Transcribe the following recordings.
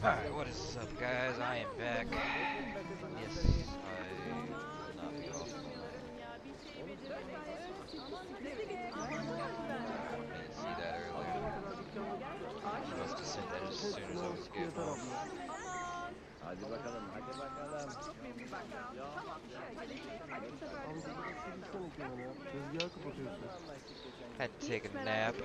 Alright, what is up, guys? I am back. Yes, I will not be off. I didn't see that earlier. I must have sent that as soon as I was getting off. Hadi bakalım, hadi bakalım. Had to take a nap.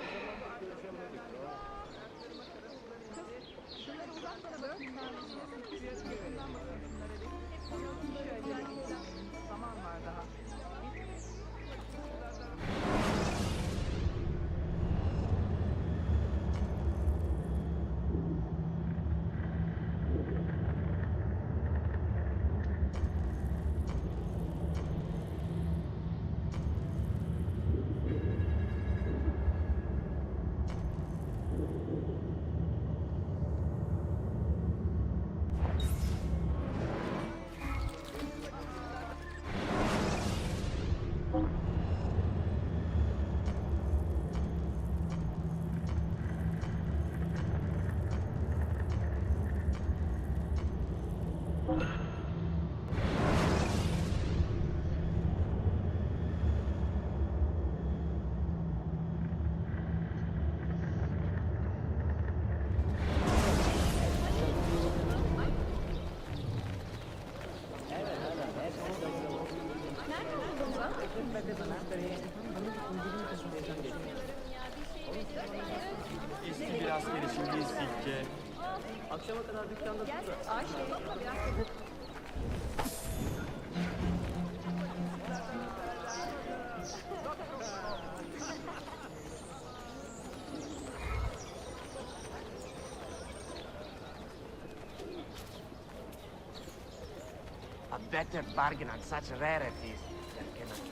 Eski bir askeri şimdi istikçe. Akşama kadar dükkanda durdu. A better bargain on such rarities than cannot be.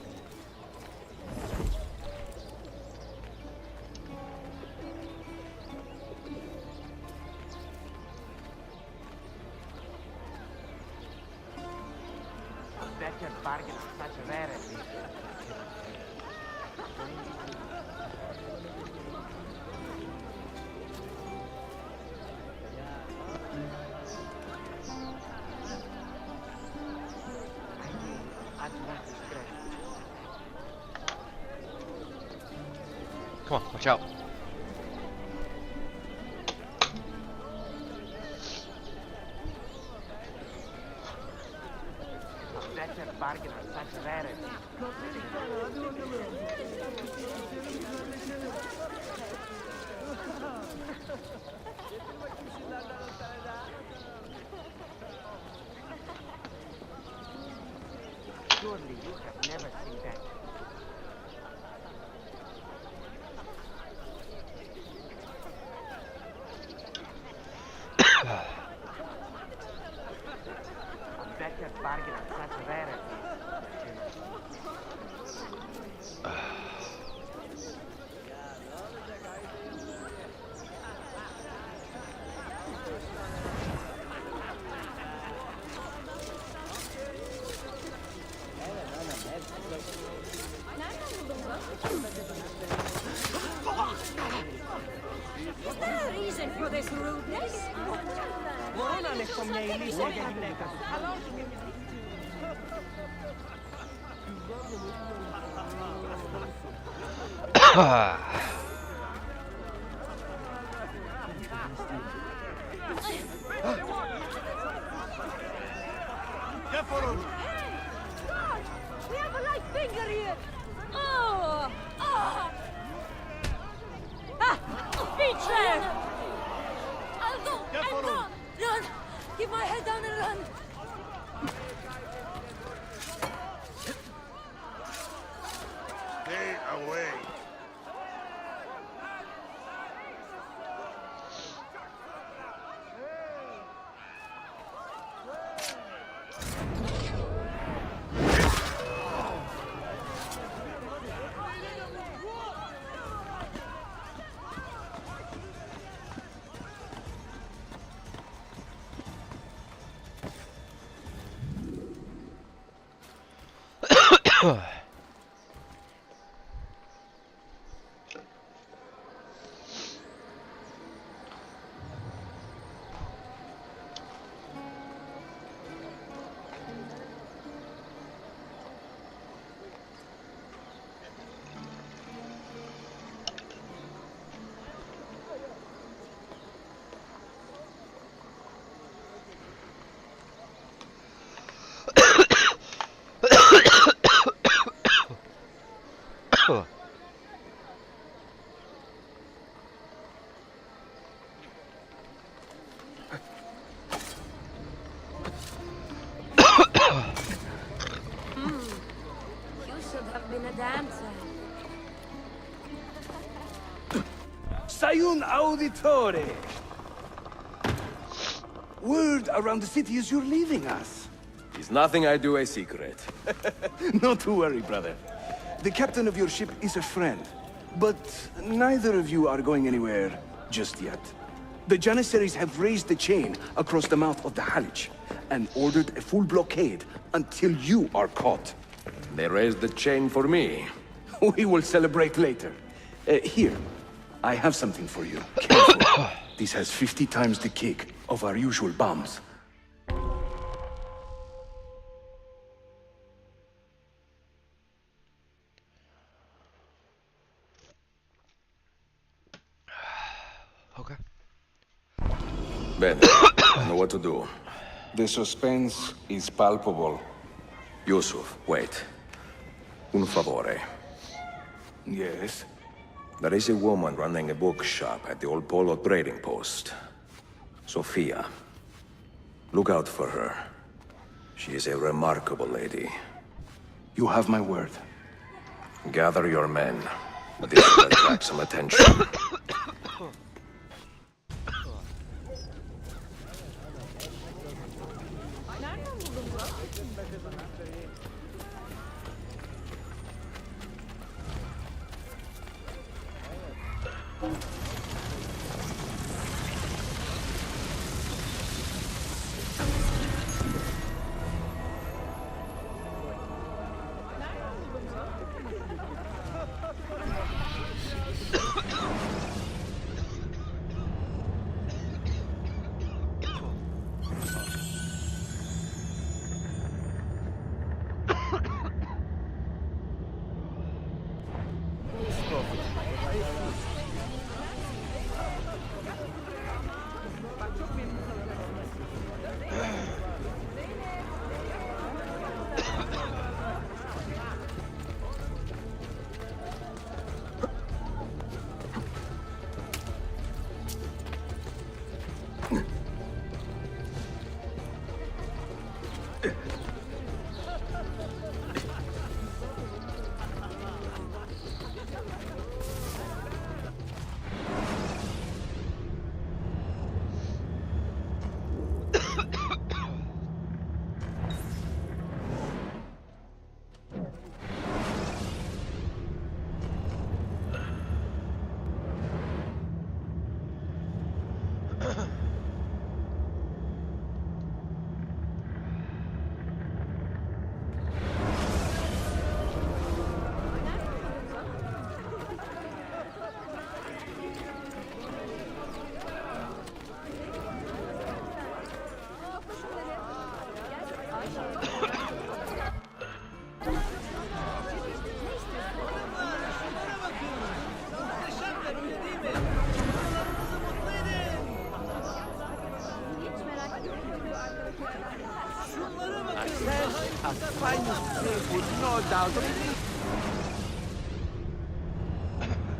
A better bargain on such rarities than cannot be. Come on, watch out. A better bargain on such rarities. Surely you have never seen that. A better bargain on such rarities. Is there a reason for this rudeness? Hey! God! We have a light finger here! Oh! Ah! Betrayal! I'll go! I'll go! Run! Keep my head down and run! Stay away. You should have been a dancer. Sayun Auditore! Word around the city is you're leaving us. Is nothing I do a secret. Not to worry, brother. The captain of your ship is a friend, but neither of you are going anywhere just yet. The Janissaries have raised the chain across the mouth of the Halich and ordered a full blockade until you are caught. They raised the chain for me. We will celebrate later. Here, I have something for you. Careful. This has 50 times the kick of our usual bombs. Okay. Bene, I know what to do. The suspense is palpable. Yusuf, wait. Un favore. Yes? There is a woman running a bookshop at the old Polo trading post. Sophia. Look out for her. She is a remarkable lady. You have my word. Gather your men. This will attract some attention.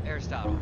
Aristotle.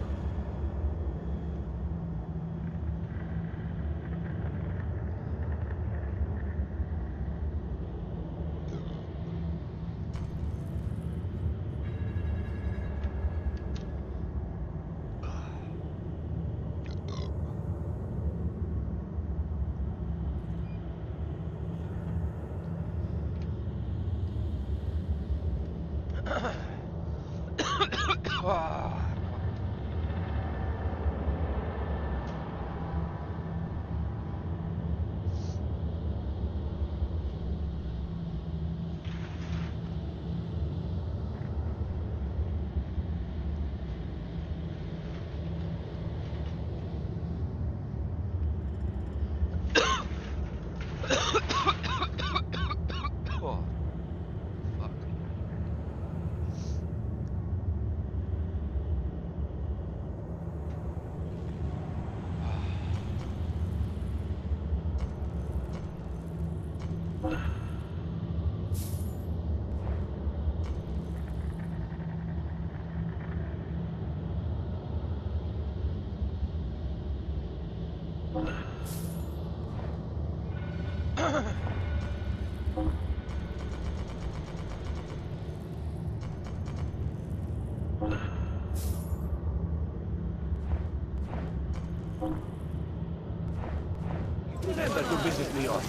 visit Leon.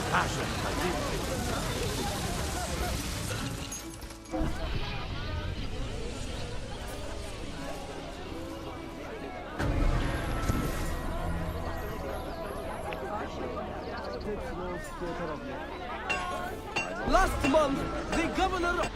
Passion, I think. Last month, the governor...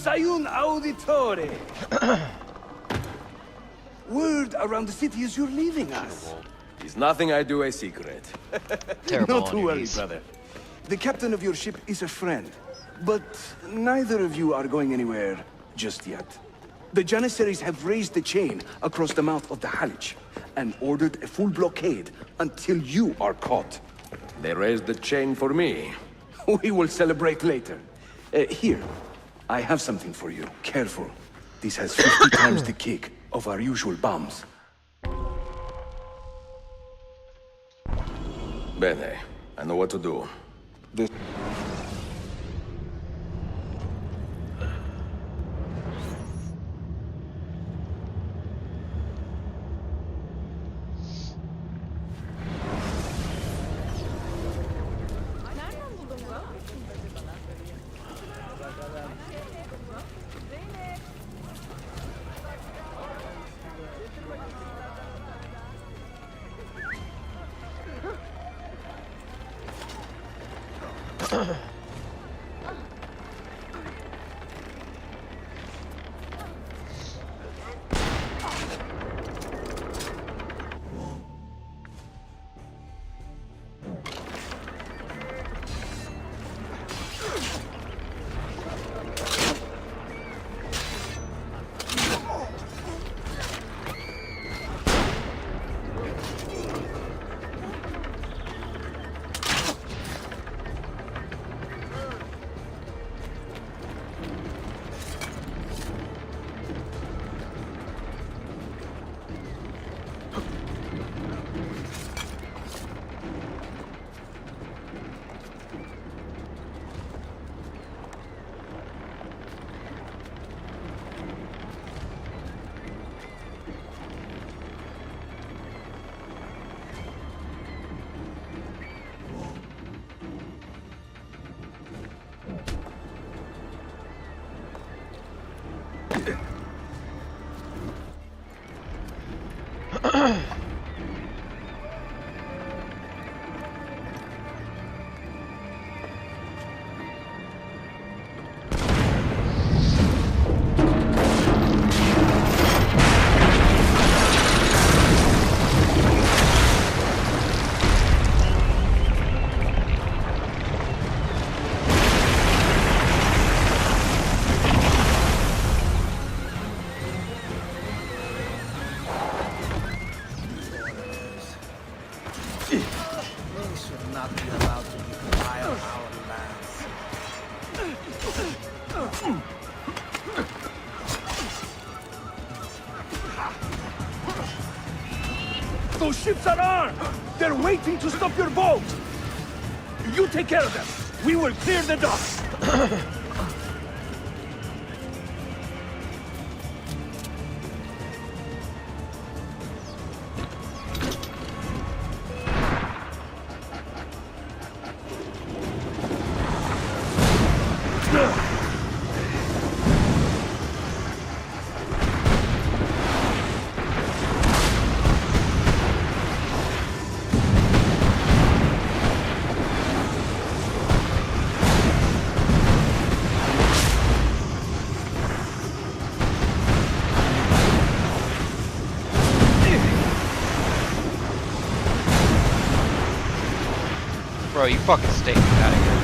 Sayun Auditore! Word around the city is you're leaving us. Is nothing I do a secret. Terrible Not on to your worry, knees. brother. The captain of your ship is a friend, but neither of you are going anywhere just yet. The Janissaries have raised the chain across the mouth of the Halich and ordered a full blockade until you are caught. They raised the chain for me. We will celebrate later. Here, I have something for you. Careful. This has 50 times the kick of our usual bombs. Bene, I know what to do. The... not be allowed to defile our lands. Those ships are armed! They're waiting to stop your boat! You take care of them! We will clear the docks! Bro, you fucking stay out of here.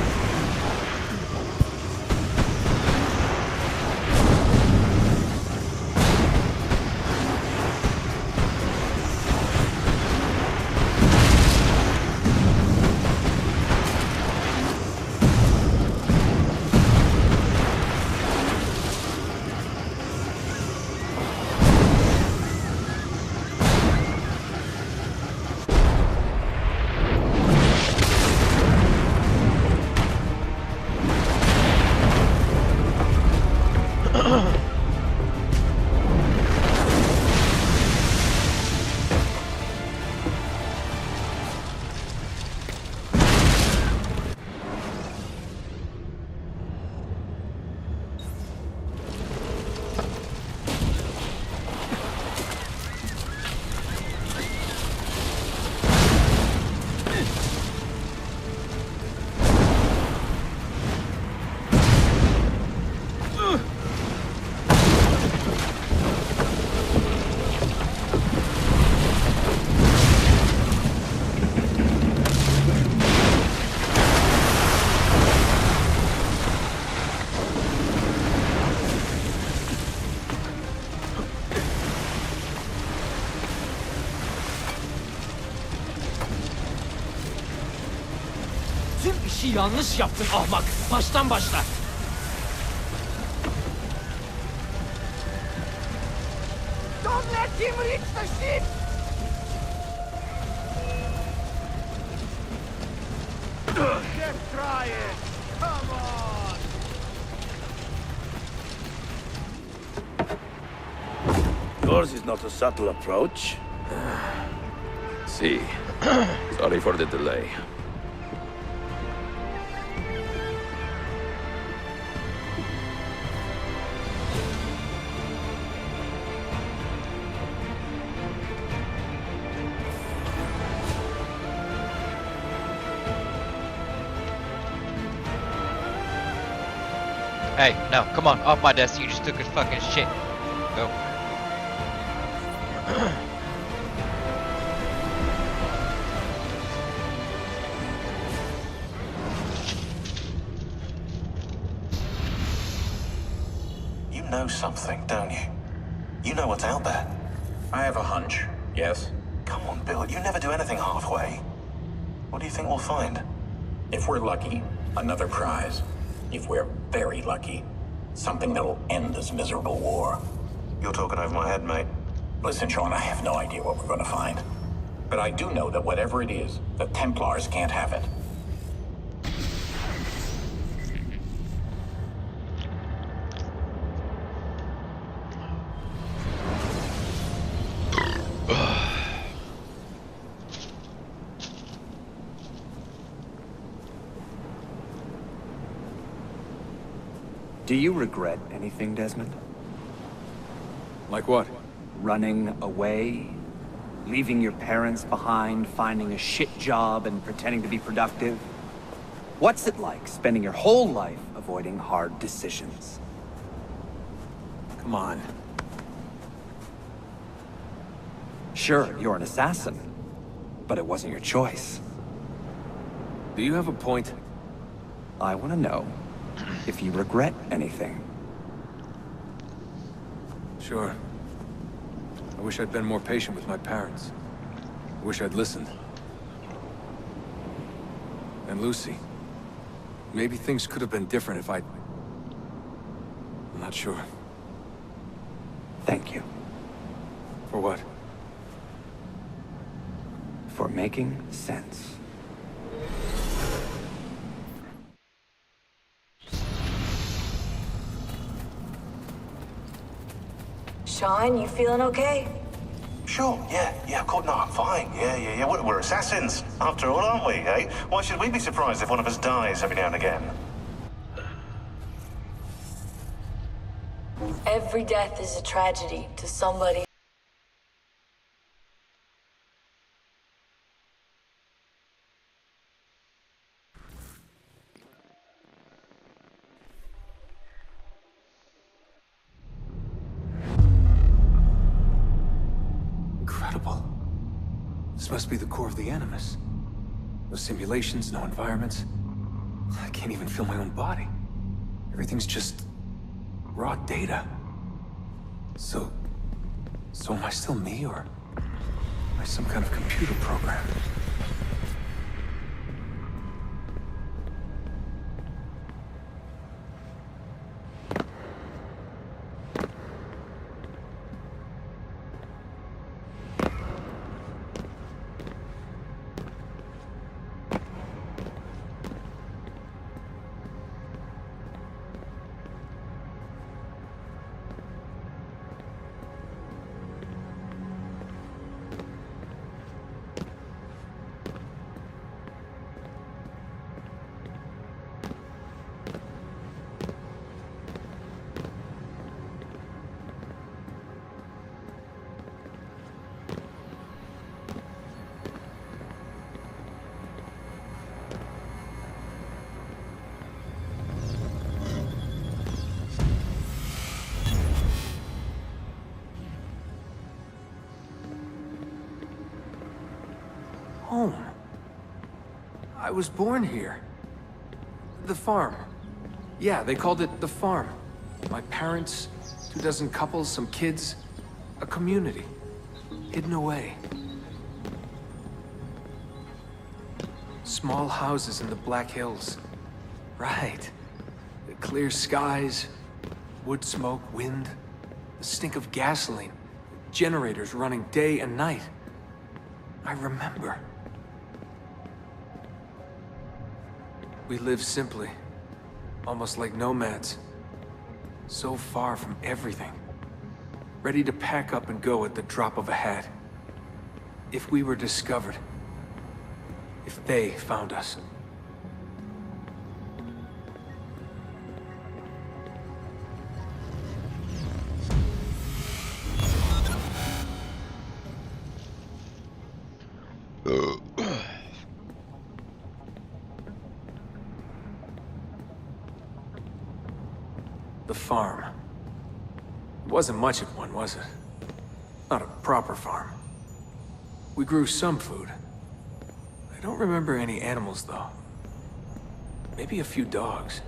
Tüm işi yanlış yaptın ahmak. Baştan başla. Don't let him reach the ship! Just try it! Come on! Yours is not a subtle approach. See. Sorry for the delay. Hey, no, come on, off my desk. You just took a fucking shit. Go. You know something, don't you? You know what's out there. I have a hunch, yes? Come on, Bill, you never do anything halfway. What do you think we'll find? If we're lucky, another prize. If we're very lucky, something that'll end this miserable war. You're talking over my head, mate. Listen, Sean, I have no idea what we're gonna find. But I do know that whatever it is, the Templars can't have it. Do you regret anything, Desmond? Like what? Running away? Leaving your parents behind, finding a shit job and pretending to be productive? What's it like spending your whole life avoiding hard decisions? Come on. Sure, you're an assassin, but it wasn't your choice. Do you have a point? I want to know if you regret anything. Sure. I wish I'd been more patient with my parents. I wish I'd listened. And Lucy. Maybe things could have been different if I'm not sure. Thank you For what? for making sense. Sean, you feeling okay? Sure, yeah, of course, no, I'm fine. Yeah. We're assassins, after all, aren't we, eh? Why should we be surprised if one of us dies every now and again? Every death is a tragedy to somebody. Incredible. This must be the core of the Animus. No simulations, no environments. I can't even feel my own body. Everything's just raw data. So am I still me, or am I some kind of computer program? Home. I was born here. The farm. Yeah, they called it the farm. My parents, 24 couples, some kids, a community. Hidden away. Small houses in the Black Hills. Right. The clear skies, wood smoke, wind, the stink of gasoline, generators running day and night. I remember. We lived simply, almost like nomads. So far from everything. Ready to pack up and go at the drop of a hat. If we were discovered. If they found us. The farm. It wasn't much of one, was it? Not a proper farm. We grew some food. I don't remember any animals, though. Maybe a few dogs.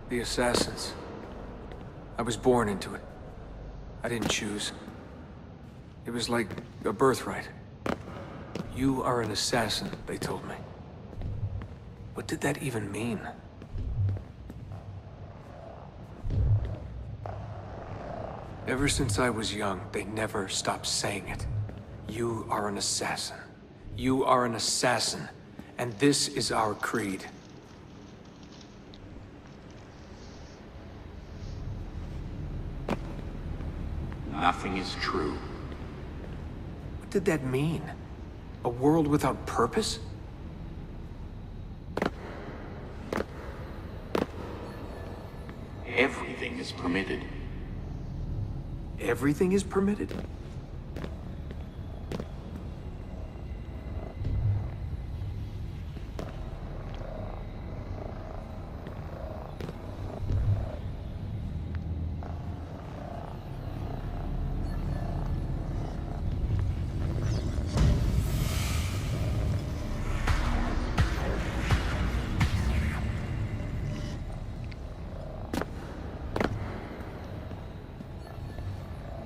The Assassins. I was born into it. I didn't choose. It was like a birthright. You are an assassin, they told me. What did that even mean? Ever since I was young, they never stopped saying it. You are an assassin. You are an assassin. And this is our creed. Nothing is true. What did that mean? A world without purpose? everything is permitted. Everything is permitted?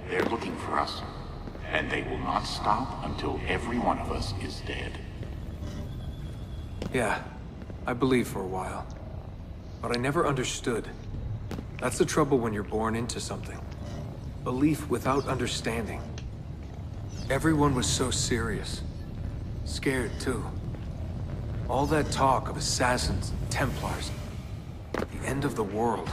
They're looking for us, and they will not stop until every one of us is dead. Yeah, I believed for a while. But I never understood. That's the trouble when you're born into something. Belief without understanding. Everyone was so serious. Scared, too. All that talk of assassins, Templars. The end of the world.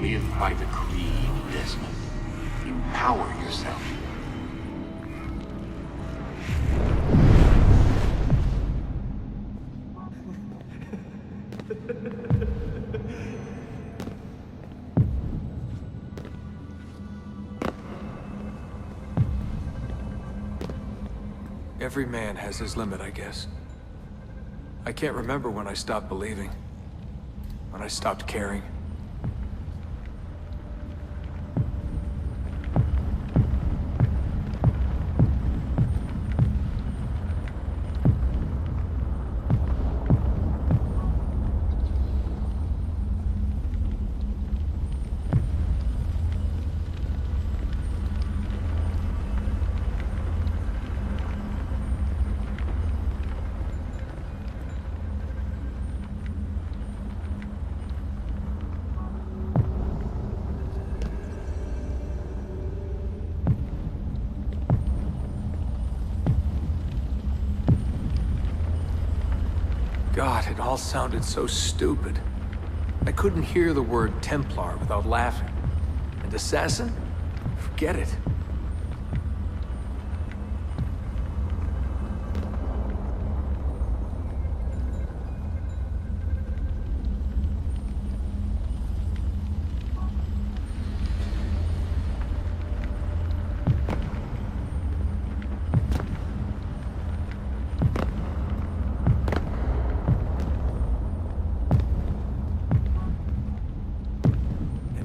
Live by the creed, Desmond. Empower yourself. Every man has his limit, I guess. I can't remember when I stopped believing. When I stopped caring. God, it all sounded so stupid. I couldn't hear the word Templar without laughing. And assassin? Forget it.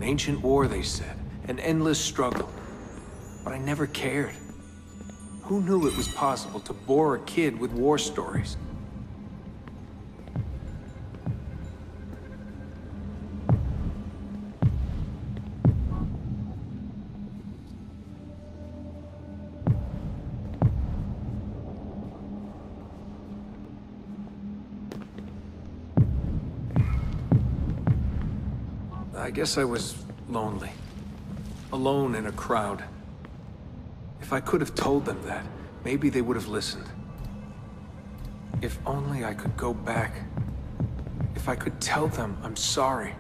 Ancient war, they said. An endless struggle. But I never cared. Who knew it was possible to bore a kid with war stories? I guess I was lonely. Alone in a crowd. If I could have told them that, maybe they would have listened. If only I could go back. If I could tell them I'm sorry.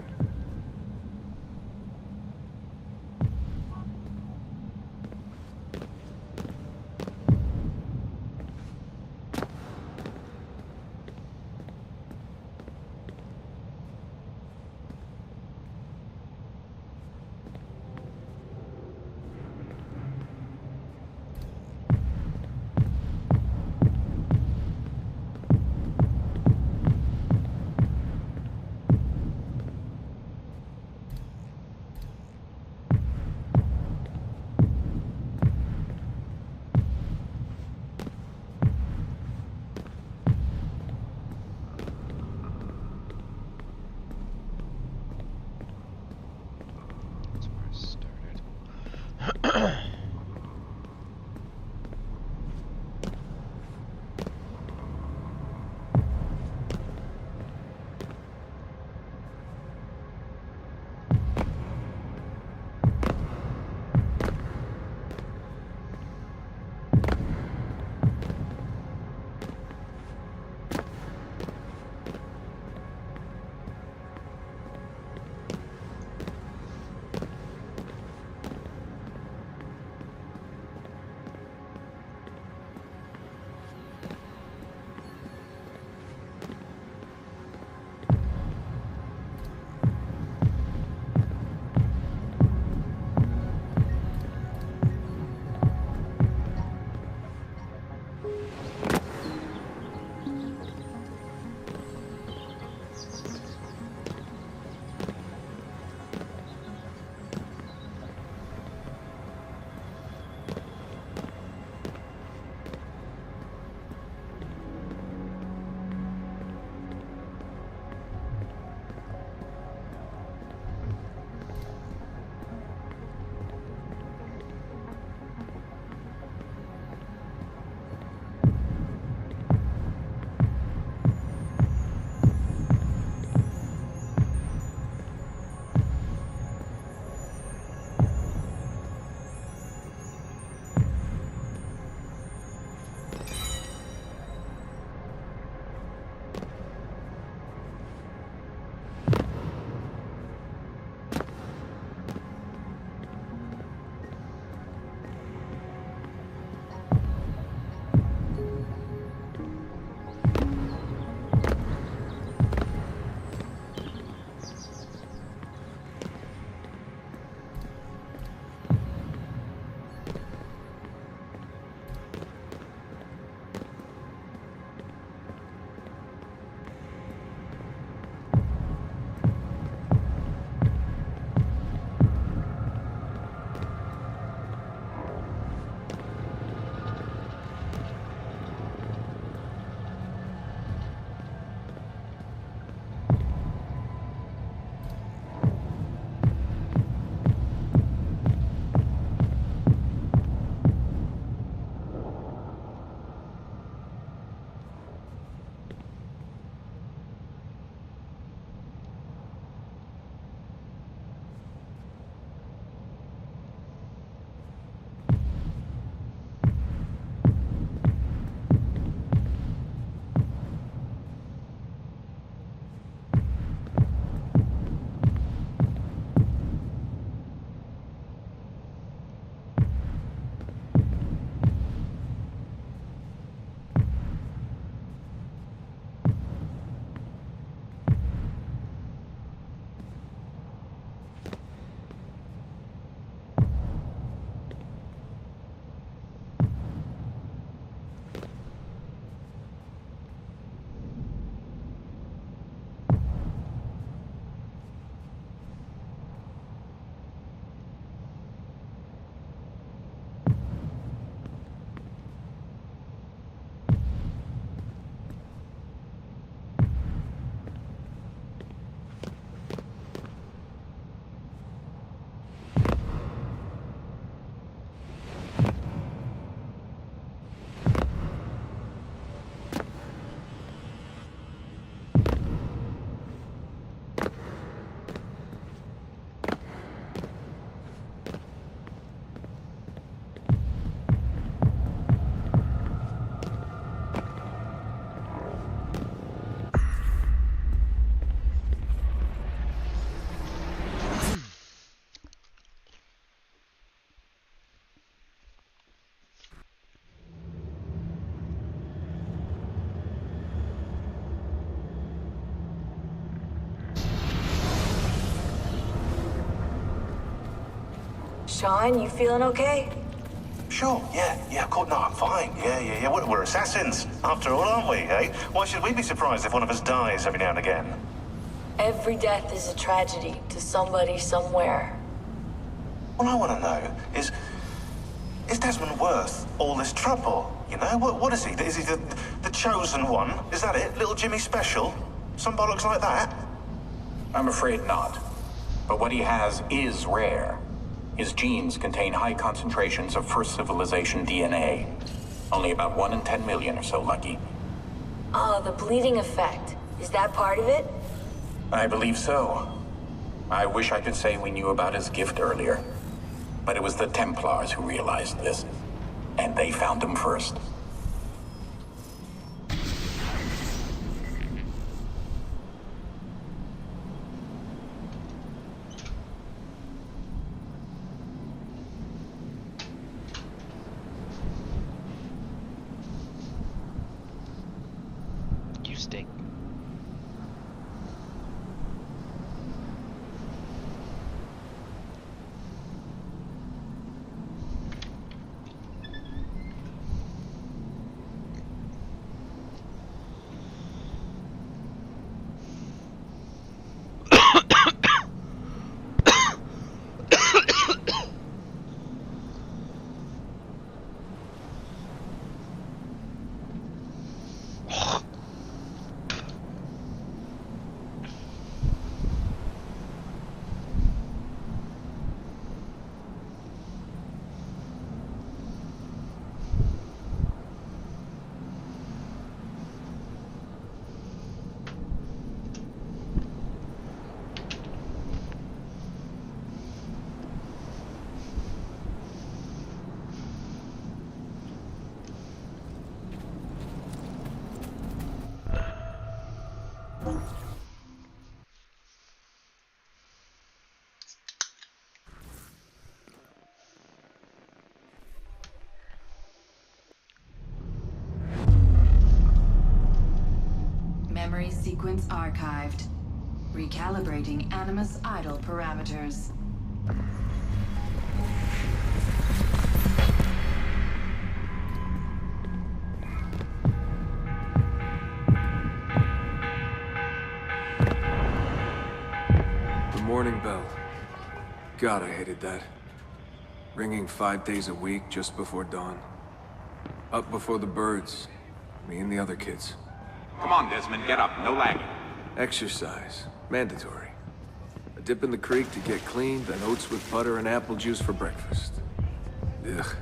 Sean, you feeling okay? Sure, yeah, of course, no, I'm fine. Yeah. We're assassins, after all, aren't we, eh? Why should we be surprised if one of us dies every now and again? Every death is a tragedy to somebody somewhere. What I want to know is Desmond worth all this trouble? You know, what is he? Is he the chosen one? Is that it? Little Jimmy Special? Some bollocks like that? I'm afraid not. But what he has is rare. His genes contain high concentrations of First Civilization DNA. Only about 1 in 10 million or so lucky. Oh, the bleeding effect. Is that part of it? I believe so. I wish I could say we knew about his gift earlier. But it was the Templars who realized this. And they found him first. You stink. Memory sequence archived. Recalibrating Animus idle parameters. The morning bell. God, I hated that. Ringing 5 days a week just before dawn. Up before the birds. Me and the other kids. Come on, Desmond, get up. No lagging. Exercise. Mandatory. A dip in the creek to get clean, then oats with butter and apple juice for breakfast. Ugh.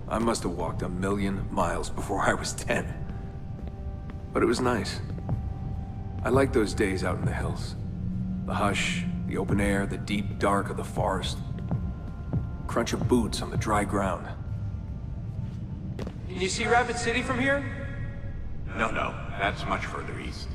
I must have walked 1,000,000 miles before I was 10. But it was nice. I liked those days out in the hills. The hush, the open air, the deep dark of the forest. Crunch of boots on the dry ground. Can you see Rapid City from here? No, that's much further east.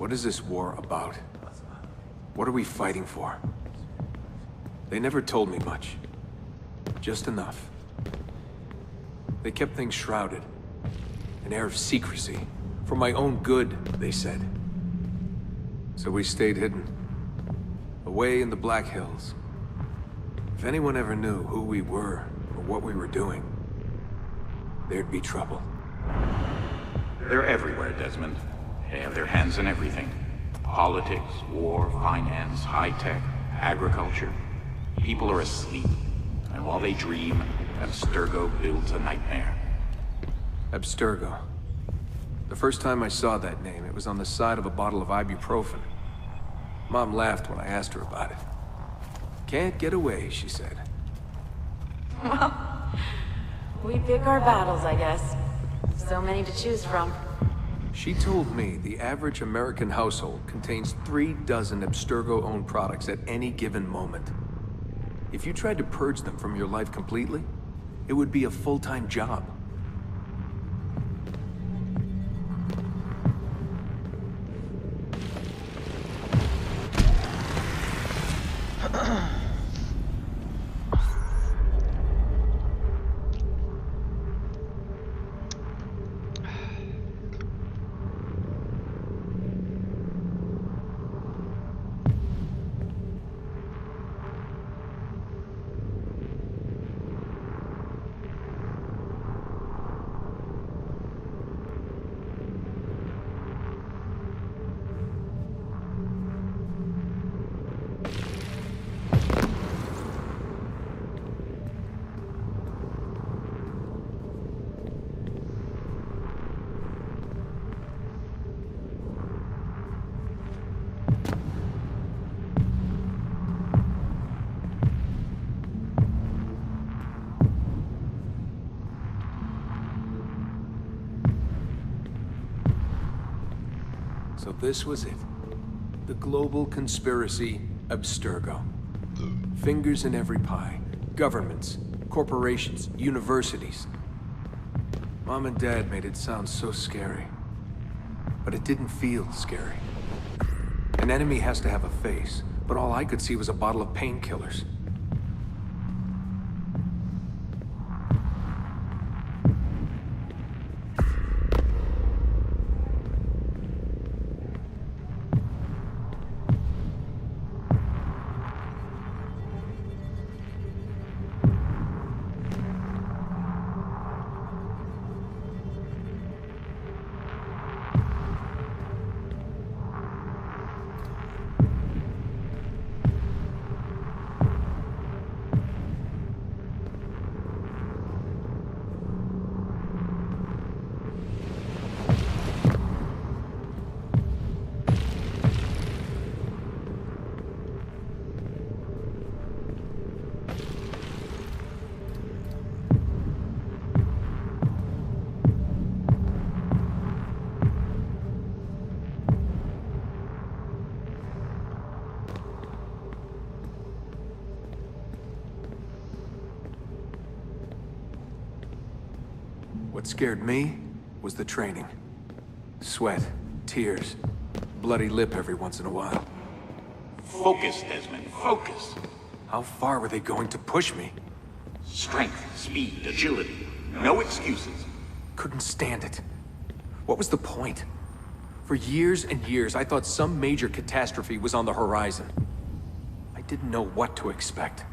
What is this war about? What are we fighting for? They never told me much. Just enough. They kept things shrouded. An air of secrecy. For my own good, they said. So we stayed hidden. Away in the Black Hills. If anyone ever knew who we were, or what we were doing, there'd be trouble. They're everywhere, Desmond. They have their hands in everything. Politics, war, finance, high-tech, agriculture. People are asleep. And while they dream, Abstergo builds a nightmare. Abstergo. The first time I saw that name, it was on the side of a bottle of ibuprofen. Mom laughed when I asked her about it. Can't get away, she said. Well, we pick our battles, I guess. So many to choose from. She told me the average American household contains 3 dozen Abstergo-owned products at any given moment. If you tried to purge them from your life completely, it would be a full-time job. So this was it. The global conspiracy, Abstergo. Fingers in every pie. Governments, corporations, universities. Mom and Dad made it sound so scary. But it didn't feel scary. An enemy has to have a face, but all I could see was a bottle of painkillers. What scared me was the training. Sweat, tears, bloody lip every once in a while. Focus, Desmond, focus. How far were they going to push me? Strength, speed, agility. No excuses. Couldn't stand it. What was the point? For years and years, I thought some major catastrophe was on the horizon. I didn't know what to expect.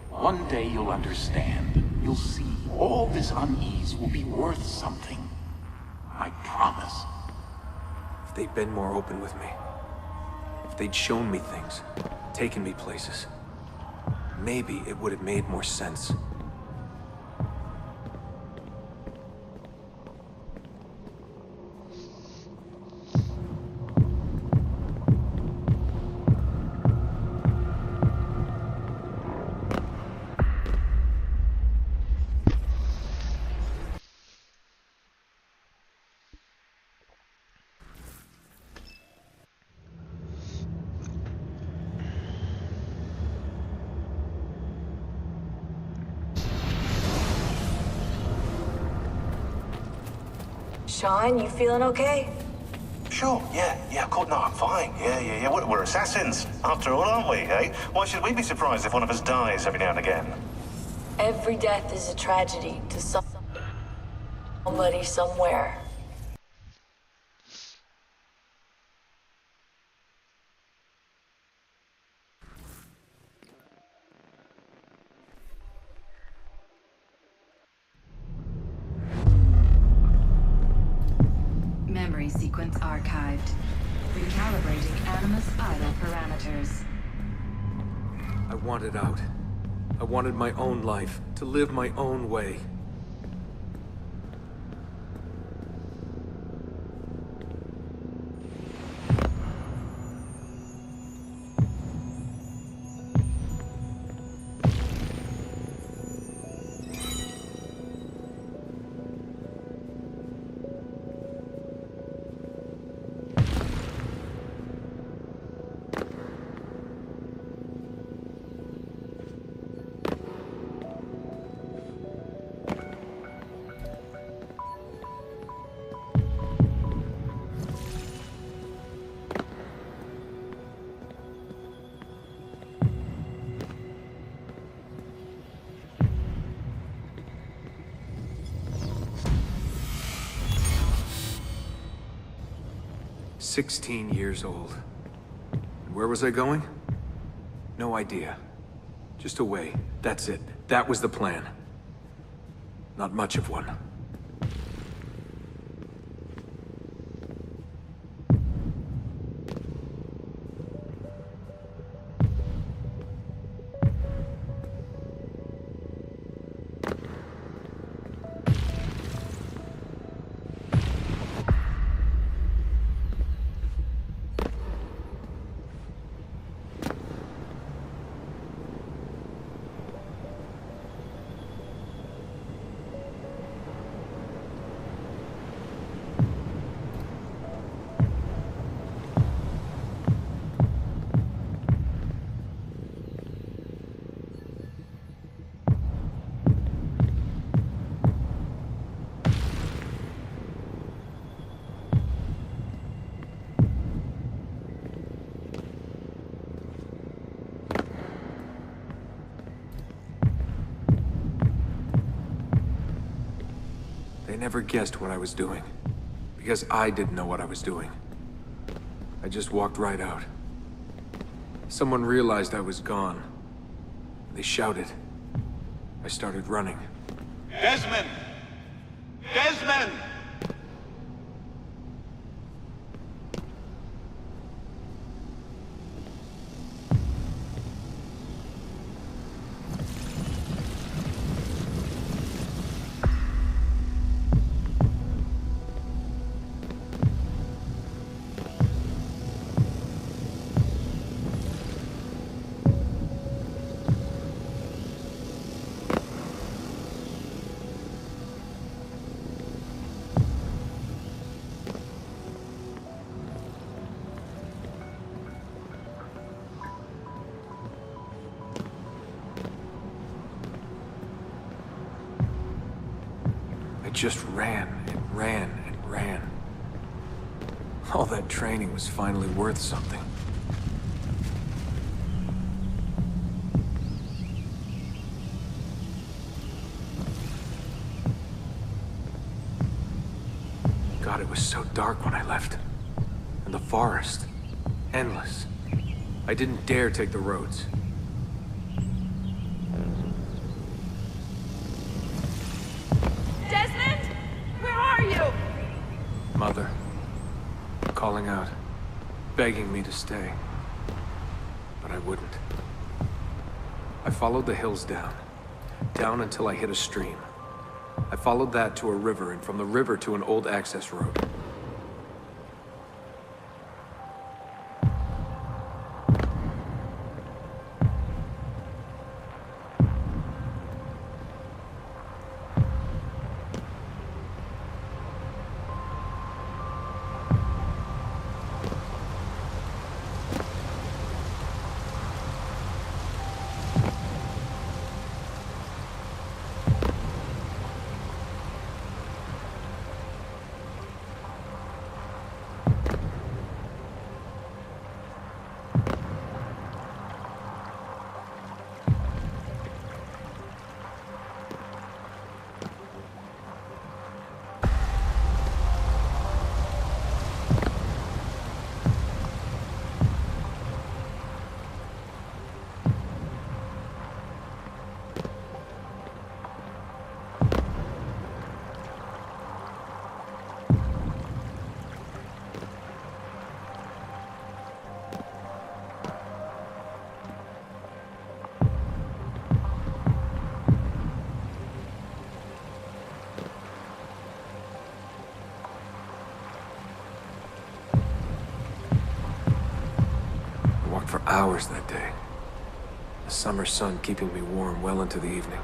One day you'll understand. You'll see. All this unease will be worth something. I promise. If they'd been more open with me. If they'd shown me things. Taken me places. Maybe it would have made more sense. Sean, you feeling okay? Sure, yeah, of course, no, I'm fine. Yeah. We're assassins, after all, aren't we, eh? Why should we be surprised if one of us dies every now and again? Every death is a tragedy to somebody somewhere. Memory sequence archived. Recalibrating Animus idle parameters. I wanted out. I wanted my own life, to live my own way. "16 years old. And where was I going? No idea. Just away. That's it. That was the plan. Not much of one. They never guessed what I was doing, because I didn't know what I was doing. I just walked right out. Someone realized I was gone. They shouted. I started running. Desmond! Desmond! Just ran and ran and ran. All that training was finally worth something. God, it was so dark when I left. And the forest. Endless. I didn't dare take the roads. Mother, calling out, begging me to stay. But I wouldn't. I followed the hills down until I hit a stream. I followed that to a river, and from the river to an old access road. for hours that day. The summer sun keeping me warm well into the evening.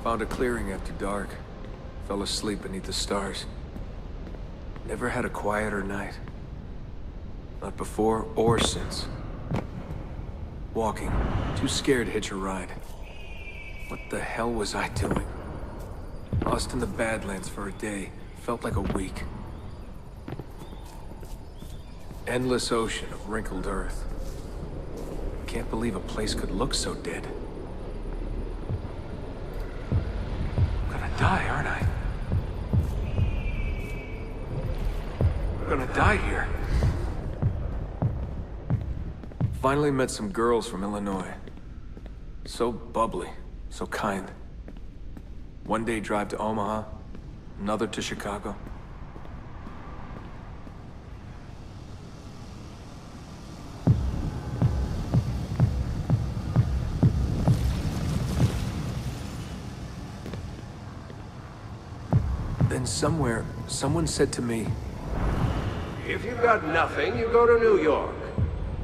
Found a clearing after dark. Fell asleep beneath the stars. Never had a quieter night. Not before or since. Walking, too scared to hitch a ride. What the hell was I doing? Lost in the Badlands for a day. Felt like a week. Endless ocean of wrinkled earth. Can't believe a place could look so dead. I'm gonna die, aren't I? I'm gonna die here. Finally met some girls from Illinois. So bubbly, so kind. One day drive to Omaha, another to Chicago. Then somewhere, someone said to me, If you've got nothing, you go to New York.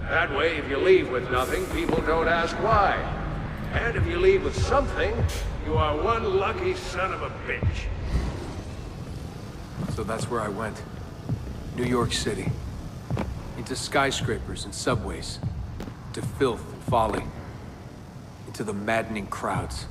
That way, if you leave with nothing, people don't ask why. And if you leave with something, you are one lucky son of a bitch. So that's where I went. New York City. Into skyscrapers and subways. To filth and folly. Into the maddening crowds.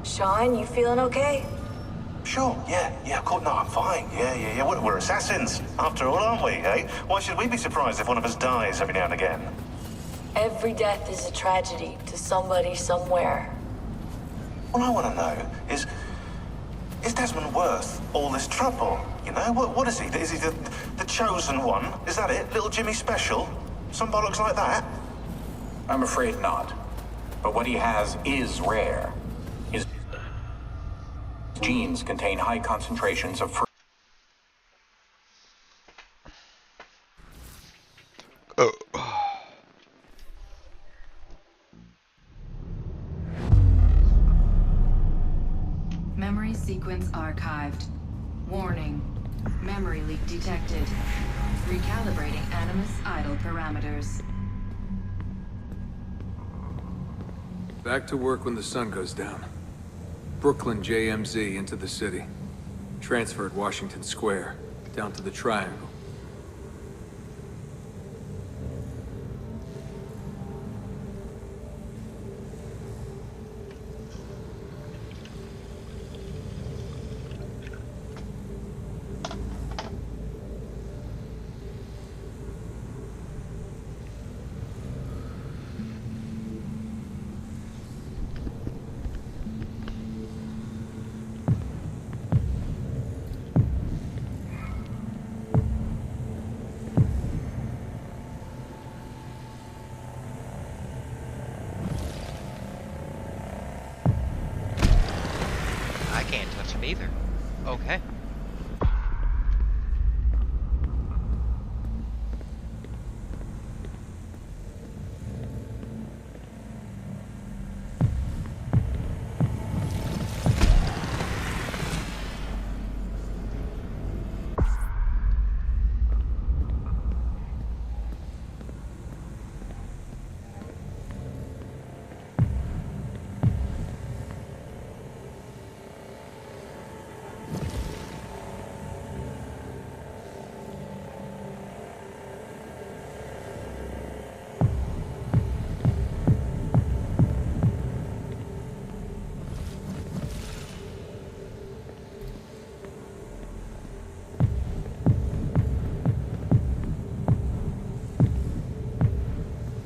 Sean, you feeling okay? Sure, yeah, of course, no, I'm fine. Yeah. We're assassins, after all, aren't we, eh? Why should we be surprised if one of us dies every now and again? Every death is a tragedy to somebody somewhere. What I want to know is Desmond worth all this trouble? You know, what is he? Is he the chosen one? Is that it? Little Jimmy Special? Some bollocks like that? I'm afraid not. But what he has is rare. His genes contain high concentrations of Memory sequence archived. Warning. Memory leak detected. Recalibrating Animus idle parameters. Back to work when the sun goes down. Brooklyn JMZ into the city. Transferred Washington Square, down to the Triangle. can't touch him either. Okay.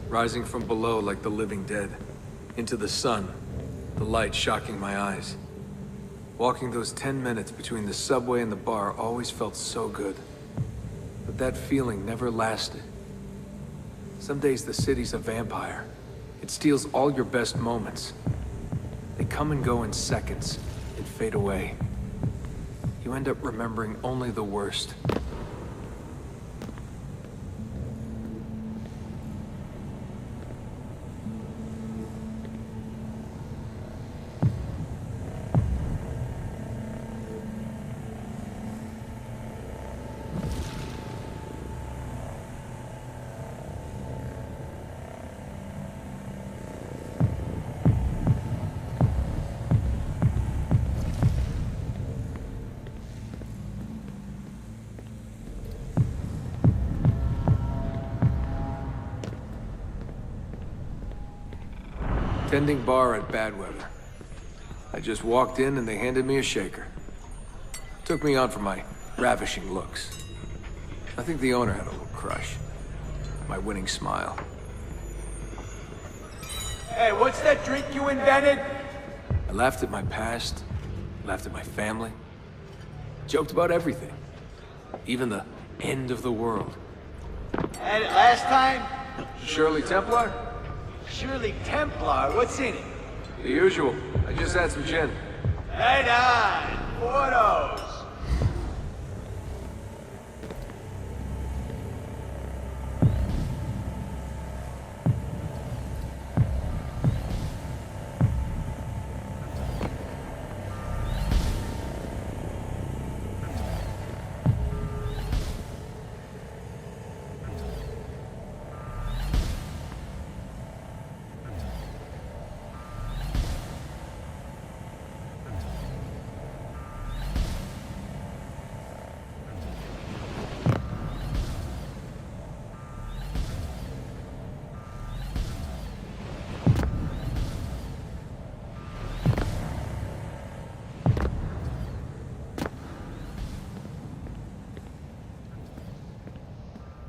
Rising from below like the living dead. Into the sun, the light shocking my eyes. Walking those 10 minutes between the subway and the bar always felt so good. But that feeling never lasted. Some days the city's a vampire. It steals all your best moments. They come and go in seconds, and fade away. You end up remembering only the worst. Tending bar at bad weather. I just walked in and they handed me a shaker. Took me on for my ravishing looks. I think the owner had a little crush. My winning smile. Hey, what's that drink you invented? I laughed at my past, laughed at my family, joked about everything. Even the end of the world. Had it last time? Shirley Templar? Shirley Templar? What's in it? The usual. I just had some gin. Right on. Photos.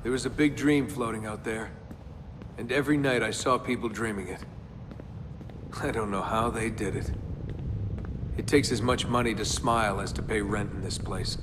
There was a big dream floating out there, and every night I saw people dreaming it. I don't know how they did it. It takes as much money to smile as to pay rent in this place.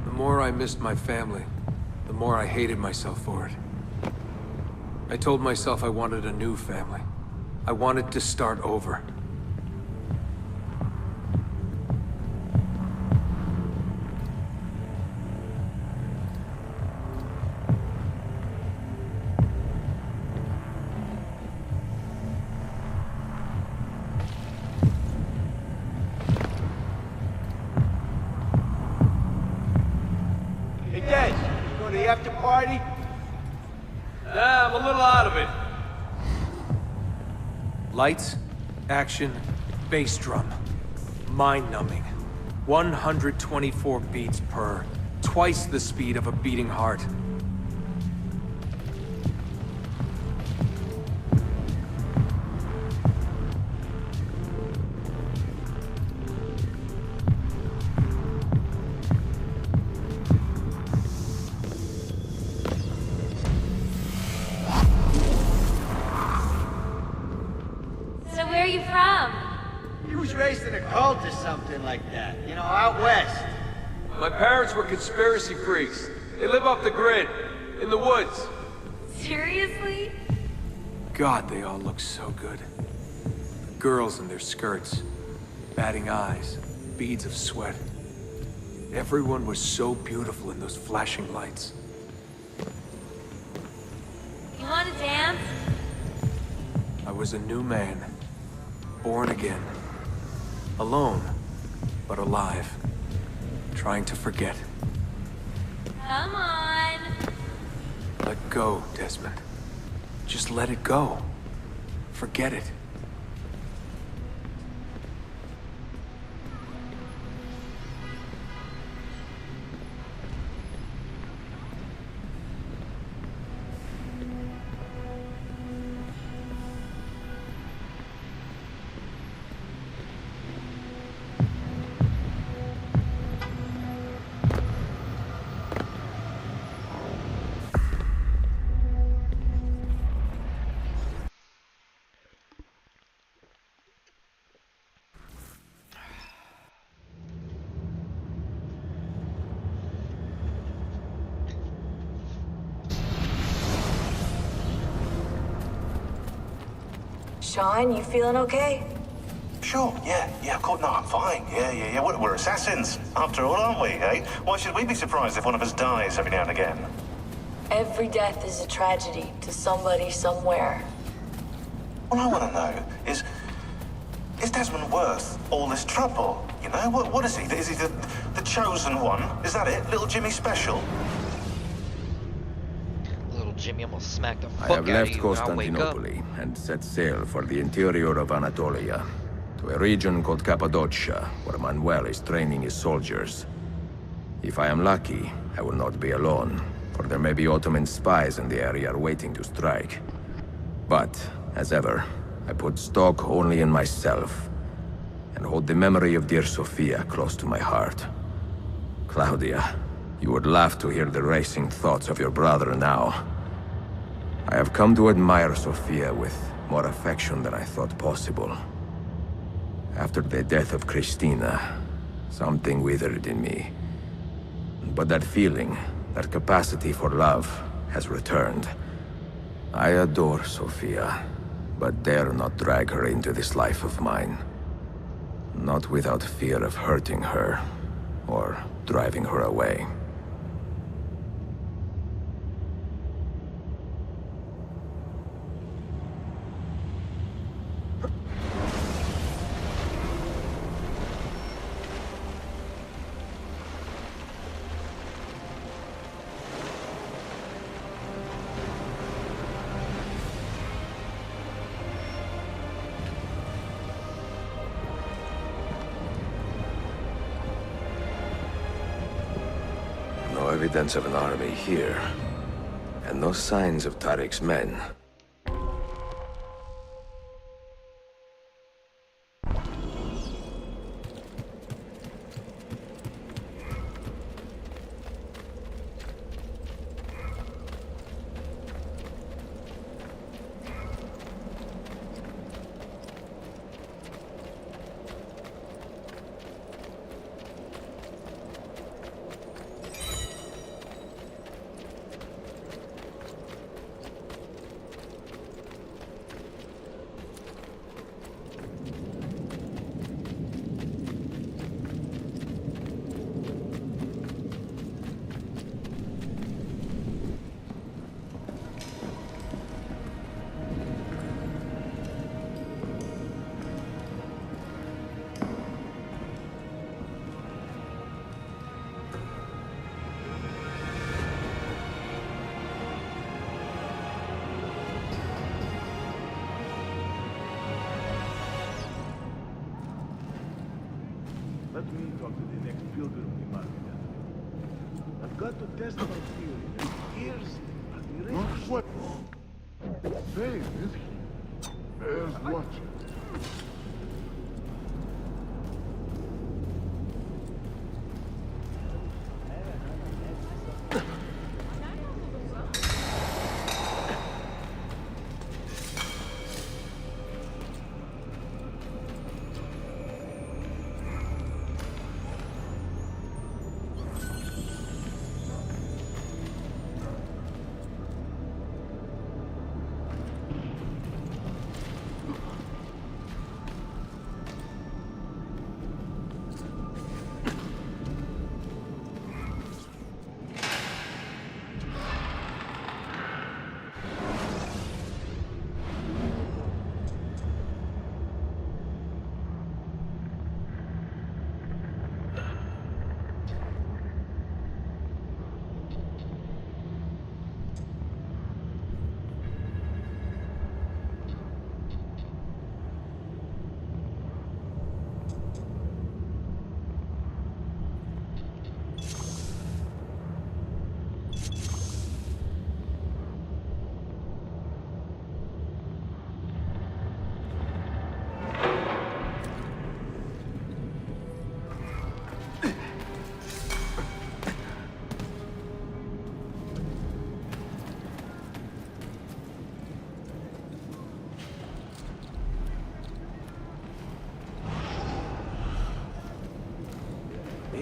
The more I missed my family, the more I hated myself for it. I told myself I wanted a new family. I wanted to start over. Hey, Des, you going to the after party? Nah, I'm a little out of it. Lights, action, bass drum. Mind-numbing. 124 beats per. Twice the speed of a beating heart. you from? He was raised in a cult or something like that. You know, out west. My parents were conspiracy freaks. They live off the grid, in the woods. Seriously? God, they all look so good. The girls in their skirts, batting eyes, beads of sweat. Everyone was so beautiful in those flashing lights. You want to dance? I was a new man, born again. Alone, but alive. Trying to forget. Come on. Let go, Desmond. Just let it go. Forget it. Sean, you feeling okay? Sure, yeah, of course. No, I'm fine. Yeah. We're assassins, after all, aren't we, eh? Why should we be surprised if one of us dies every now and again? Every death is a tragedy to somebody somewhere. What I want to know is Desmond worth all this trouble? You know, what is he? Is he the chosen one? Is that it? Little Jimmy Special? Little Jimmy almost smacked the I fuck have out of left you when I wake up. Constantinople and set sail for the interior of Anatolia, to a region called Cappadocia, where Manuel is training his soldiers. If I am lucky, I will not be alone, for there may be Ottoman spies in the area waiting to strike. But, as ever, I put stock only in myself, and hold the memory of dear Sophia close to my heart. Claudia, you would laugh to hear the racing thoughts of your brother now. I have come to admire Sophia with more affection than I thought possible. After the death of Christina, something withered in me. But that feeling, that capacity for love, has returned. I adore Sophia, but dare not drag her into this life of mine. Not without fear of hurting her, or driving her away. No evidence of an army here, and no signs of Tariq's men. Let me talk to the next pilgrim we mark together. I've got to test my theory that ears are the No right. sweat. Dave, is he? Bears watching.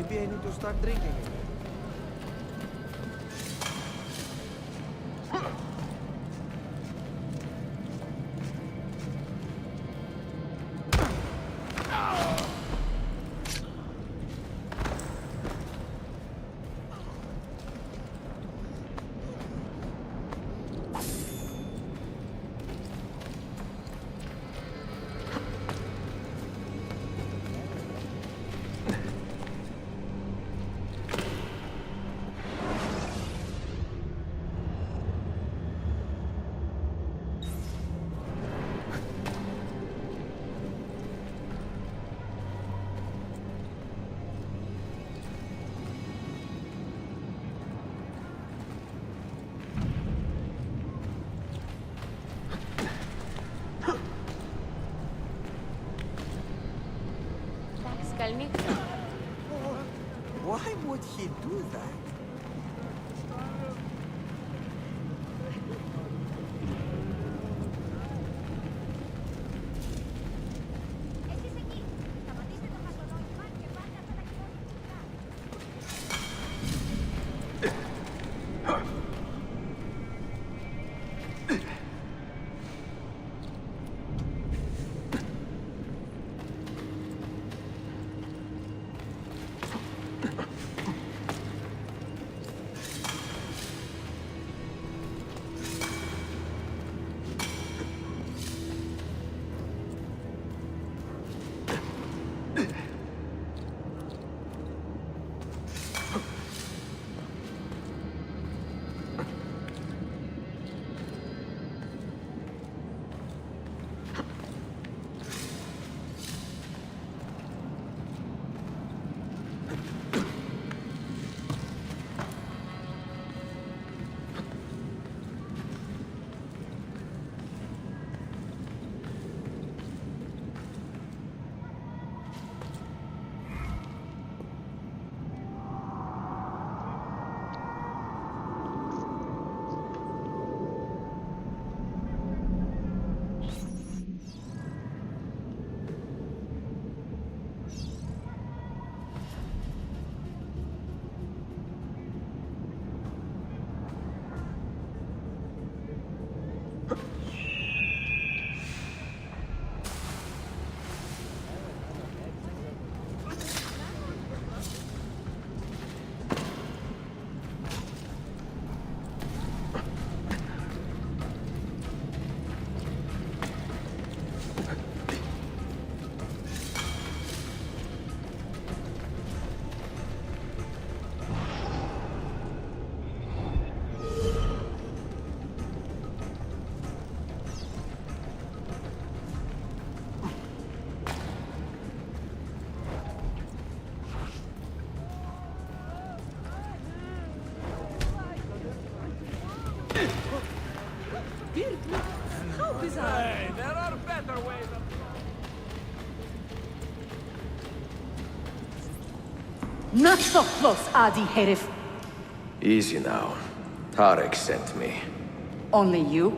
maybe I need to start drinking again. Why would he do that? How bizarre! Hey, there are better ways of... Not so close, Adi Herif. Easy now. Tarek sent me. Only you?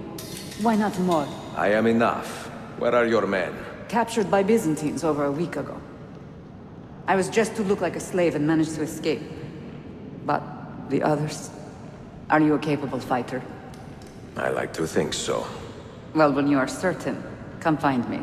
Why not more? I am enough. Where are your men? Captured by Byzantines over a week ago. I was just to look like a slave and managed to escape. But the others? Are you a capable fighter? I like to think so. Well, when you are certain, come find me.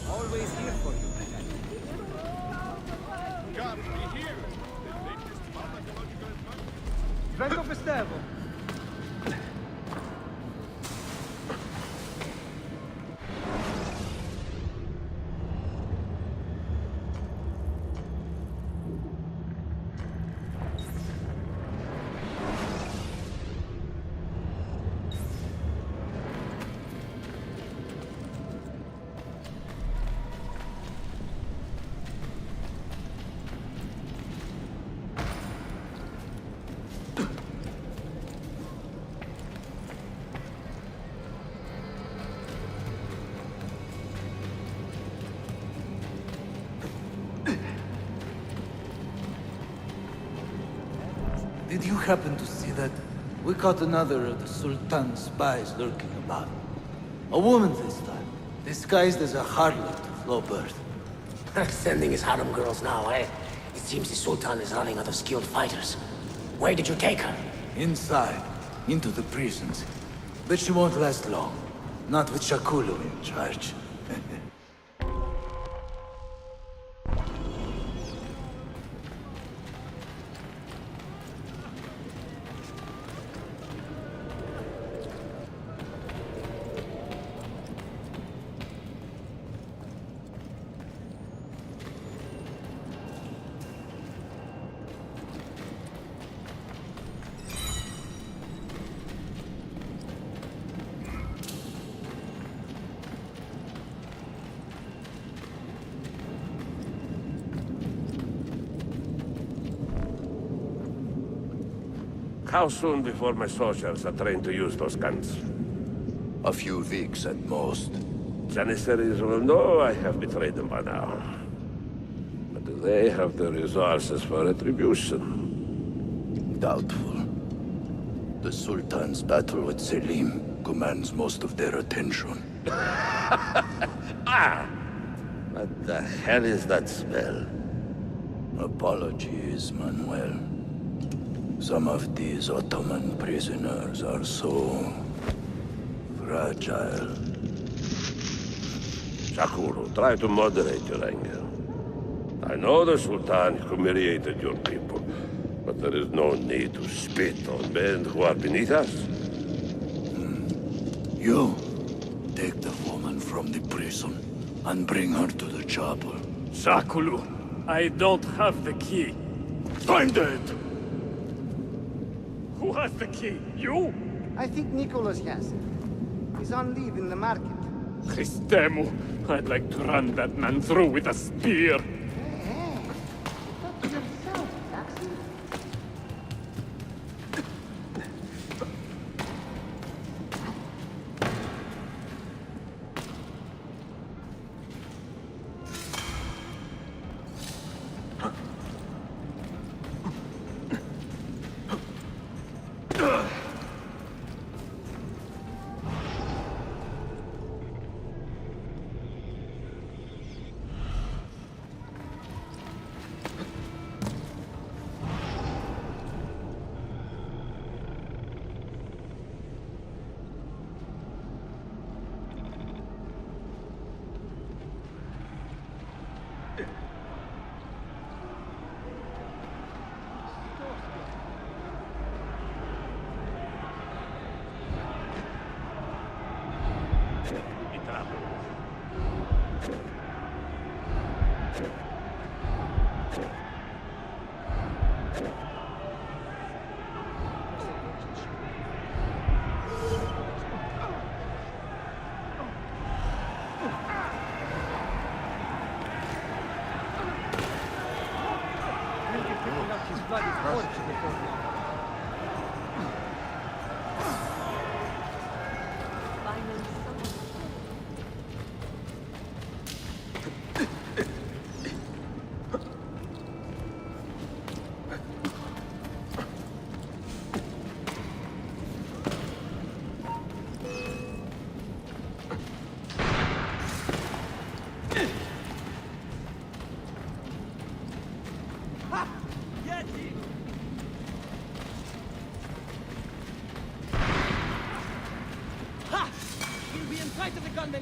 Always here for you. Vengo festevo. Did you happen to see that? We caught another of the Sultan's spies lurking about. A woman this time, disguised as a harlot of low birth. Sending his harem girls now, eh? It seems the Sultan is running out of skilled fighters. Where did you take her? Inside, into the prisons. But she won't last long. Not with Shakulu in charge. How soon before my soldiers are trained to use those guns? A few weeks at most. Janissaries will know I have betrayed them by now. But do they have the resources for retribution? Doubtful. The Sultan's battle with Selim commands most of their attention. What the hell is that smell? Apologies, Manuel. Some of these Ottoman prisoners are so fragile. Shakuru, try to moderate your anger. I know the Sultan humiliated your people, but there is no need to spit on men who are beneath us. You, take the woman from the prison and bring her to the chapel. Shakulu, I don't have the key. Find it! Who has the key? You? I think Nicholas has it. He's on leave in the market. Christemu, I'd like to run that man through with a spear.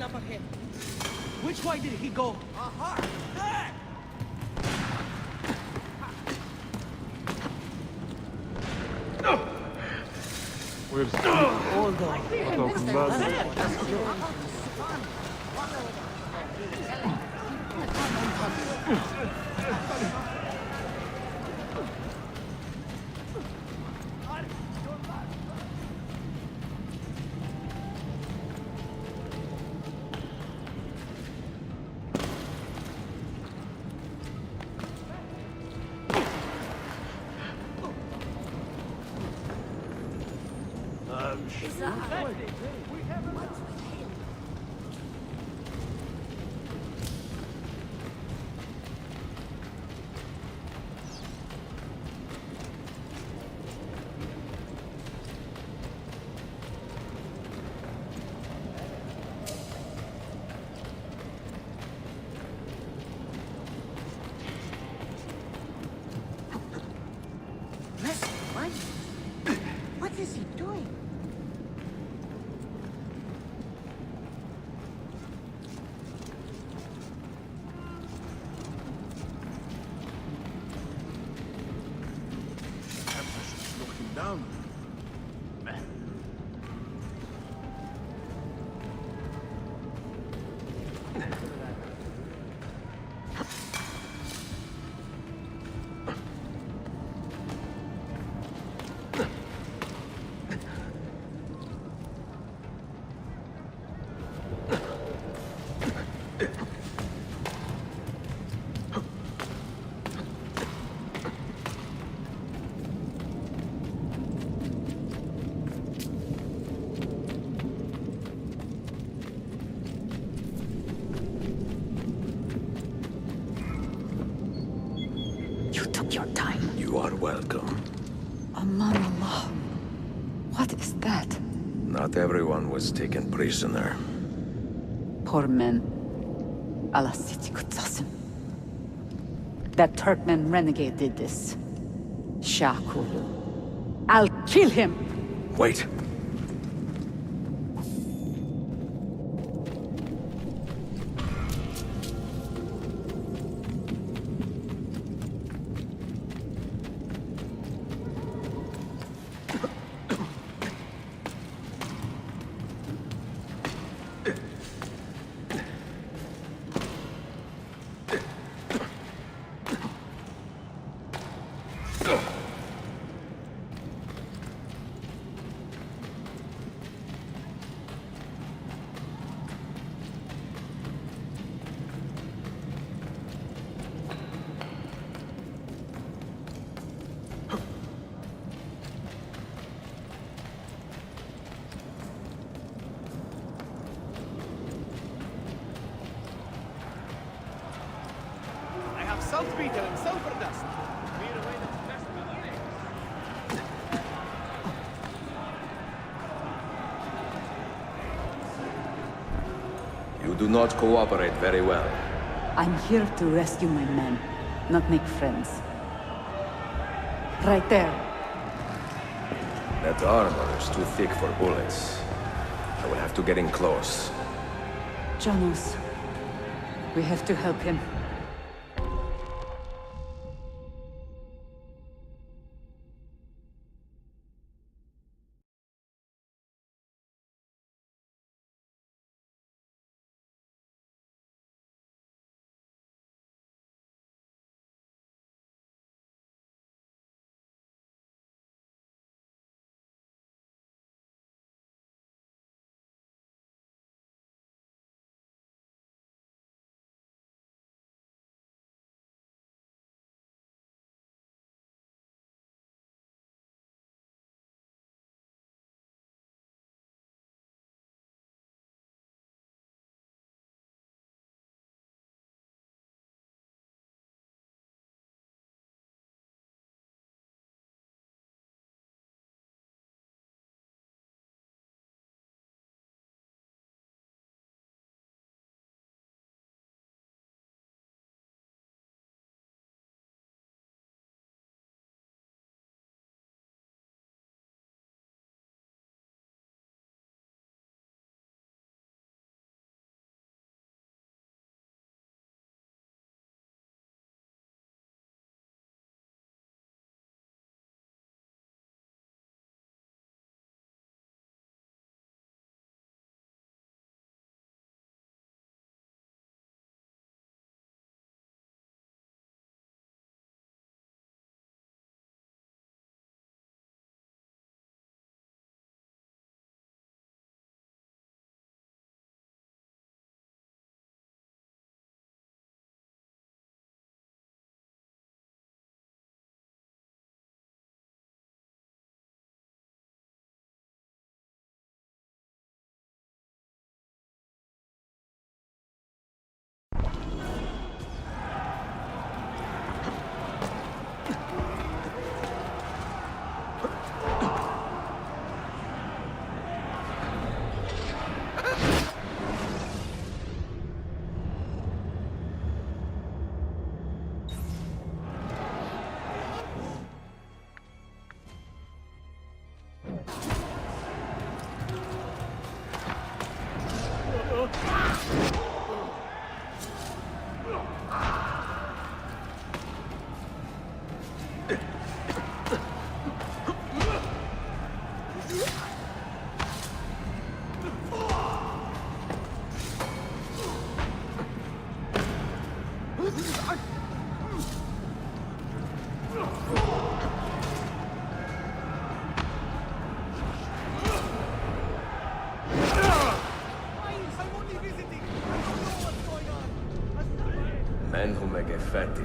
Up ahead. Which way did he go? Aha! There! Where's Hold on. What? What is he doing? Look him down. You took your time. You are welcome. Aman Allah. What is that? Not everyone was taken prisoner. Poor men. Allah Siti Kutsasım. That Turkmen renegade did this. Shakulu. I'll kill him! Wait. I have saltpeter and sulfur dust. You do not cooperate very well. I'm here to rescue my men, not make friends. Right there. That armor is too thick for bullets. I will have to get in close. Janos, we have to help him.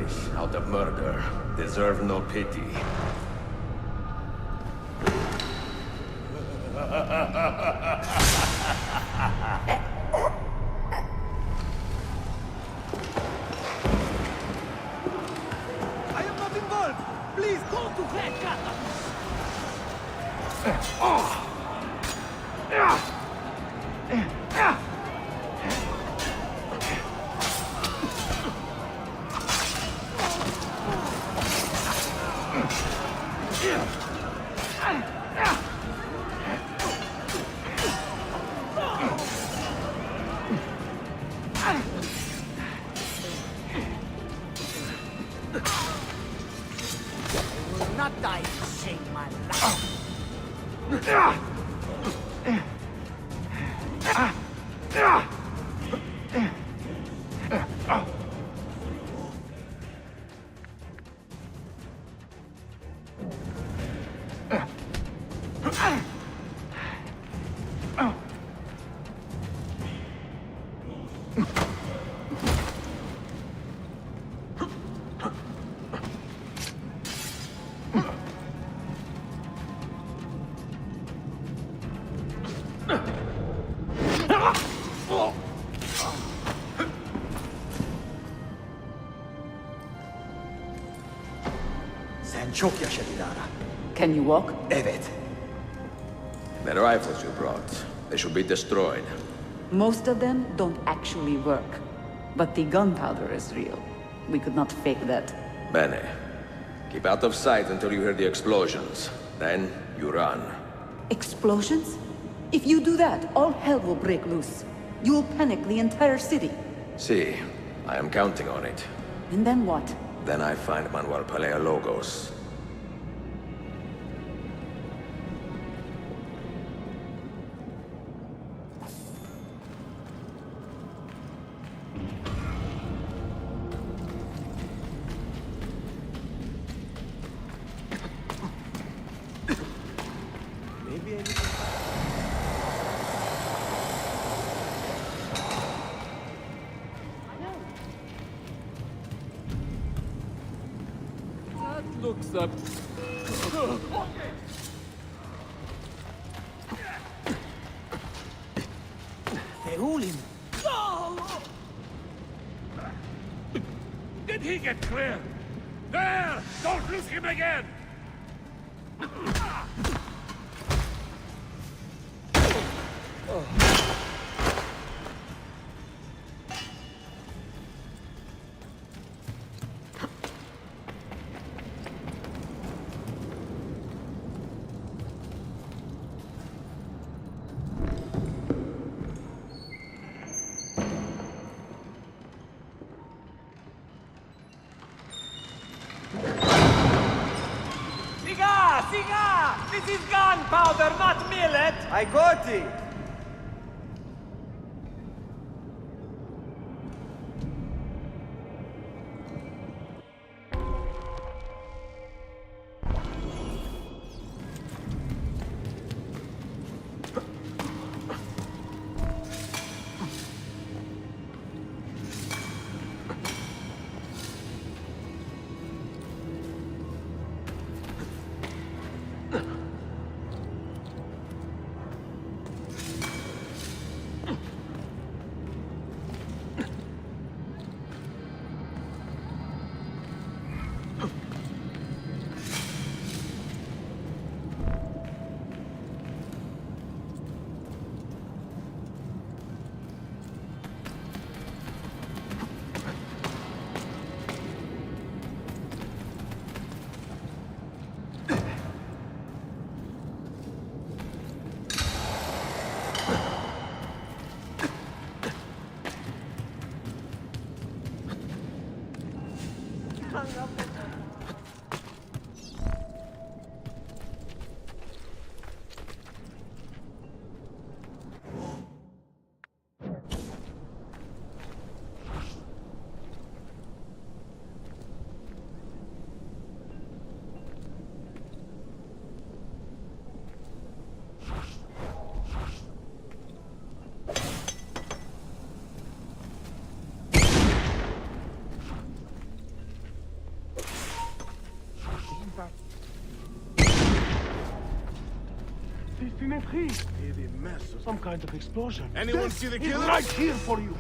British out of murder deserve no pity. I am not involved! Please go to Blackwater! Not die to save my life. Sen çok yaşa Dilara. Can you walk? Evet. The rifles you brought, they should be destroyed. Most of them don't actually work. But the gunpowder is real. We could not fake that. Bene. Keep out of sight until you hear the explosions. Then, you run. Explosions? If you do that, all hell will break loose. You will panic the entire city. See, I am counting on it. And then what? Then I find Manuel Paleologos. Maybe I need That looks up. Theulin. Did he get clear? There! Don't lose him again! Siga! Siga! This is gunpowder, not millet! I got it! Heavy mess. Some kind of explosion. Anyone see the killer? Right here for you.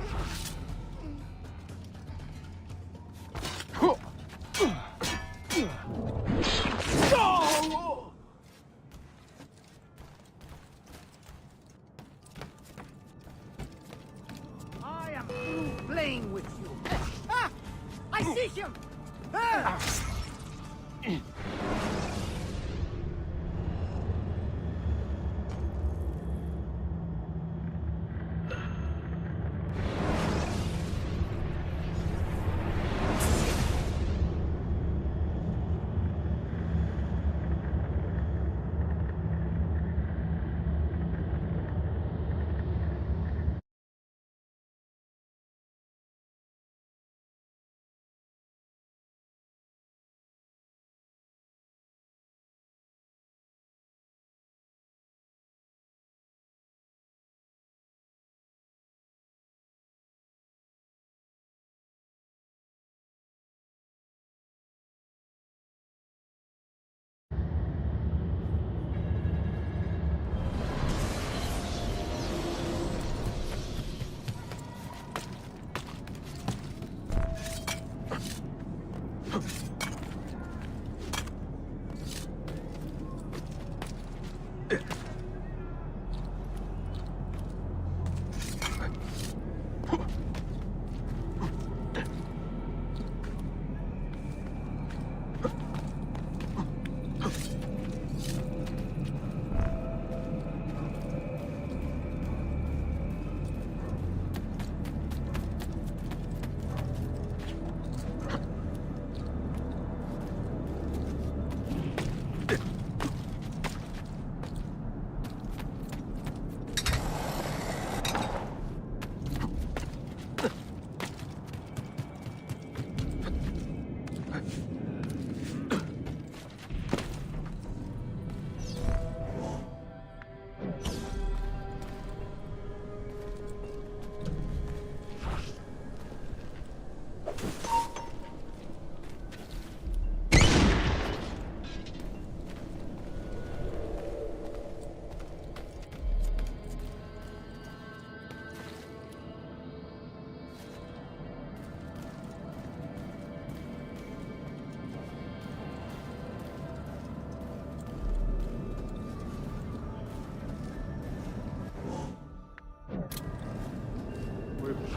I am through playing with you. Ah! I see him! Ah!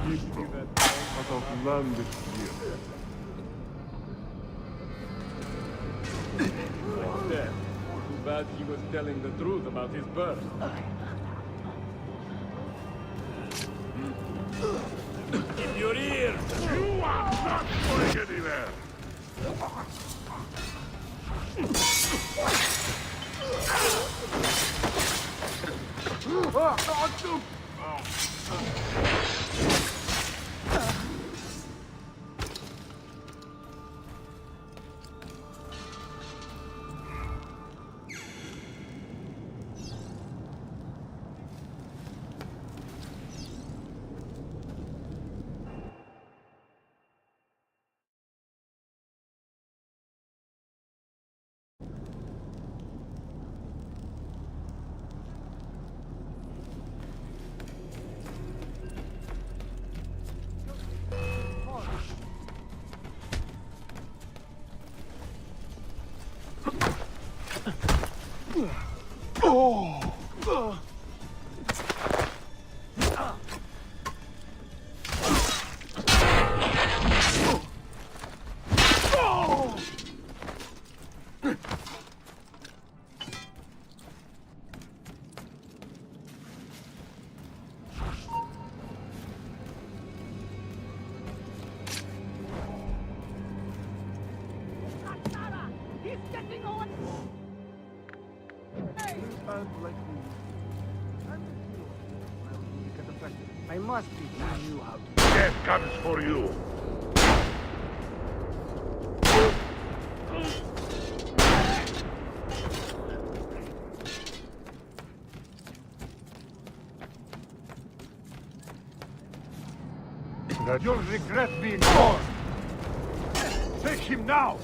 Keeping that out of land this year. Like that. Too bad he was telling the truth about his birth. Keep your ears! You are not going anywhere! I must be telling you how to. Death comes for you. That you'll regret being born. Take him now.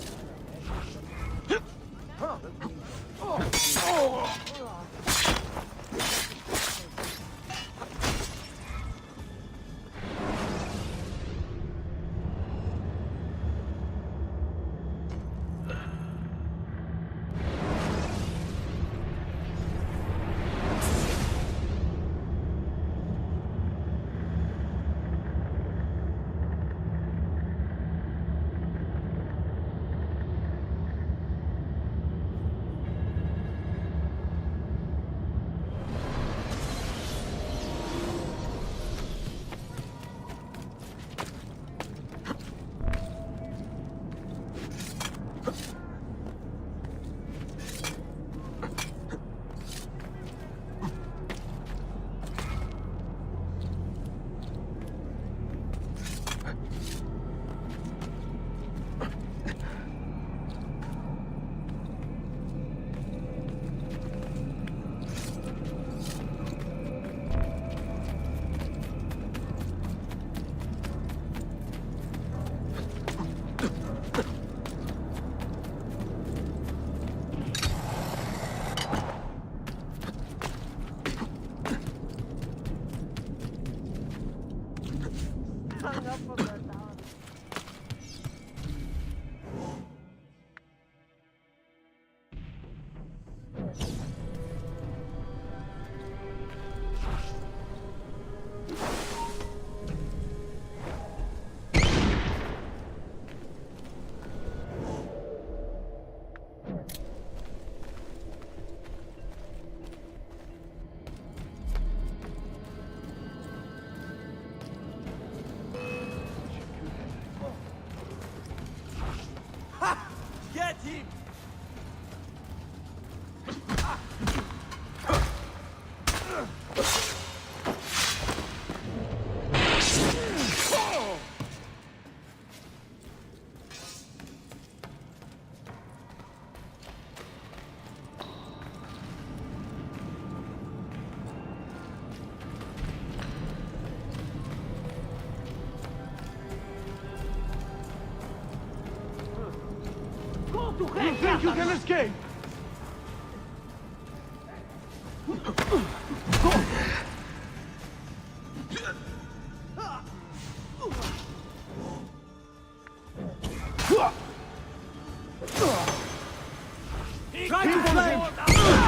You think you can escape? Try to flank!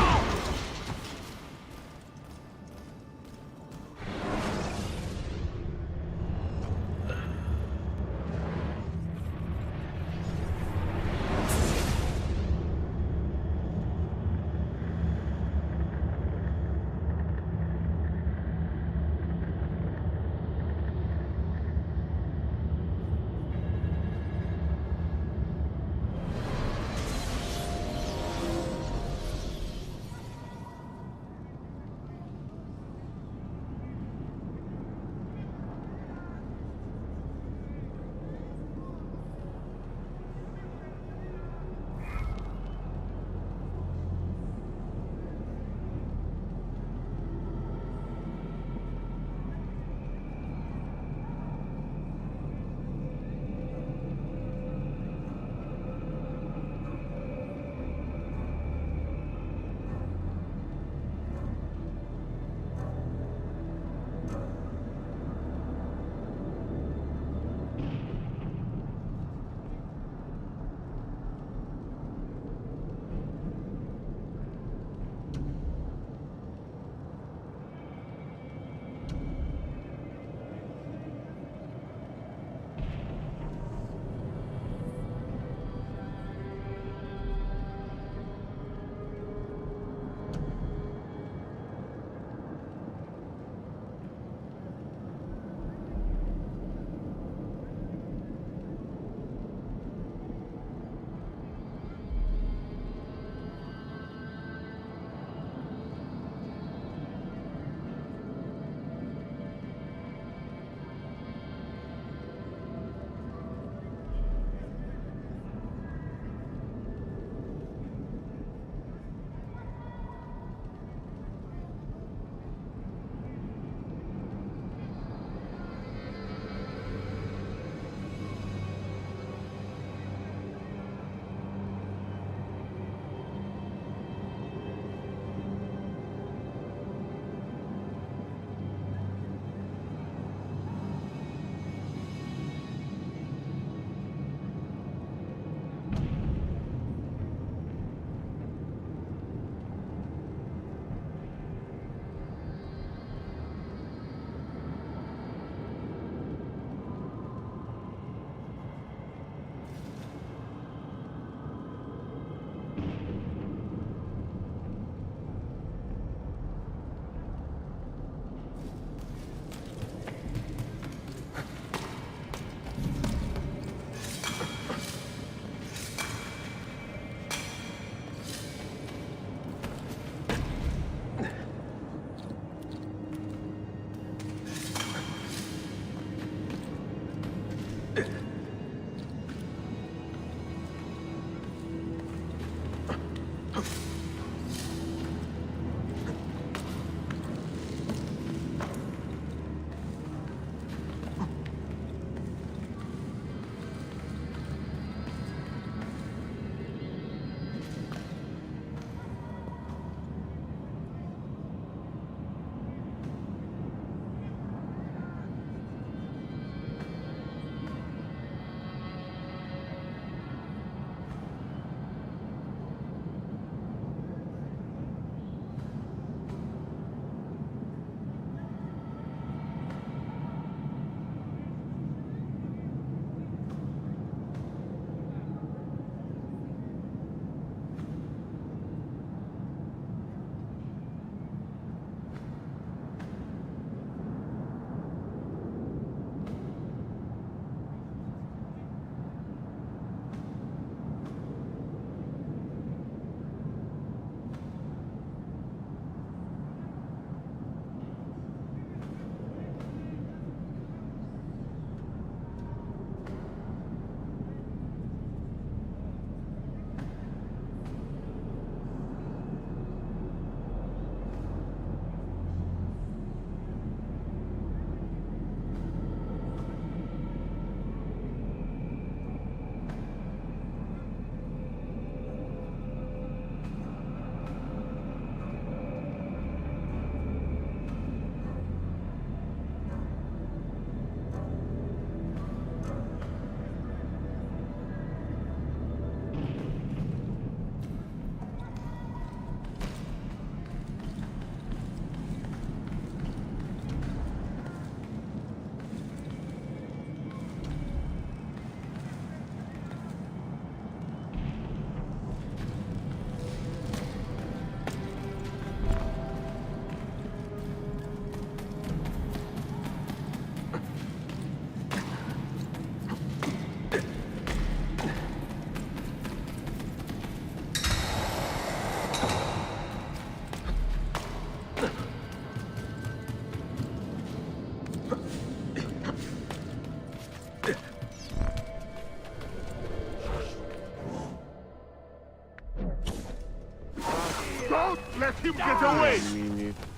Don't let him get away!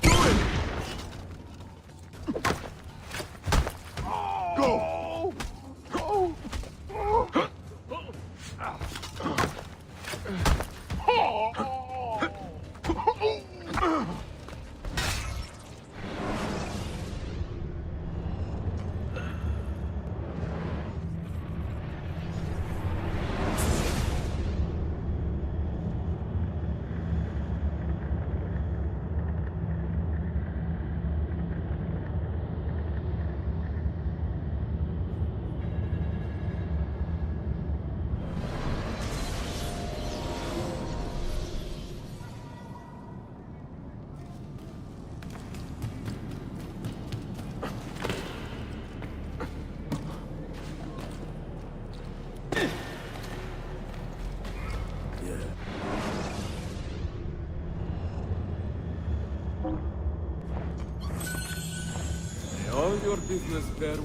Do it! Go! Go! All your business there.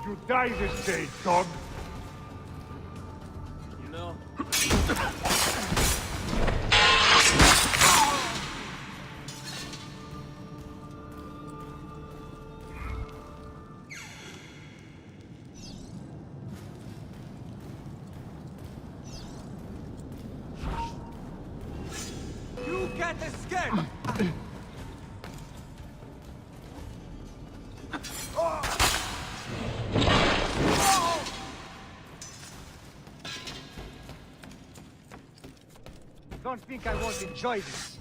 You die this day, dog! You know. You can't escape! Don't think I won't enjoy this.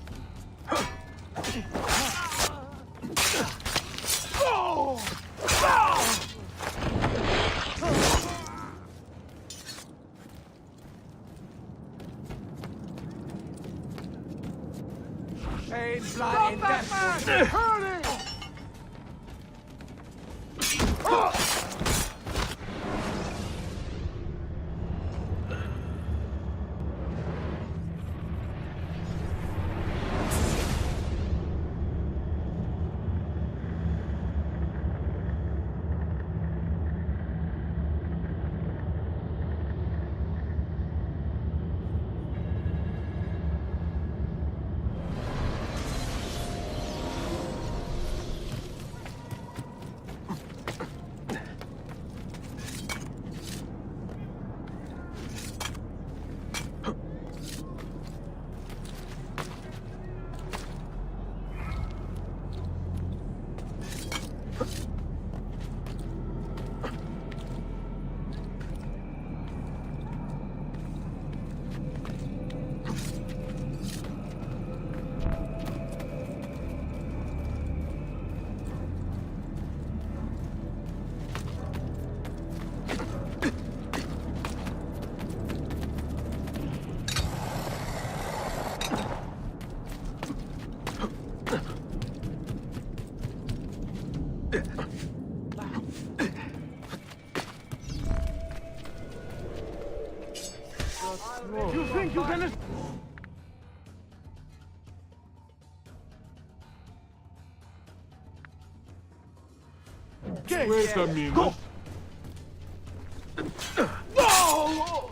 Pain, blood, and death. Hurry! You think you can... Wait a minute. Go! No!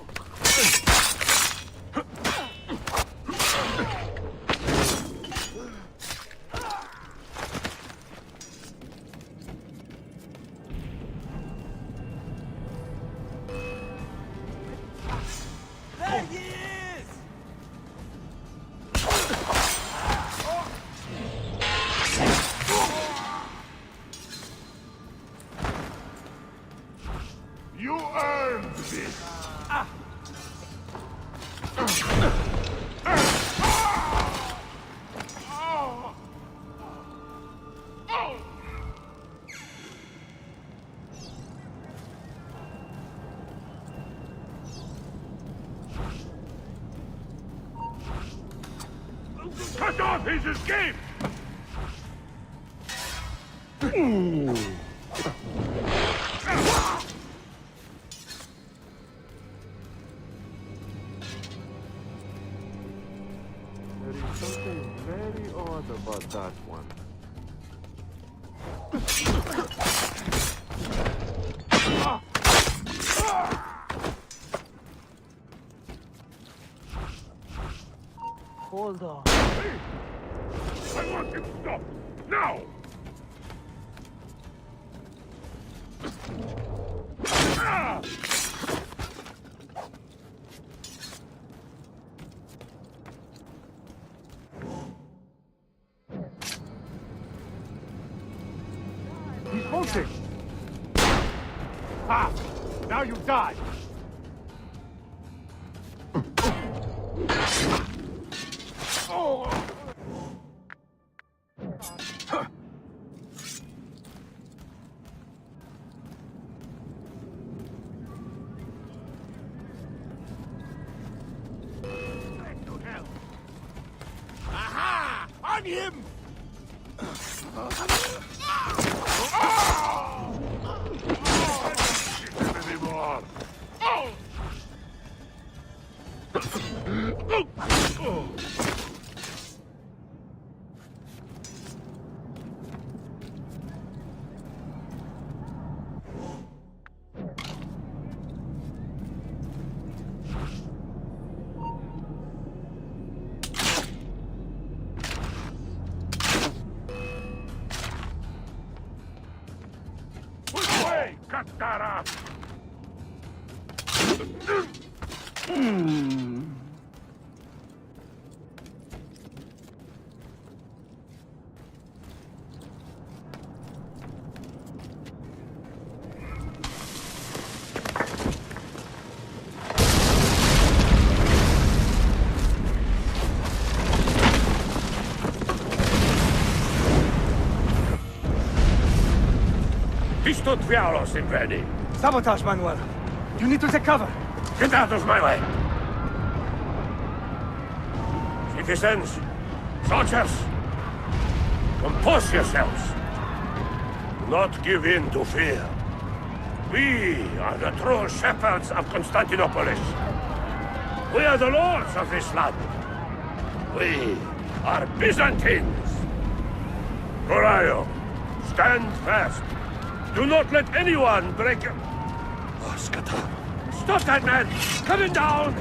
There he is! You earned this. Cut off his escape! There is something very odd about that one. Hold on. I want him stopped! Now! Ah! He's halting! Ah! Now you die! Oh! Back to hell! Aha! On him! Anymore. Which way? Cut that up! Pistot Vialos in ready. Sabotage, Manuel! You need to take cover! Get out of my way! Citizens, soldiers, compose yourselves. Do not give in to fear. We are the true shepherds of Constantinopolis. We are the lords of this land. We are Byzantines. Corayo, stand fast. Do not let anyone break your... Oh, Skata. Stop that man! Coming down!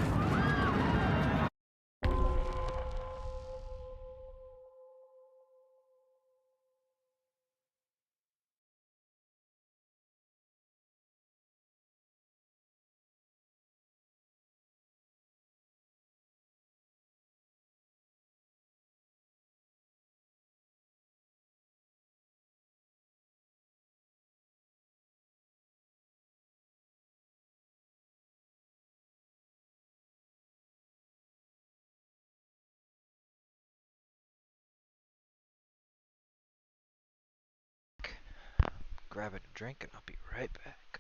Grab a drink and I'll be right back.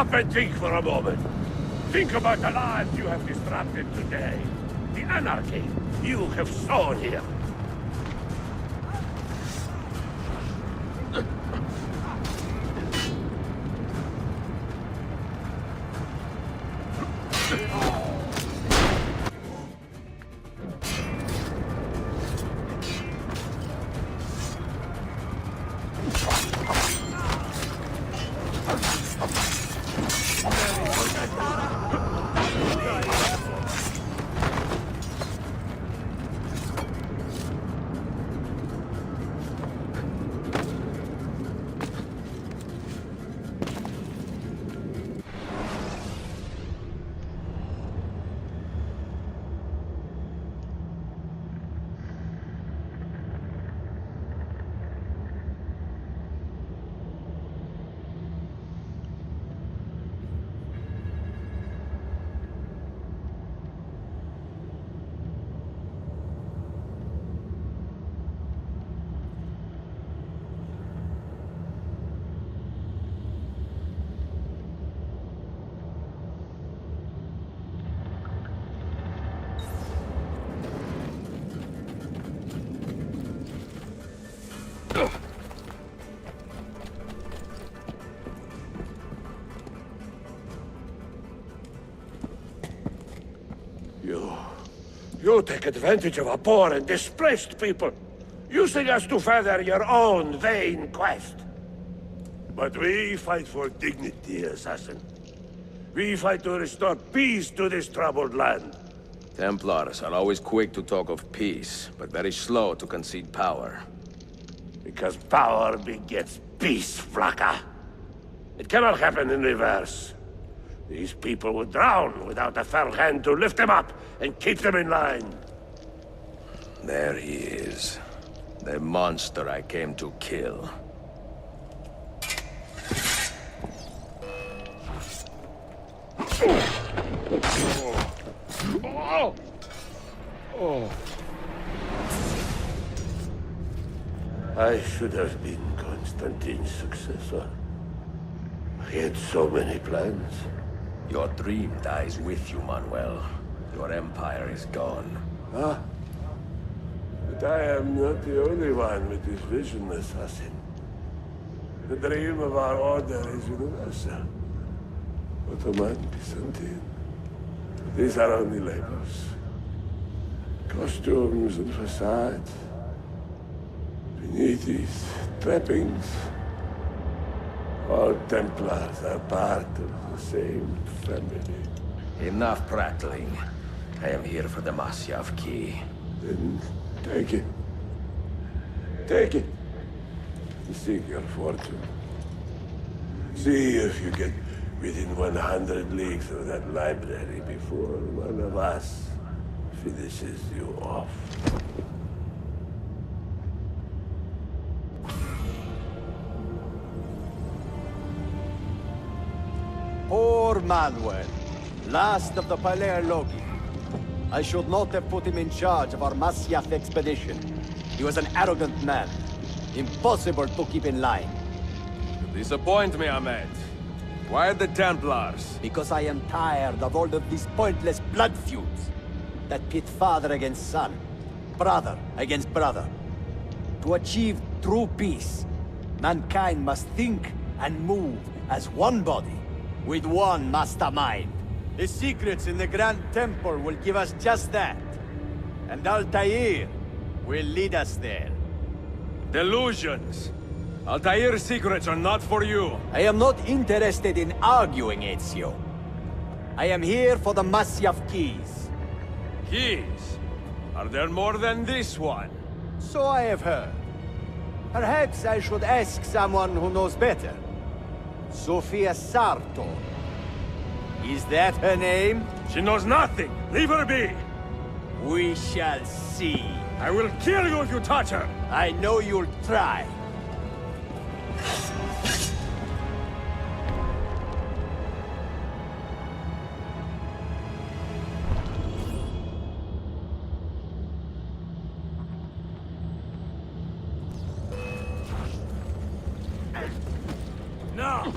Stop and think for a moment. Think about the lives you have disrupted today. The anarchy you have sown here. You take advantage of our poor and displaced people, using us to further your own vain quest. But we fight for dignity, assassin. We fight to restore peace to this troubled land. Templars are always quick to talk of peace, but very slow to concede power. Because power begets peace, Flaka. It cannot happen in reverse. These people would drown without a fell hand to lift them up and keep them in line. There he is. The monster I came to kill. I should have been Constantine's successor. He had so many plans. Your dream dies with you, Manuel. Your empire is gone. Ah. But I am not the only one with this vision, assassin. The dream of our order is universal. Ottoman, Byzantine. These are only labels. Costumes and facades. Beneath these trappings, all Templars are part of the same family. Enough prattling. I am here for the Masyaf key. Then take it. Take it. And seek your fortune. See if you get within 100 leagues of that library before one of us finishes you off. Poor Manuel, last of the Palerlogi. I should not have put him in charge of our Masyaf expedition. He was an arrogant man. Impossible to keep in line. You disappoint me, Ahmed. Why the Templars? Because I am tired of all of these pointless blood feuds that pit father against son, brother against brother. To achieve true peace, mankind must think and move as one body, with one mastermind. The secrets in the Grand Temple will give us just that. And Altair will lead us there. Delusions! Altair's secrets are not for you. I am not interested in arguing, Ezio. I am here for the Masyaf keys. Keys? Are there more than this one? So I have heard. Perhaps I should ask someone who knows better. Sofia Sartor. Is that her name? She knows nothing! Leave her be! We shall see. I will kill you if you touch her! I know you'll try. No!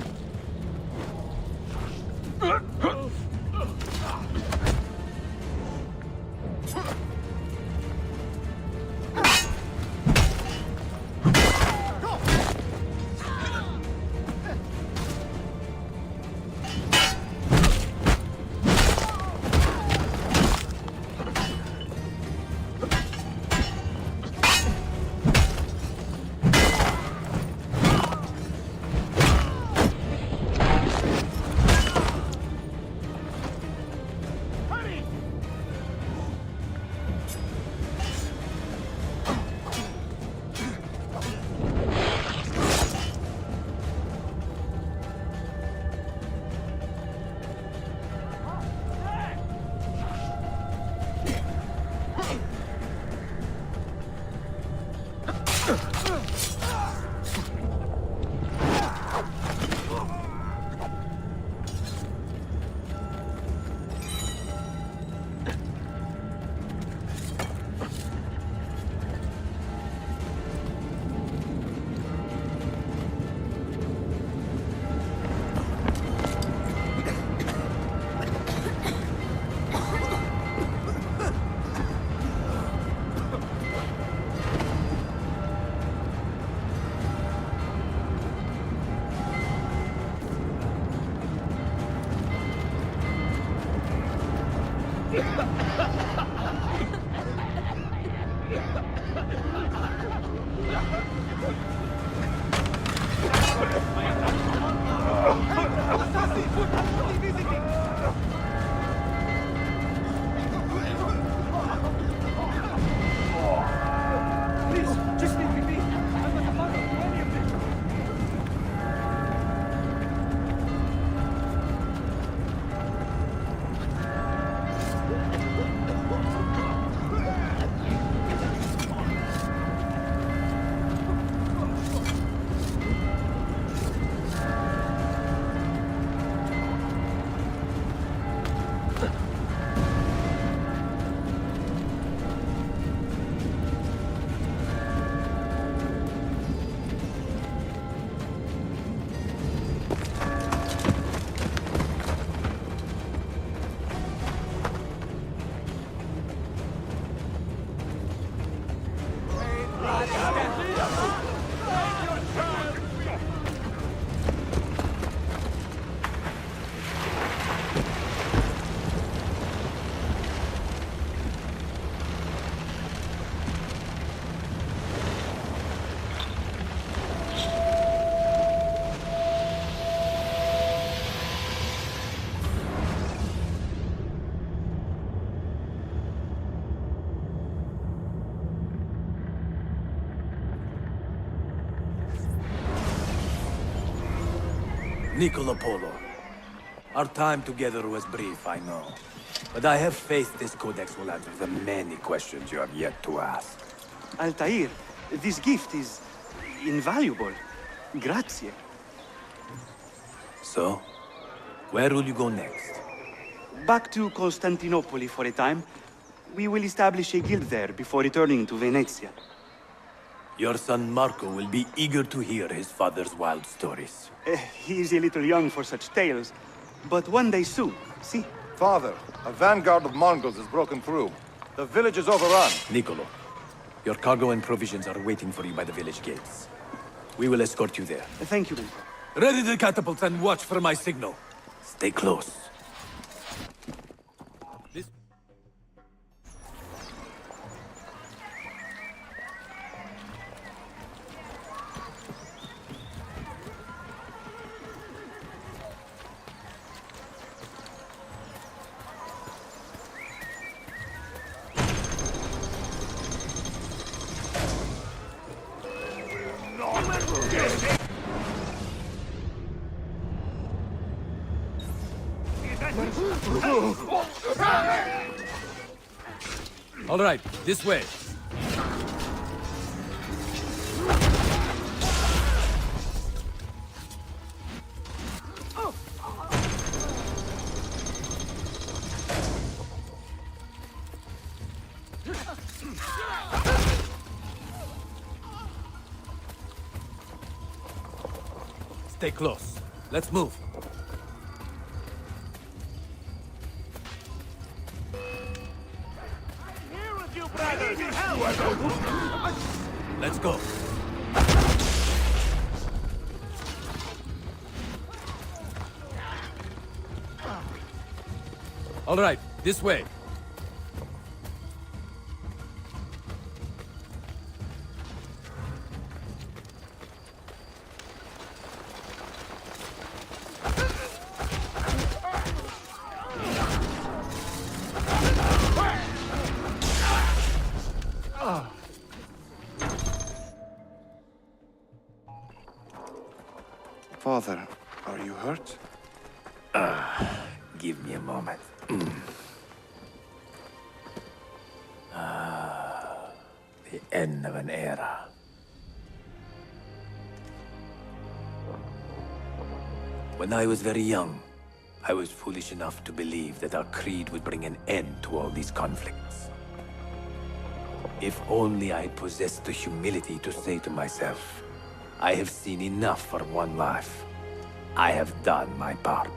Niccolo Polo. Our time together was brief, I know. But I have faith this codex will answer the many questions you have yet to ask. Altair, this gift is invaluable. Grazie. So, where will you go next? Back to Constantinople for a time. We will establish a guild there before returning to Venezia. Your son Marco will be eager to hear his father's wild stories. He is a little young for such tales, but one day soon, see? Father, a vanguard of Mongols has broken through. The village is overrun. Niccolo, your cargo and provisions are waiting for you by the village gates. We will escort you there. Thank you, Mentor. Ready the catapults and watch for my signal. Stay close. All right, this way. Stay close. Let's move. Let's go. All right, this way. Father, are you hurt? Give me a moment. The end of an era. When I was very young, I was foolish enough to believe that our creed would bring an end to all these conflicts. If only I possessed the humility to say to myself, I have seen enough for one life. I have done my part.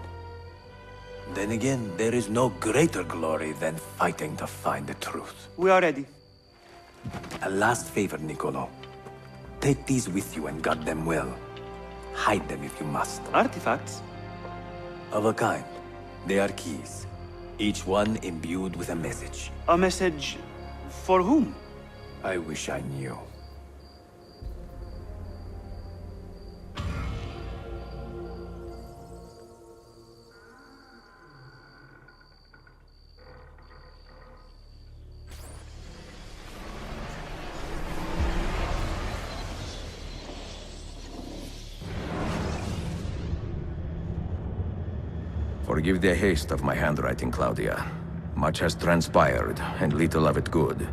Then again, there is no greater glory than fighting to find the truth. We are ready. A last favor, Niccolo. Take these with you and guard them well. Hide them if you must. Artifacts? Of a kind. They are keys. Each one imbued with a message. A message for whom? I wish I knew. Forgive the haste of my handwriting, Claudia. Much has transpired, and little of it good.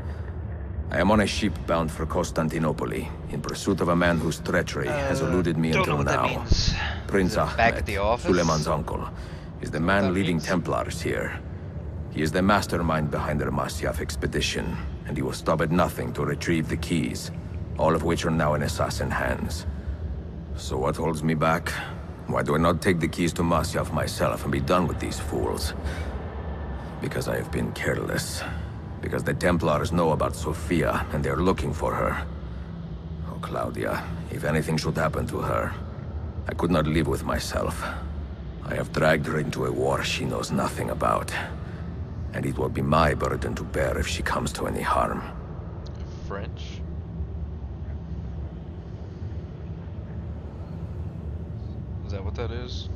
I am on a ship bound for Constantinople, in pursuit of a man whose treachery has eluded me don't know until what that now. means. Prince Is it back at Ahmed, the office? Suleiman's uncle, is the man leading Templars here. He is the mastermind behind their Masyaf expedition, and he will stop at nothing to retrieve the keys, all of which are now in assassin hands. So what holds me back? Why do I not take the keys to Masyaf myself and be done with these fools? Because I have been careless. Because the Templars know about Sophia, and they're looking for her. Oh, Claudia, if anything should happen to her, I could not live with myself. I have dragged her into a war she knows nothing about. And it will be my burden to bear if she comes to any harm. French? Is that what that is?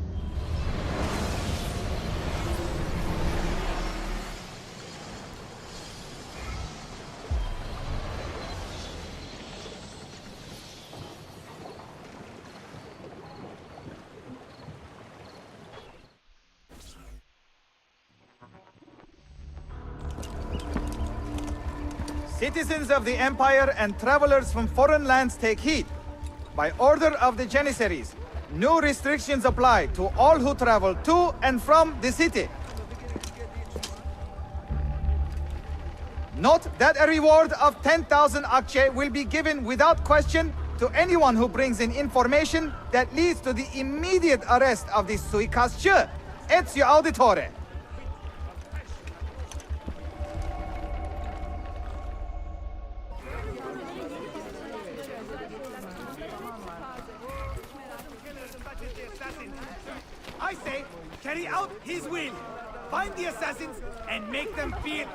Citizens of the Empire and travelers from foreign lands take heed. By order of the Janissaries, new restrictions apply to all who travel to and from the city. Note that a reward of 10,000 akçe will be given without question to anyone who brings in information that leads to the immediate arrest of the suikastçı. Ezio Auditore. I say, carry out his will. Find the assassins and make them feel...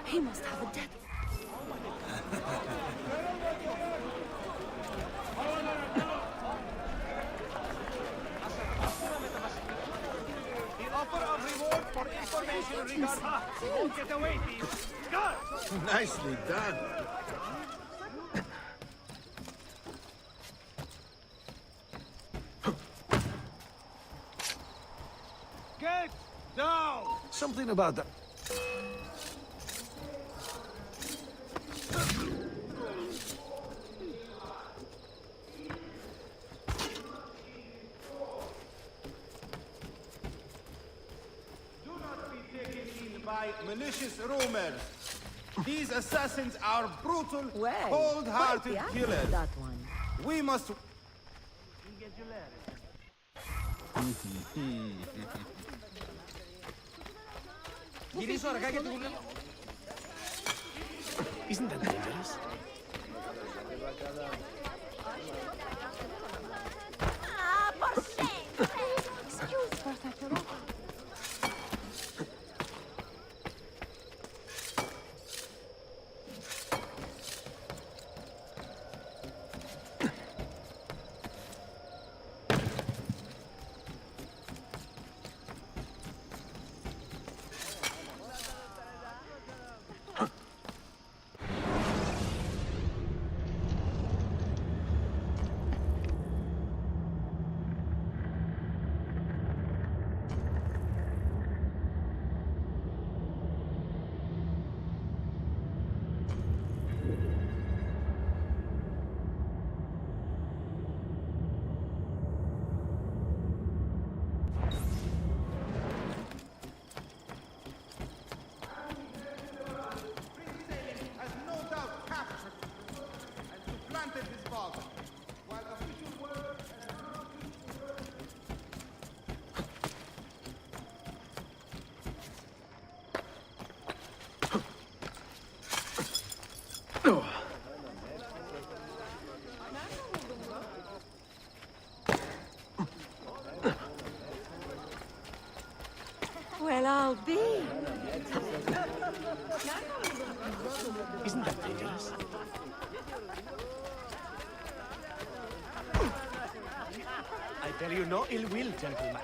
He must have a death. The offer of reward for information regarding... Won't get away, thieves. Guard! Nicely done. Get down! Something about that. Do not be taken in by malicious rumors. These assassins are brutal, cold-hearted killers. That one. We must... Isn't that dangerous? Ah, por shame! Excuse, Perfecto. has no doubt captured and supplanted his father, while official word Well, I'll No ill will, gentlemen.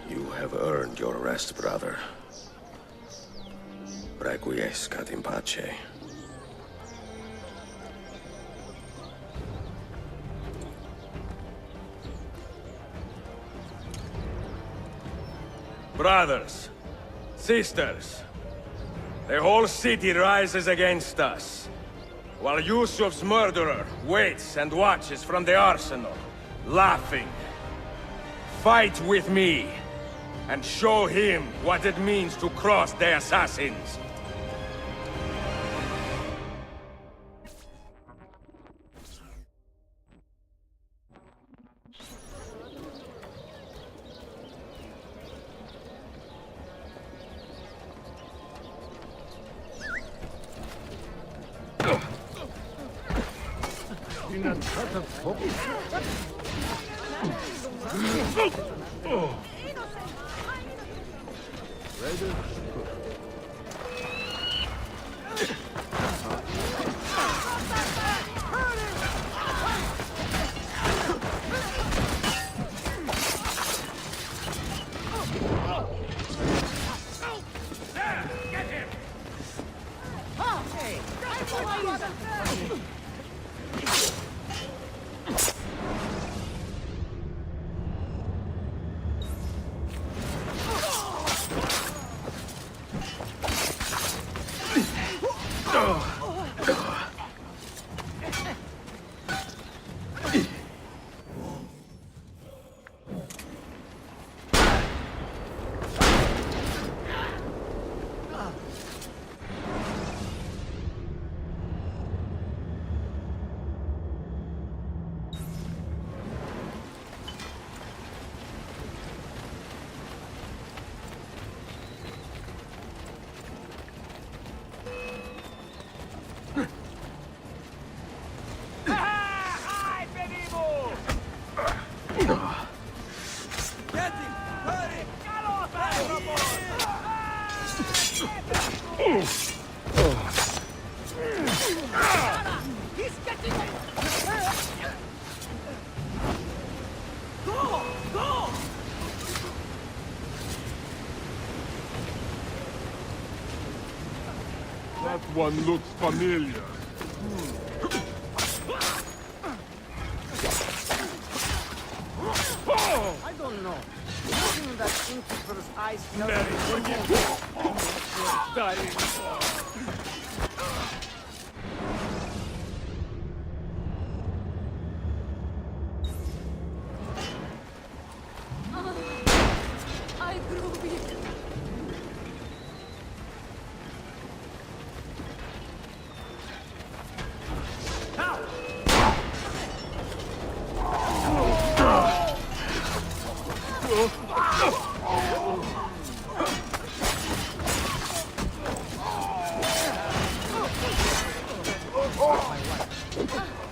You have earned your rest, brother. Requiescat in pace. Brothers, sisters, the whole city rises against us, while Yusuf's murderer waits and watches from the arsenal, laughing. Fight with me, and show him what it means to cross the assassins. That one looks familiar. I don't know. Looking that innkeeper's eyes I grew weak.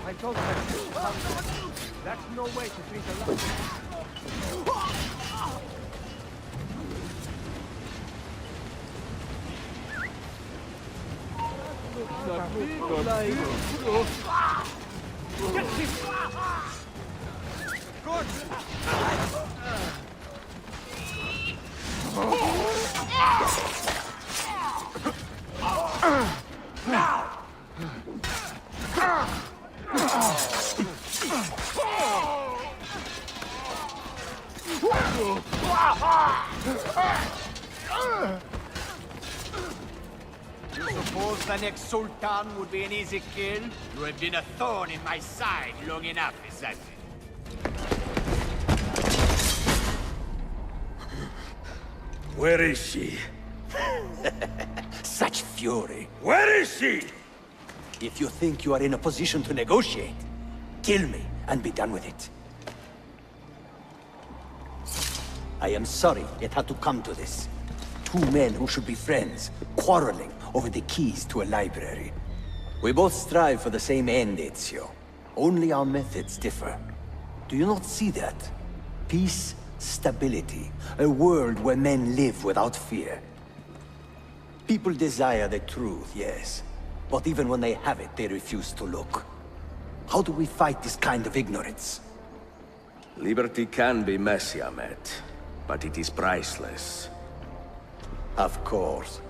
I told her. That's no way to treat a life. You suppose the next Sultan would be an easy kill? You have been a thorn in my side long enough, assassin. Where is she? Such fury. Where is she? If you think you are in a position to negotiate, kill me and be done with it. I am sorry it had to come to this. Two men who should be friends, quarreling over the keys to a library. We both strive for the same end, Ezio. Only our methods differ. Do you not see that? Peace, stability, a world where men live without fear. People desire the truth, yes. But even when they have it, they refuse to look. How do we fight this kind of ignorance? Liberty can be messy, Ahmed, but it is priceless. Of course.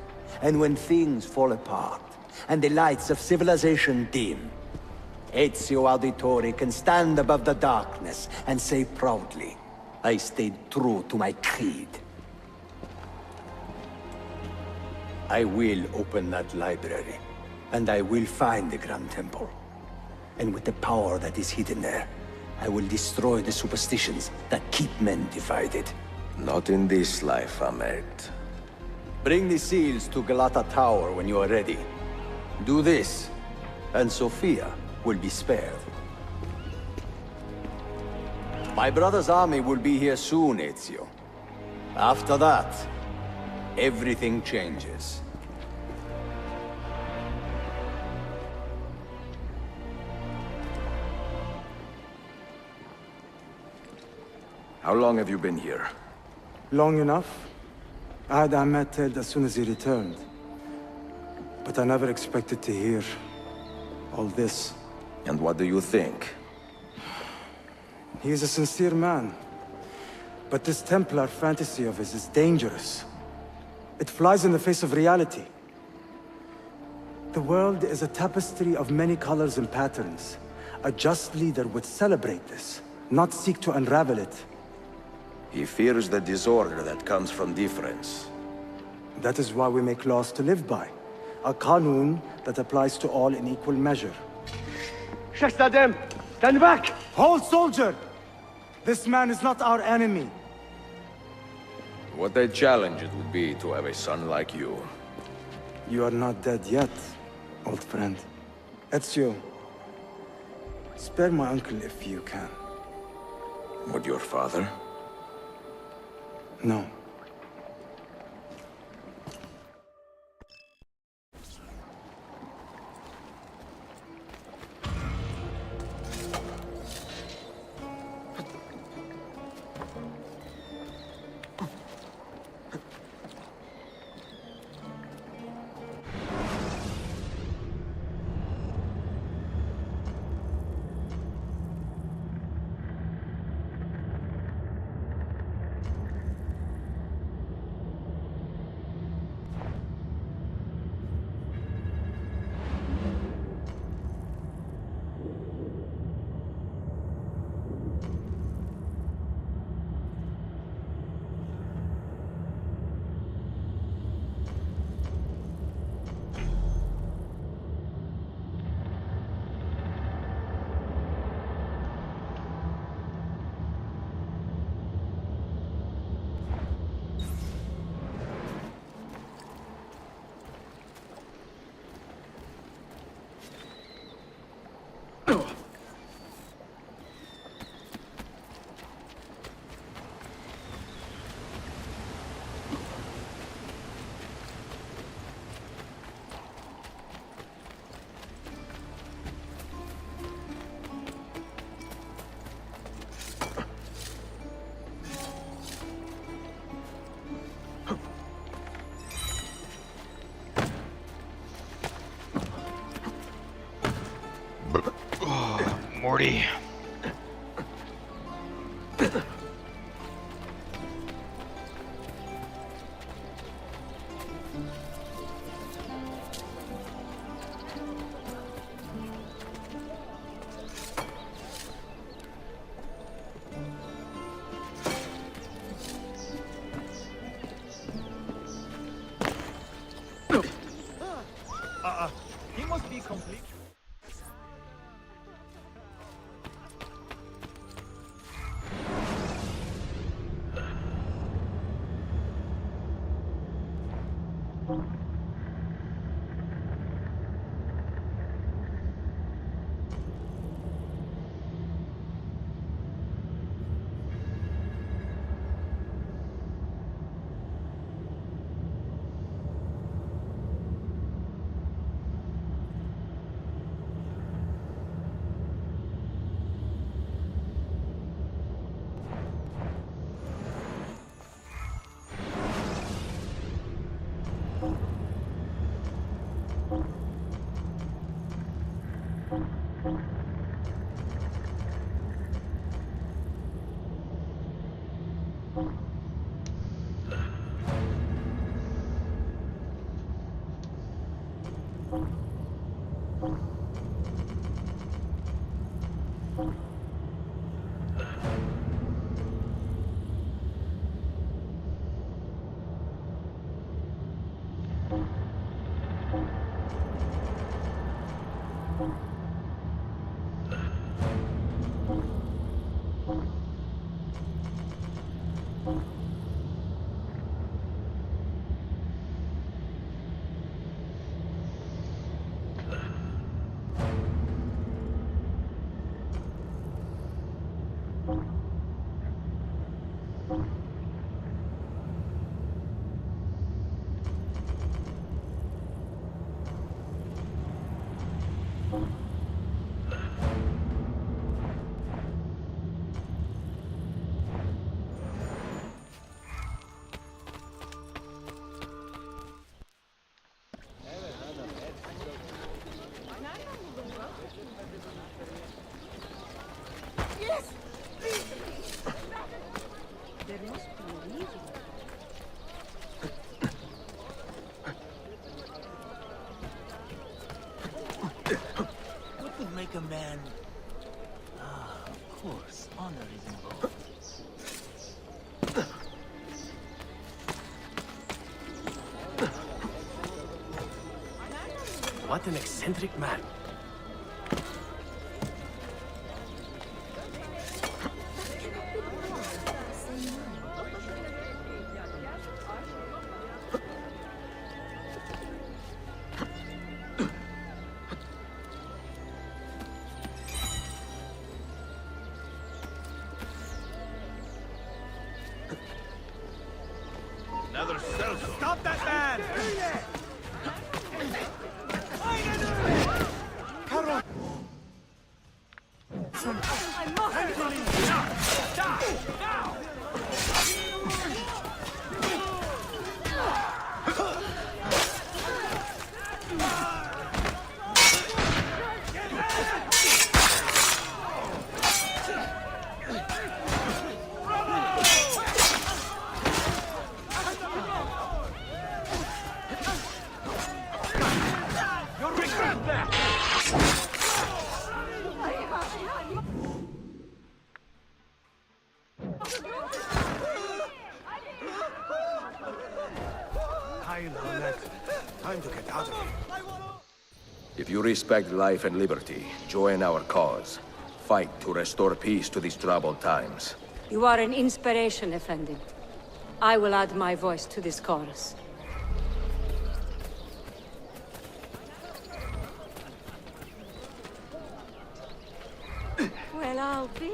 And when things fall apart, and the lights of civilization dim, Ezio Auditore can stand above the darkness and say proudly, I stayed true to my creed. I will open that library, and I will find the Grand Temple. And with the power that is hidden there, I will destroy the superstitions that keep men divided. Not in this life, Ahmed. Bring the seals to Galata Tower when you are ready. Do this, and Sophia will be spared. My brother's army will be here soon, Ezio. After that, everything changes. How long have you been here? Long enough. I had Ahmed killed as soon as he returned. But I never expected to hear all this. And what do you think? He is a sincere man. But this Templar fantasy of his is dangerous. It flies in the face of reality. The world is a tapestry of many colors and patterns. A just leader would celebrate this, not seek to unravel it. He fears the disorder that comes from difference. That is why we make laws to live by. A Qanun that applies to all in equal measure. Shastadem, stand back! Hold, soldier! This man is not our enemy. What a challenge it would be to have a son like you. You are not dead yet, old friend. Ezio, spare my uncle if you can. Would your father? No. Morty. He must be complete. Yes! There must be a reason. What would make a man... Ah, of course, honor is involved. What an eccentric man. Another cell. Stop that man! You'll regret that! Time to get out of here. If you respect life and liberty, join our cause. Fight to restore peace to these troubled times. You are an inspiration, Effendi. I will add my voice to this chorus. Well, I'll be.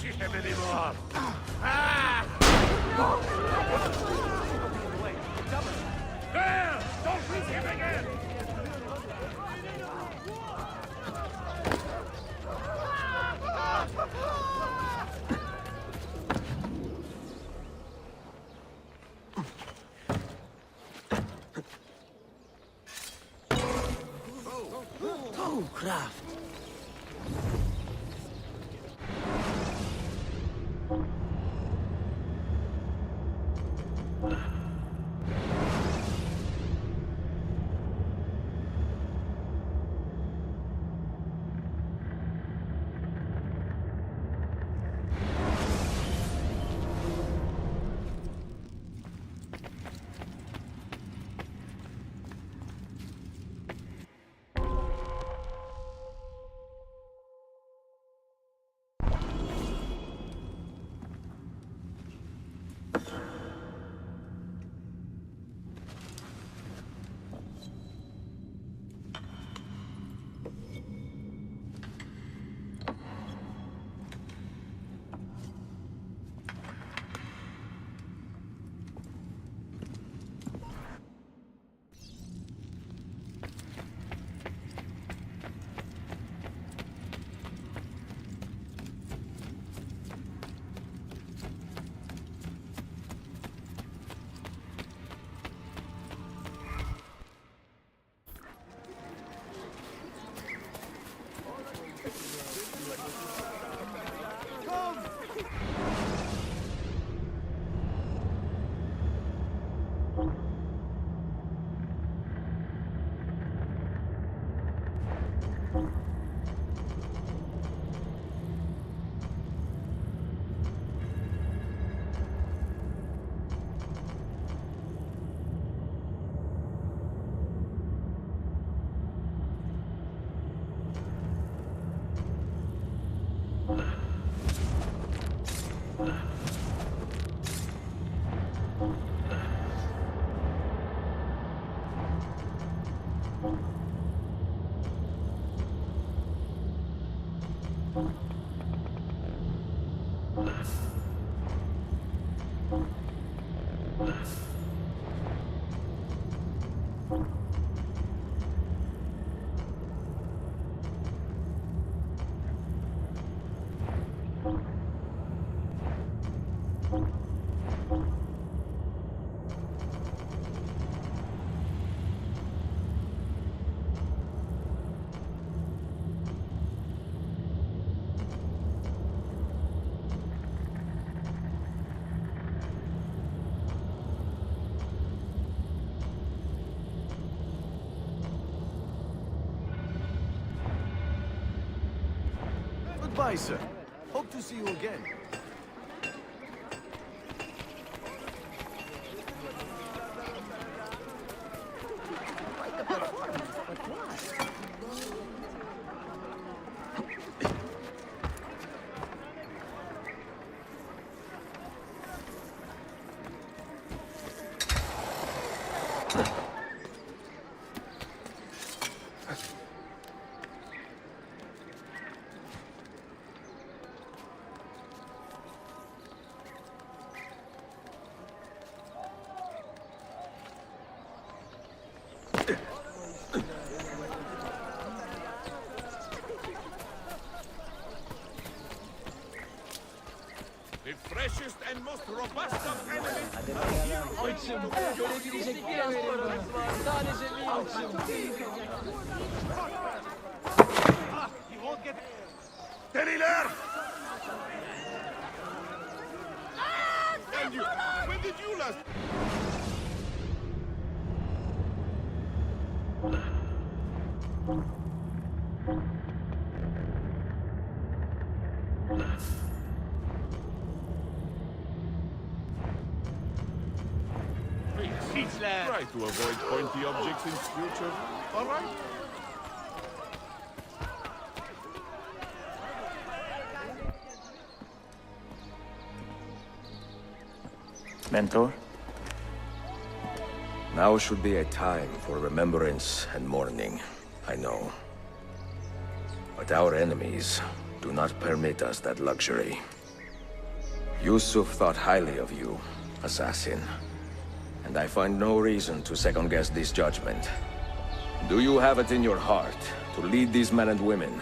see him anymore. There! Don't hit him again! Oh, Kraft. Goodbye, sir. Hope to see you again. The freshest and most robust of enemies. Açım. Görebilecek biraz paramız var. Sadece bir açım. Deliler! And you, when did you last? Try to avoid pointy objects in future, all right? Mentor? Now should be a time for remembrance and mourning, I know. But our enemies do not permit us that luxury. Yusuf thought highly of you, assassin. And I find no reason to second-guess this judgment. Do you have it in your heart to lead these men and women,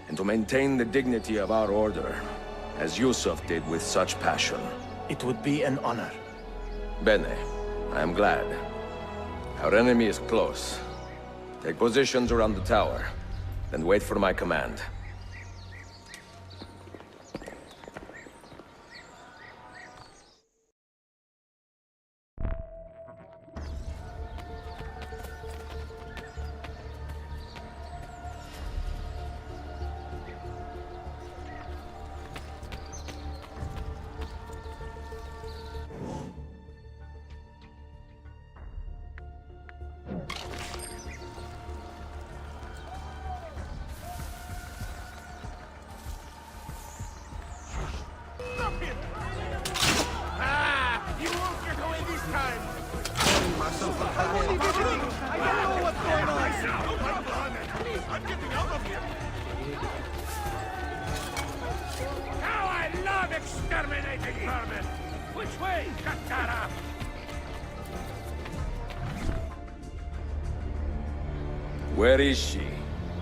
and to maintain the dignity of our order, as Yusuf did with such passion? It would be an honor. Bene, I am glad. Our enemy is close. Take positions around the tower, then wait for my command. You won't get away this time! I'm only beginning! I don't know what's going on! I'm getting out of here! How I love exterminating vermin! Which way, Katara? Where is she?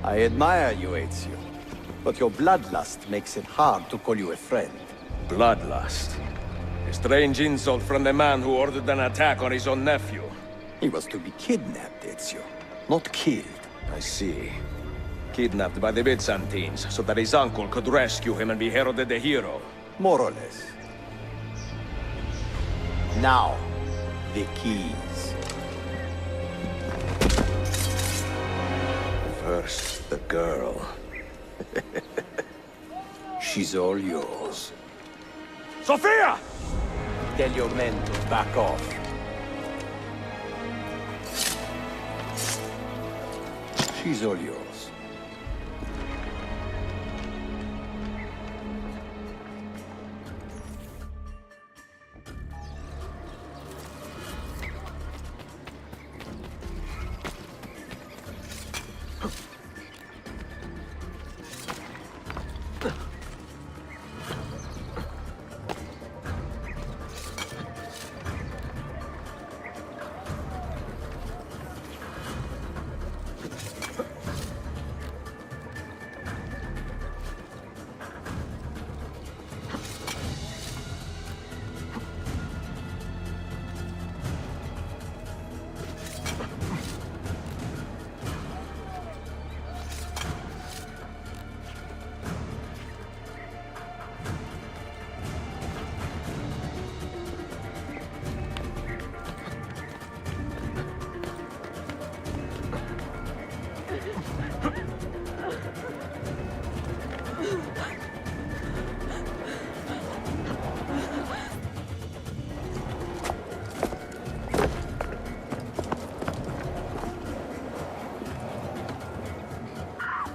I admire you, Ezio. But your bloodlust makes it hard to call you a friend. Bloodlust? A strange insult from the man who ordered an attack on his own nephew. He was to be kidnapped, Ezio, not killed. I see. Kidnapped by the Byzantines, so that his uncle could rescue him and be heralded a hero. More or less. Now, the keys. First, the girl. She's all yours. Sophia! Tell your men to back off. She's all yours.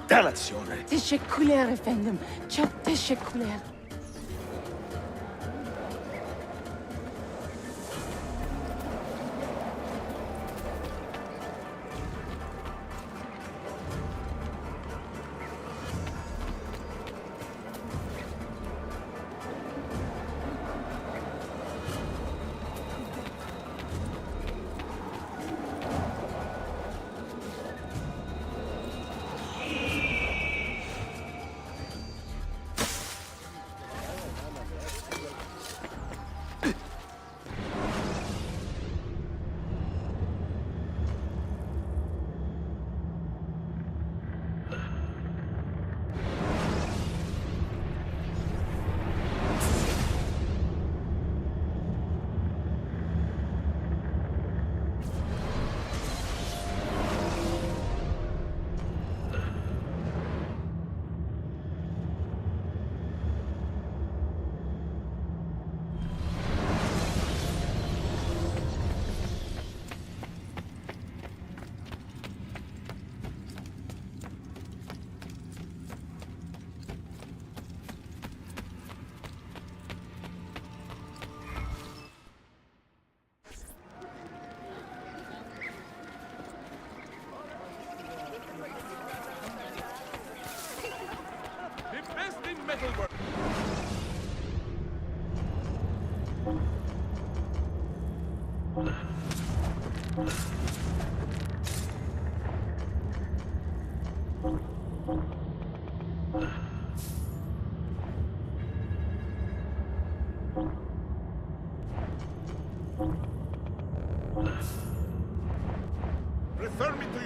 Dannazione! Teşekkürler efendim. Çok teşekkürler.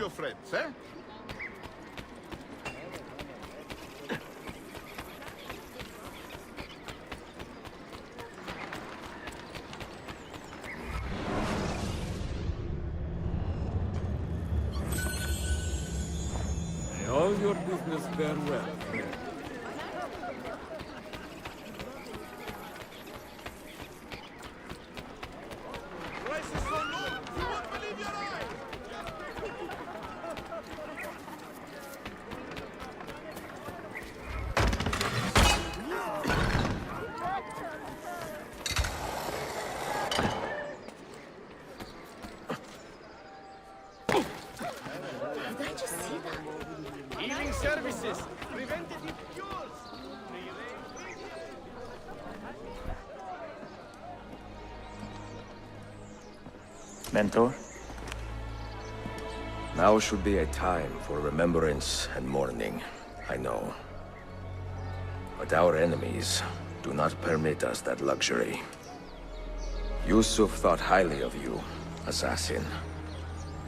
your friends, eh? May all your business bear well. Price is so low, you won't believe your eyes! Did I just see that? Healing services! Preventative cures! Mentor? Now should be a time for remembrance and mourning, I know. But our enemies do not permit us that luxury. Yusuf thought highly of you, assassin.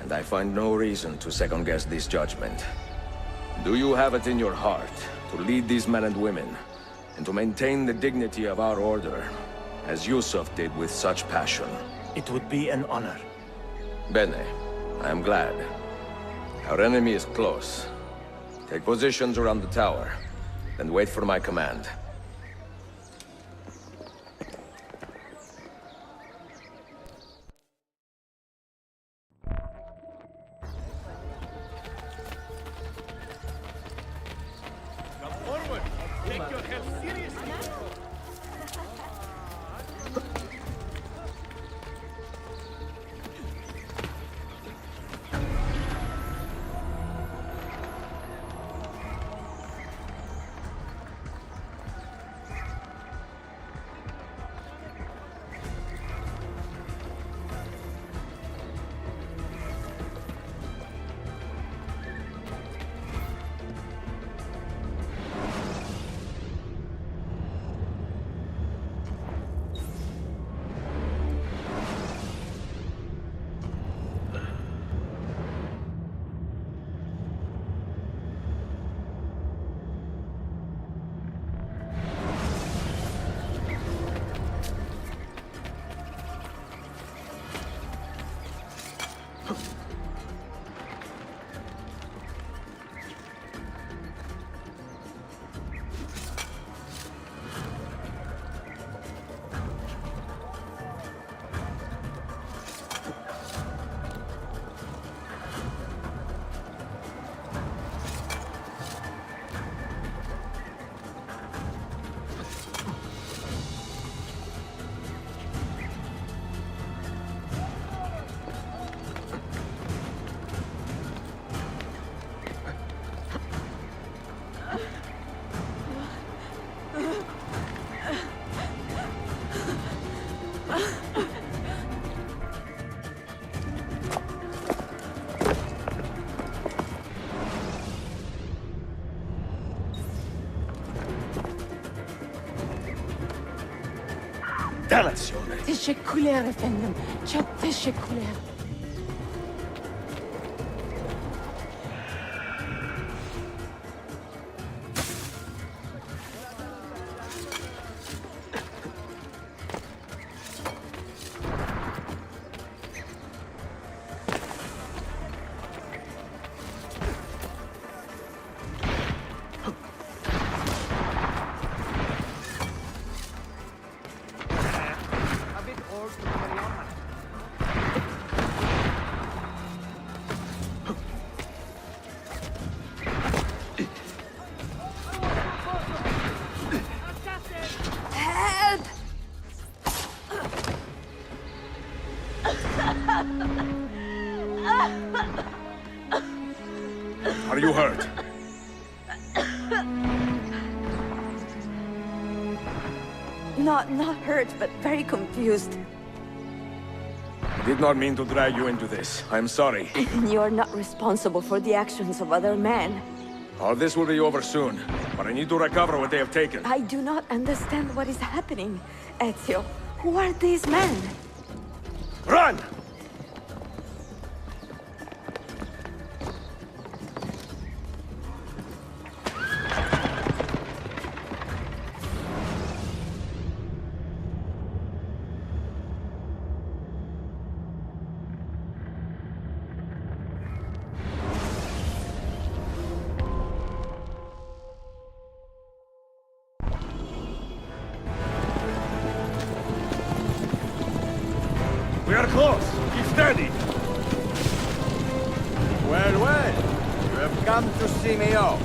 And I find no reason to second-guess this judgment. Do you have it in your heart to lead these men and women, and to maintain the dignity of our order, as Yusuf did with such passion? It would be an honor. Bene, I am glad. Our enemy is close. Take positions around the tower, and wait for my command. Come forward! Take your health seriously! Dalazione! تشكلها يا فندم çok teşekkürler. Help! Are you hurt? Not hurt, but very confused. I did not mean to drag you into this. I'm sorry. You're not responsible for the actions of other men. All this will be over soon, but I need to recover what they have taken. I do not understand what is happening, Ezio. Who are these men? Run! are close. Keep steady. Well, well. You have come to see me off.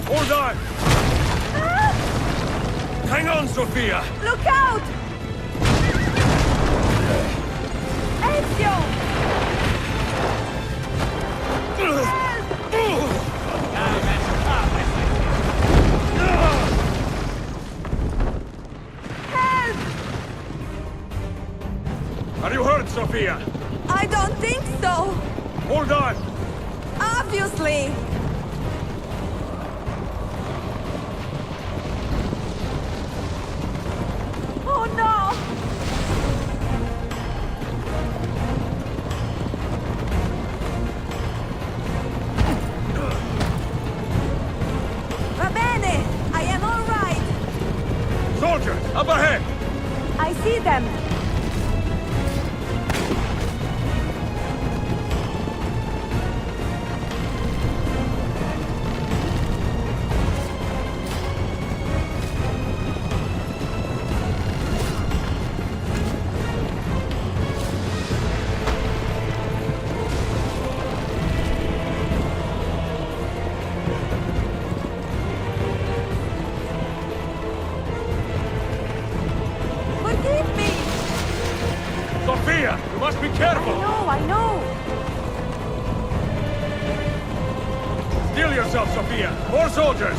Hold on! Hang on, Sophia! Look out! Ezio! Are you hurt, Sophia? I don't think so. Hold on! Obviously. Oh no! Va bene! I am all right! Soldiers, up ahead! I see them! Forgive me! Sophia, you must be careful! I know! Steel yourself, Sophia! More soldiers!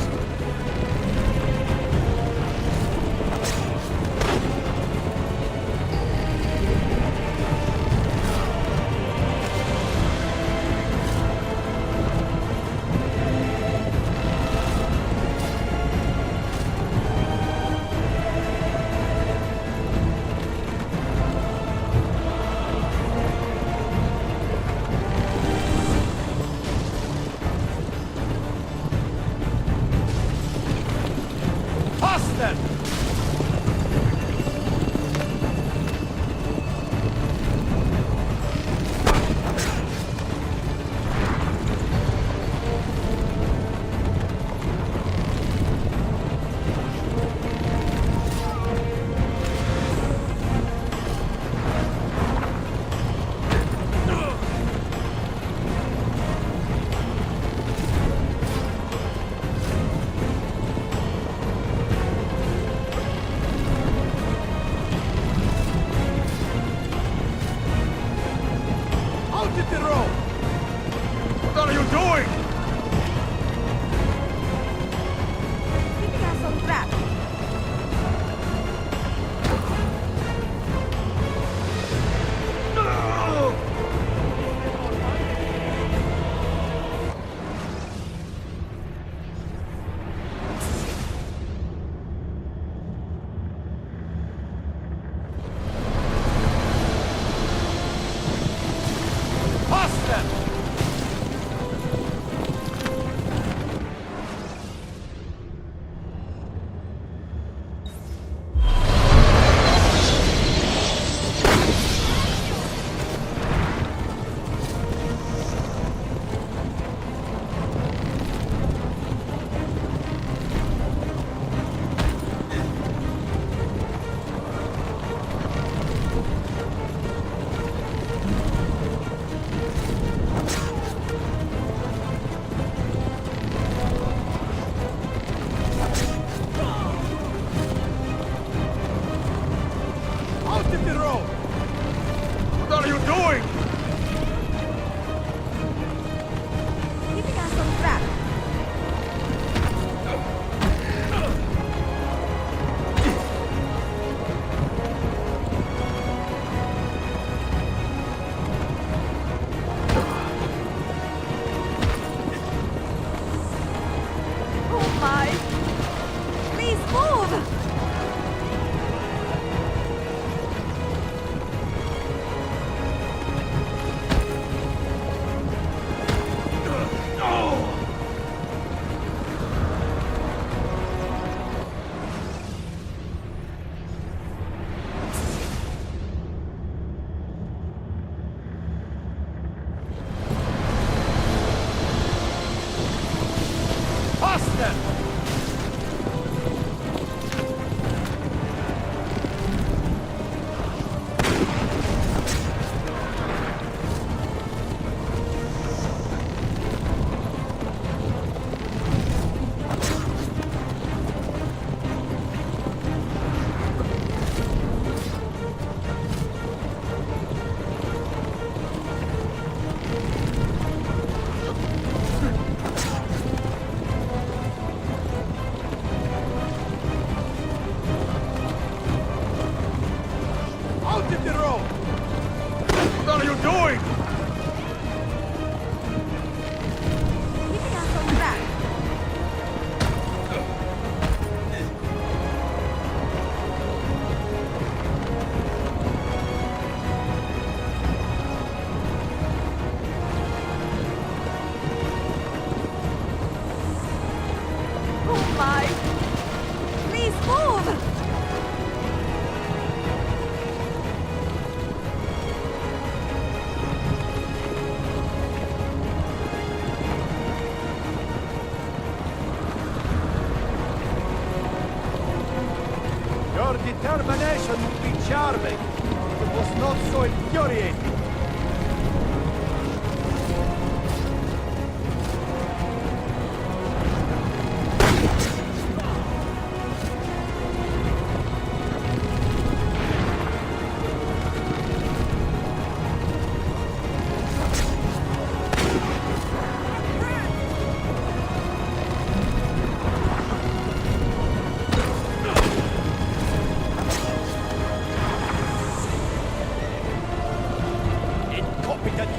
charming. It was not so infuriating.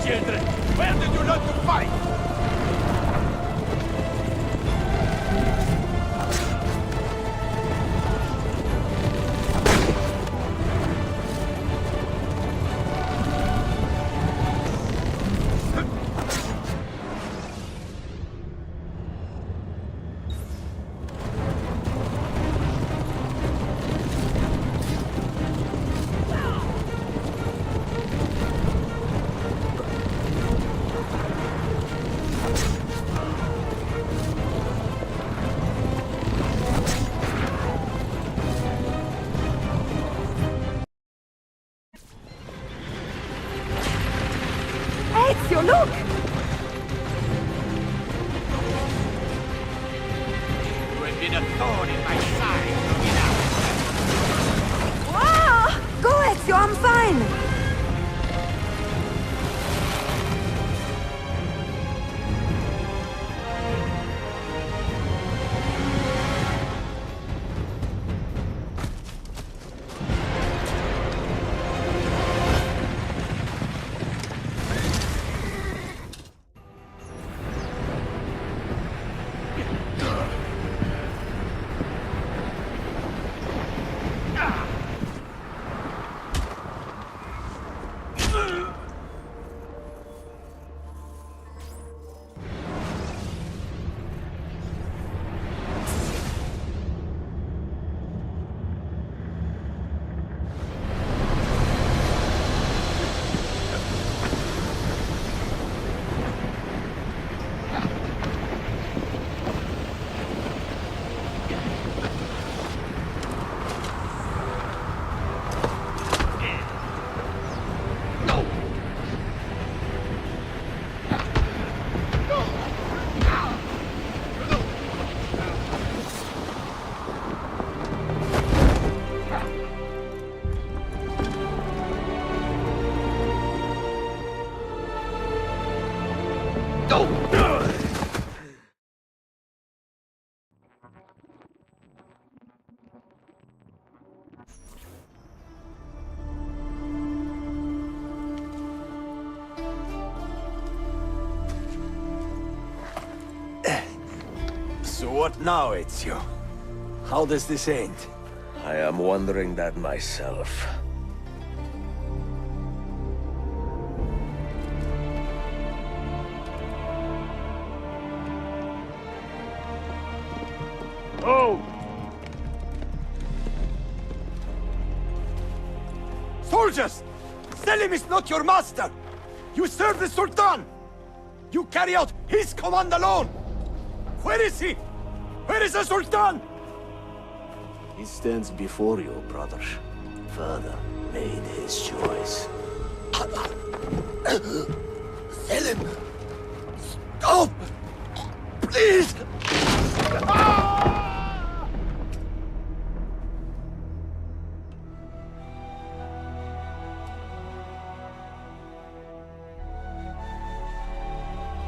Children, where did you learn to fight? Ezio, look! You have been a thorn in my side, long enough. Wow! Go, Ezio, I'm fine! So what now, Ezio? How does this end? I am wondering that myself. Oh! Soldiers! Selim is not your master! You serve the Sultan! You carry out his command alone! Where is he? Where is the Sultan? He stands before you, brother. Father made his choice. Selim! Stop! Please!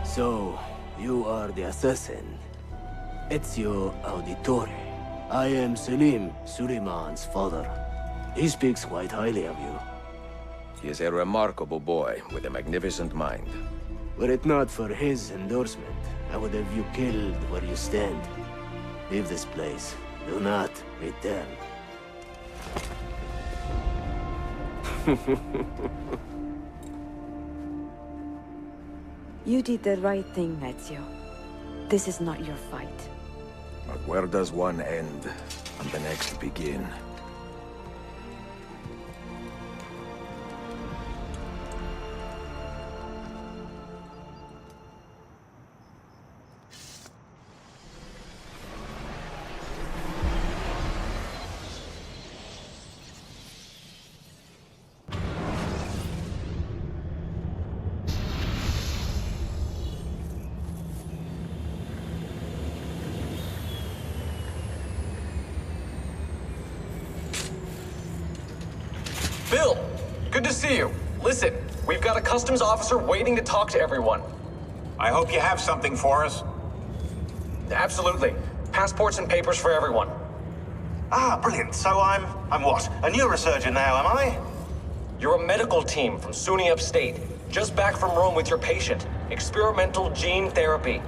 So, you are the assassin. Ezio Auditore. I am Selim, Suleiman's father. He speaks quite highly of you. He is a remarkable boy with a magnificent mind. Were it not for his endorsement, I would have you killed where you stand. Leave this place. Do not return. You did the right thing, Ezio. This is not your fight. But where does one end and the next begin? Good to see you. Listen, we've got a customs officer waiting to talk to everyone. I hope you have something for us. Absolutely. Passports and papers for everyone. Ah, brilliant. So I'm what? A neurosurgeon now, am I? You're a medical team from SUNY Upstate. Just back from Rome with your patient. Experimental gene therapy.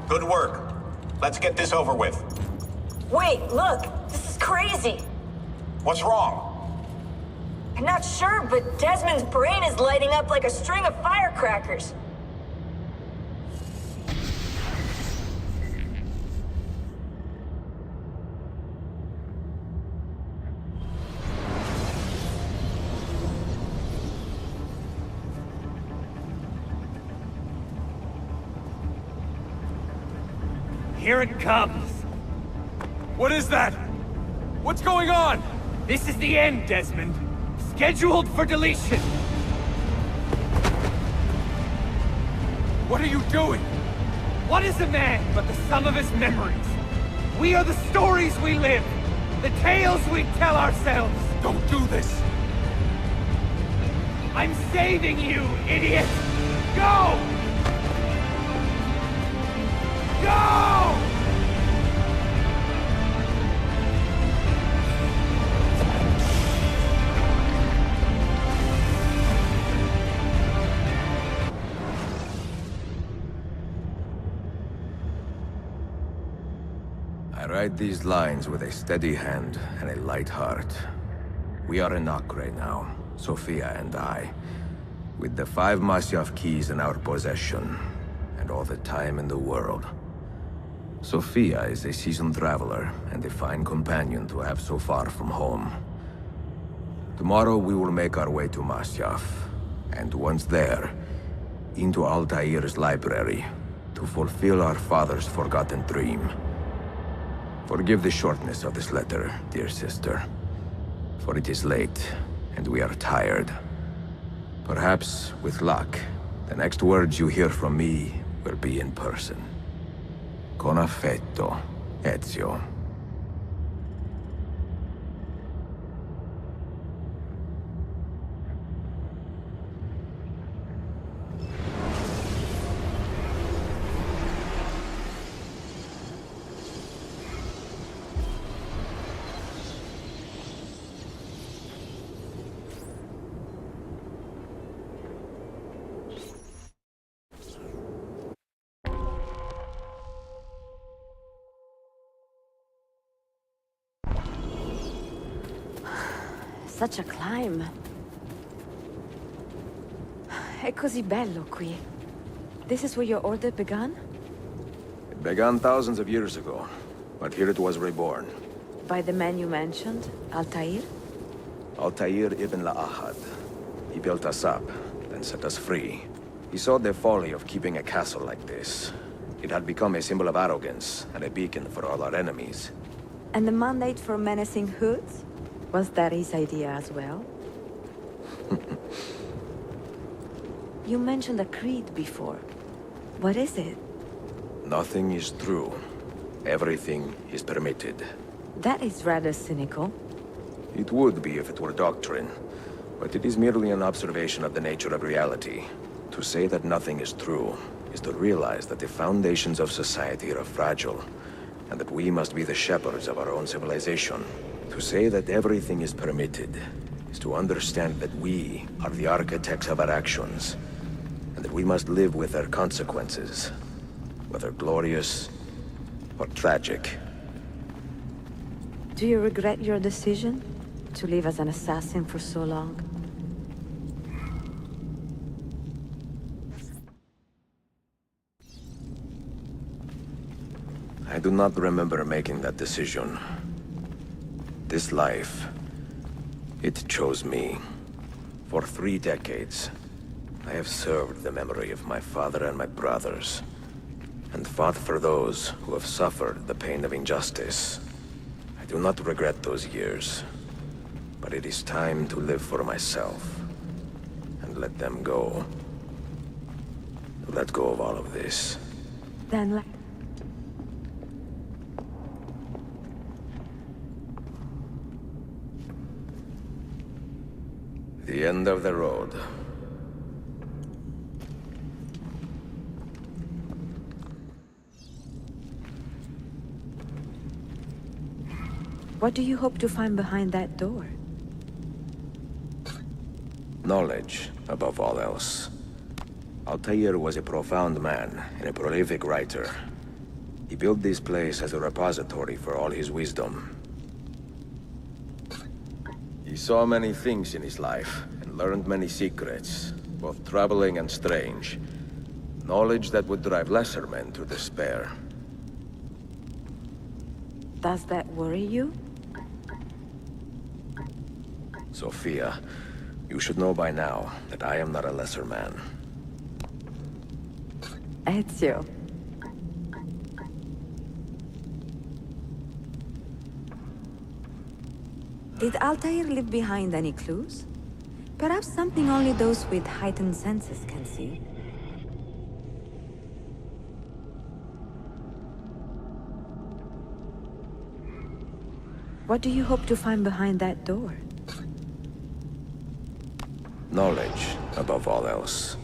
Good work. Let's get this over with. Wait, look! This is crazy! What's wrong? I'm not sure, but Desmond's brain is lighting up like a string of firecrackers. Here it comes. What is that? What's going on? This is the end, Desmond. Scheduled for deletion. What are you doing? What is a man but the sum of his memories? We are the stories we live, the tales we tell ourselves. Don't do this. I'm saving you, idiot! Go! Go! I write these lines with a steady hand and a light heart. We are in Acre now, Sofia and I, with the 5 Masyaf keys in our possession, and all the time in the world. Sofia is a seasoned traveler, and a fine companion to have so far from home. Tomorrow we will make our way to Masyaf, and once there, into Altair's library, to fulfill our father's forgotten dream. Forgive the shortness of this letter, dear sister, for it is late, and we are tired. Perhaps, with luck, the next words you hear from me will be in person. Con affetto, Ezio. Such a climb. È così bello qui. This is where your order began? It began thousands of years ago, but here it was reborn. By the man you mentioned, Altair? Altair ibn La'ahad. He built us up, then set us free. He saw the folly of keeping a castle like this. It had become a symbol of arrogance, and a beacon for all our enemies. And the mandate for menacing hoods? Was that his idea as well? You mentioned a creed before. What is it? Nothing is true. Everything is permitted. That is rather cynical. It would be if it were doctrine, but it is merely an observation of the nature of reality. To say that nothing is true is to realize that the foundations of society are fragile, and that we must be the shepherds of our own civilization. To say that everything is permitted is to understand that we are the architects of our actions, and that we must live with their consequences, whether glorious or tragic. Do you regret your decision to live as an assassin for so long? I do not remember making that decision. This life, it chose me. For 3 decades, I have served the memory of my father and my brothers, and fought for those who have suffered the pain of injustice. I do not regret those years, but it is time to live for myself, and let them go. Let go of all of this. Then The end of the road. What do you hope to find behind that door? Knowledge, above all else. Altair was a profound man and a prolific writer. He built this place as a repository for all his wisdom. He saw many things in his life and learned many secrets, both troubling and strange. Knowledge that would drive lesser men to despair. Does that worry you? Sophia, you should know by now that I am not a lesser man. Ezio. Did Altair leave behind any clues? Perhaps something only those with heightened senses can see. What do you hope to find behind that door? Knowledge, above all else.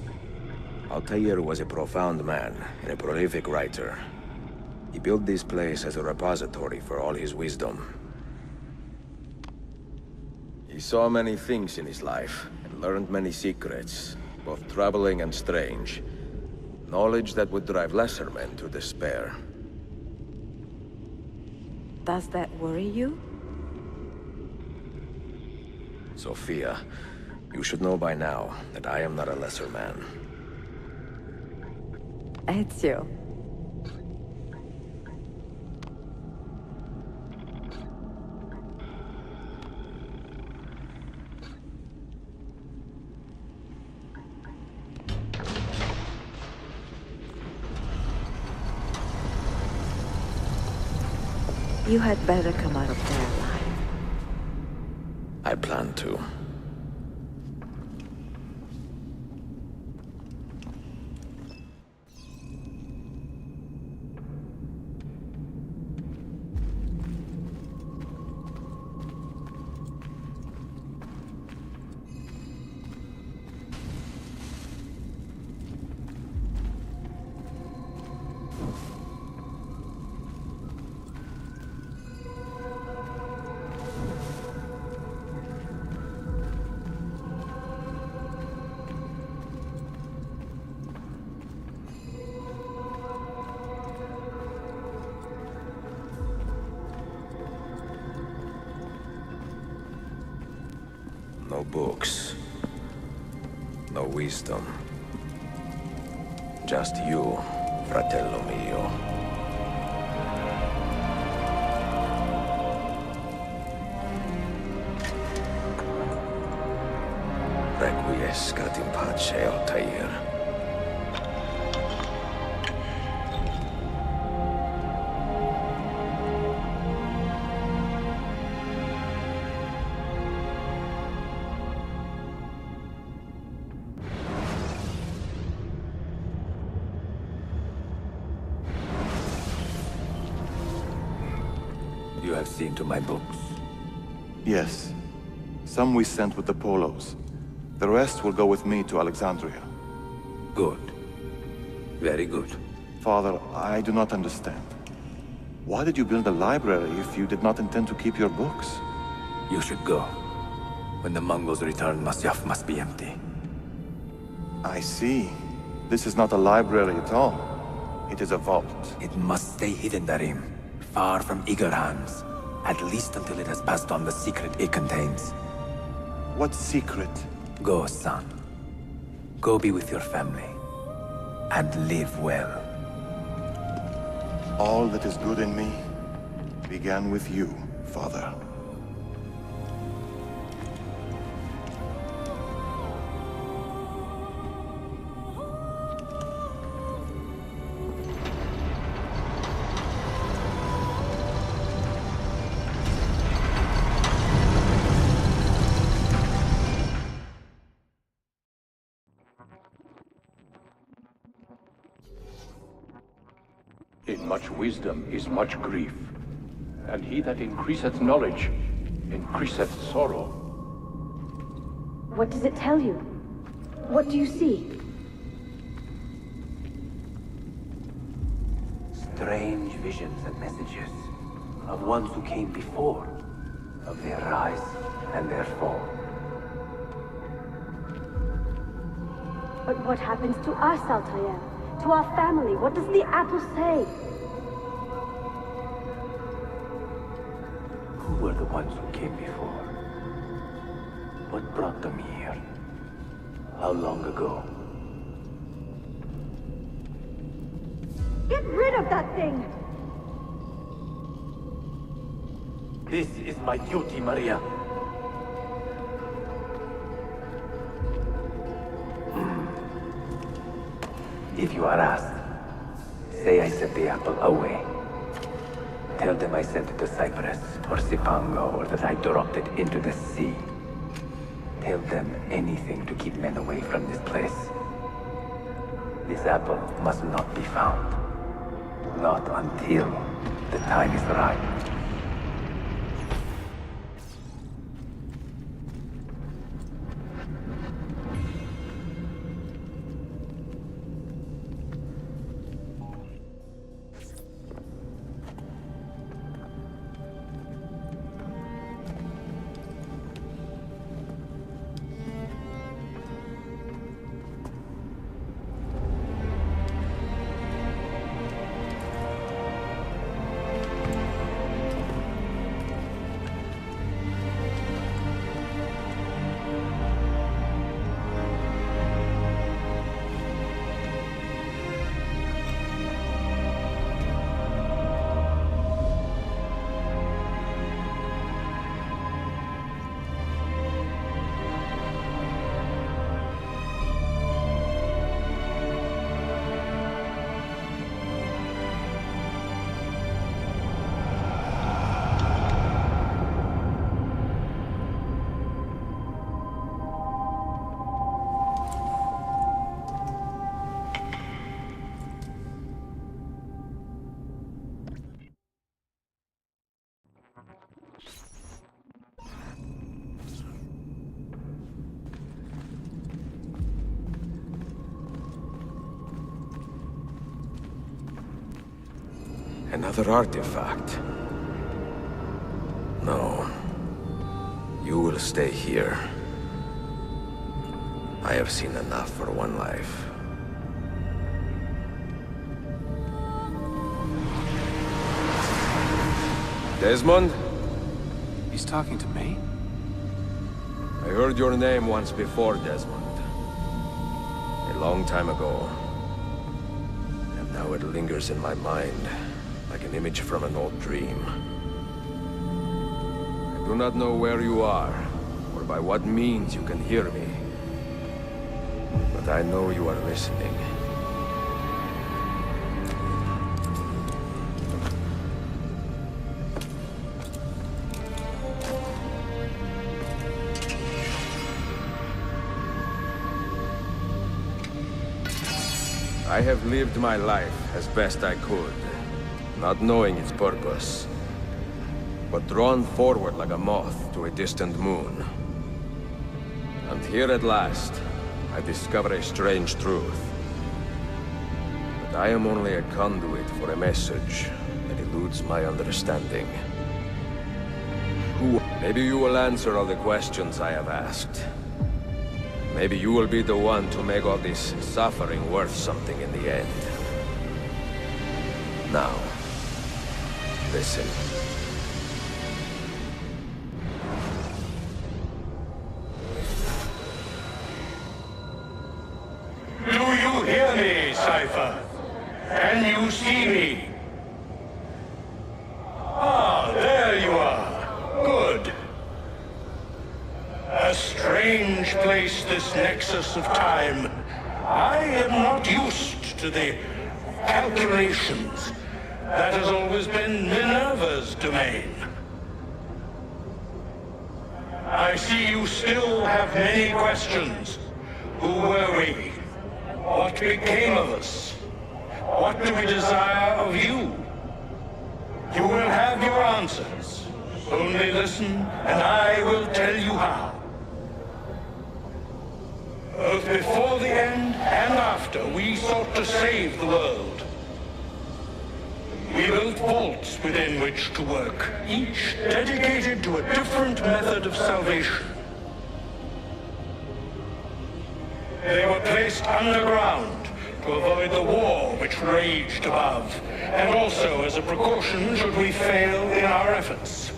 Altair was a profound man and a prolific writer. He built this place as a repository for all his wisdom. He saw many things in his life and learned many secrets, both troubling and strange. Knowledge that would drive lesser men to despair. Does that worry you? Sophia, you should know by now that I am not a lesser man. Ezio. You had better come out of there alive. I plan to. No books. No wisdom. Just you, fratello mio. Requiescat in pace, Altair. You have seen to my books. Yes. Some we sent with the Polos. The rest will go with me to Alexandria. Good. Very good. Father, I do not understand. Why did you build a library if you did not intend to keep your books? You should go. When the Mongols return, Masyaf must be empty. I see. This is not a library at all. It is a vault. It must stay hidden, Darim. Far from eager hands. At least until it has passed on the secret it contains. What secret? Go, son. Go be with your family. And live well. All that is good in me began with you, Father. In much wisdom is much grief, and he that increaseth knowledge increaseth sorrow. What does it tell you? What do you see? Strange visions and messages of ones who came before, of their rise and their fall. But what happens to us, Altair? To our family? What does the apple say? Who were the ones who came before? What brought them here? How long ago? Get rid of that thing! This is my duty, Maria. If you are asked, say I sent the apple away. Tell them I sent it to Cyprus or Cipango, or that I dropped it into the sea. Tell them anything to keep men away from this place. This apple must not be found. Not until the time is right. Another artifact. No. You will stay here. I have seen enough for one life. Desmond? He's talking to me? I heard your name once before, Desmond. A long time ago. And now it lingers in my mind, like an image from an old dream. I do not know where you are, or by what means you can hear me. But I know you are listening. I have lived my life as best I could, not knowing its purpose, but drawn forward like a moth to a distant moon. And here at last, I discover a strange truth. But I am only a conduit for a message that eludes my understanding. Maybe you will answer all the questions I have asked. Maybe you will be the one to make all this suffering worth something in the end. Now, listen. Do you hear me, Cypher? Can you see me? Ah, there you are. Good. A strange place, this nexus of time. I am not used to the calculations. That has always been Minerva's domain. I see you still have many questions. Who were we? What became of us? What do we desire of you? You will have your answers. Only listen, and I will tell you how. Both before the end and after, we sought to save the world. We built vaults within which to work, each dedicated to a different method of salvation. They were placed underground to avoid the war which raged above, and also as a precaution should we fail in our efforts.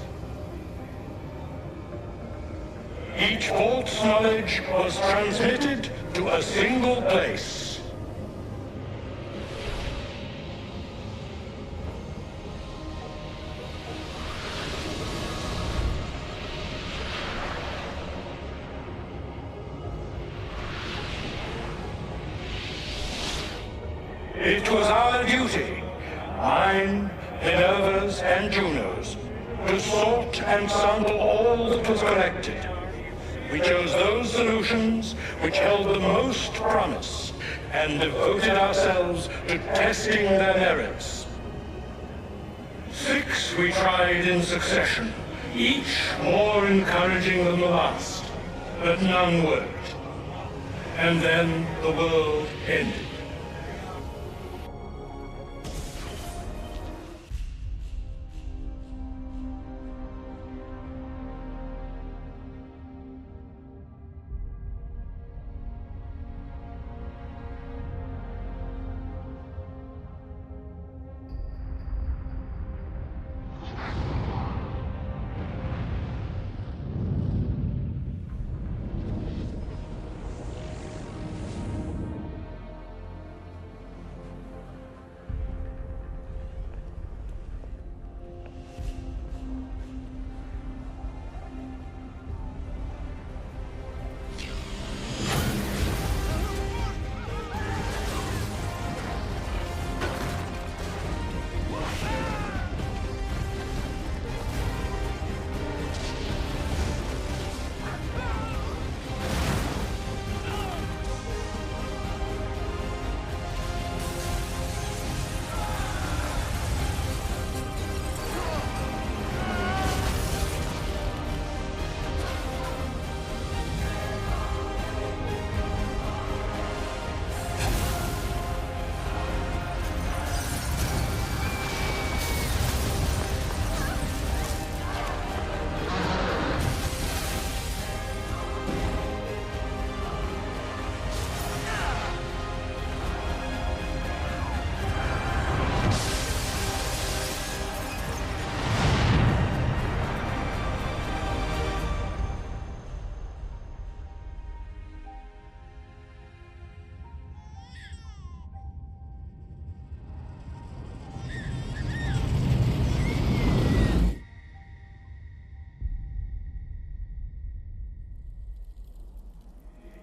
Each vault's knowledge was transmitted to a single place. It was our duty, mine, Minerva's, and Juno's, to sort and sample all that was collected. We chose those solutions which held the most promise, and devoted ourselves to testing their merits. 6 we tried in succession, each more encouraging than the last, but none worked. And then the world ended.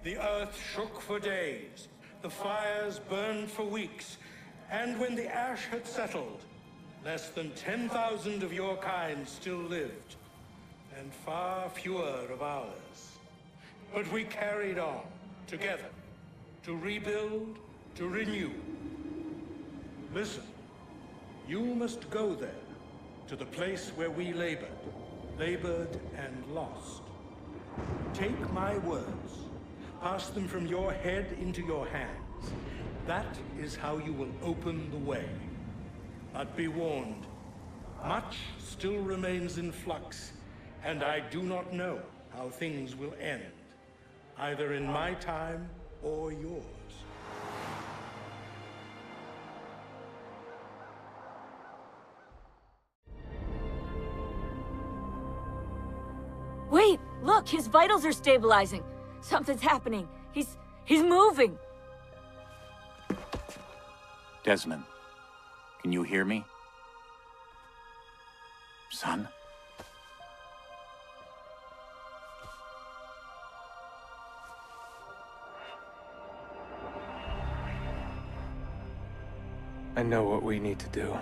The earth shook for days, the fires burned for weeks, and when the ash had settled, less than 10,000 of your kind still lived, and far fewer of ours. But we carried on, together, to rebuild, to renew. Listen, you must go there, to the place where we labored and lost. Take my words. Pass them from your head into your hands. That is how you will open the way. But be warned, much still remains in flux, and I do not know how things will end, either in my time or yours. Wait, look, his vitals are stabilizing. Something's happening. He's moving. Desmond, can you hear me? Son? I know what we need to do.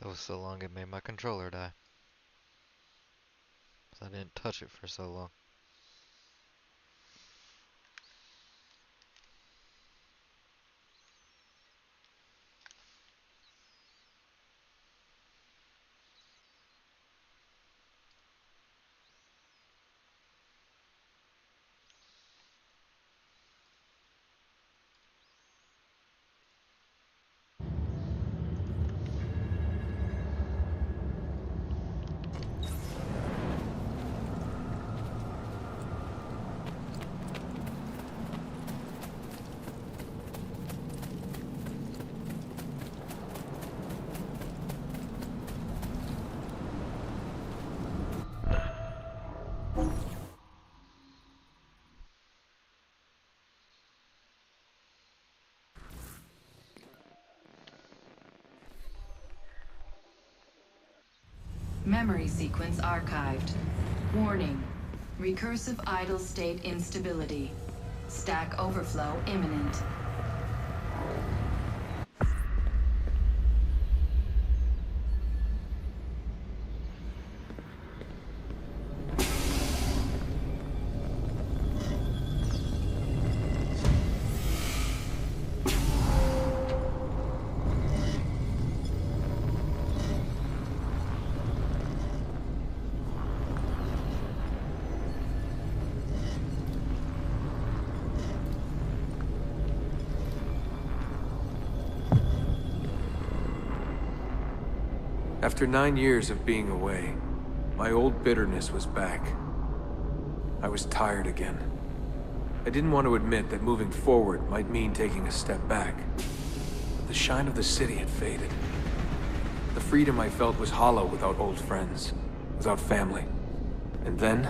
That was so long it made my controller die. 'Cause I didn't touch it for so long. Memory sequence archived. Warning. Recursive idle state instability. Stack overflow imminent. After 9 years of being away, my old bitterness was back. I was tired again. I didn't want to admit that moving forward might mean taking a step back. But the shine of the city had faded. The freedom I felt was hollow without old friends, without family. And then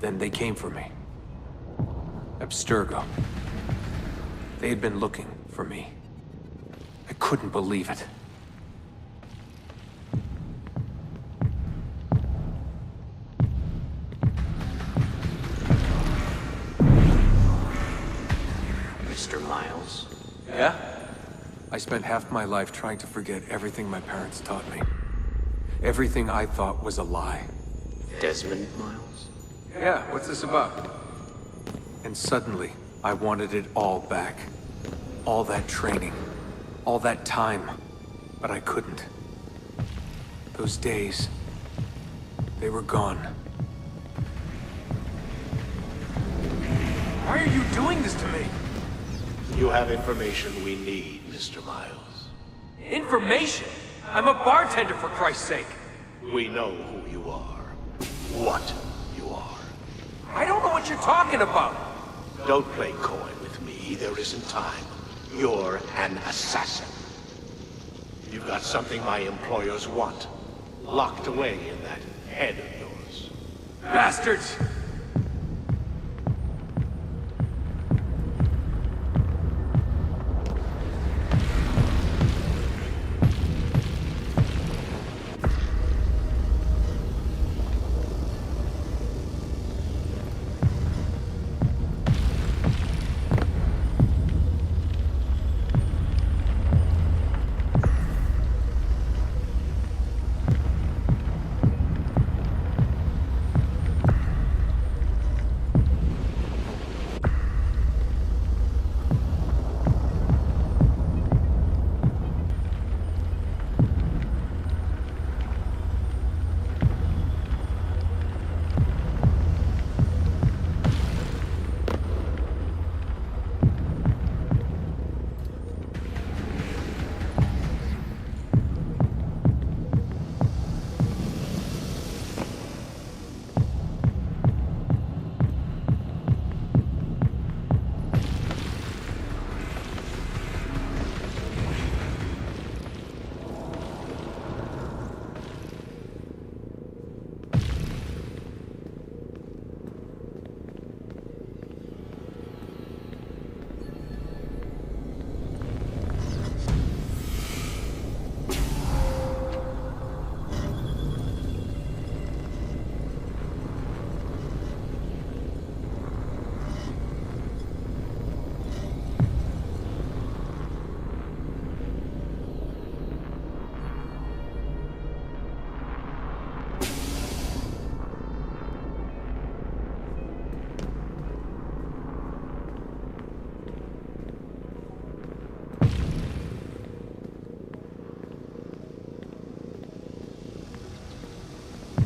they came for me. Abstergo. They had been looking for me. I couldn't believe it. Mr. Miles? Yeah? I spent half my life trying to forget everything my parents taught me. Everything I thought was a lie. Desmond Miles? Yeah, what's this about? And suddenly, I wanted it all back. All that training. All that time. But I couldn't. Those days, they were gone. Why are you doing this to me? You have information we need, Mr. Miles. Information? I'm a bartender, for Christ's sake. We know who you are. What you are. I don't know what you're talking about. Don't play coy with me. There isn't time. You're an assassin. You've got something my employers want. Locked away in that head of yours. Bastards!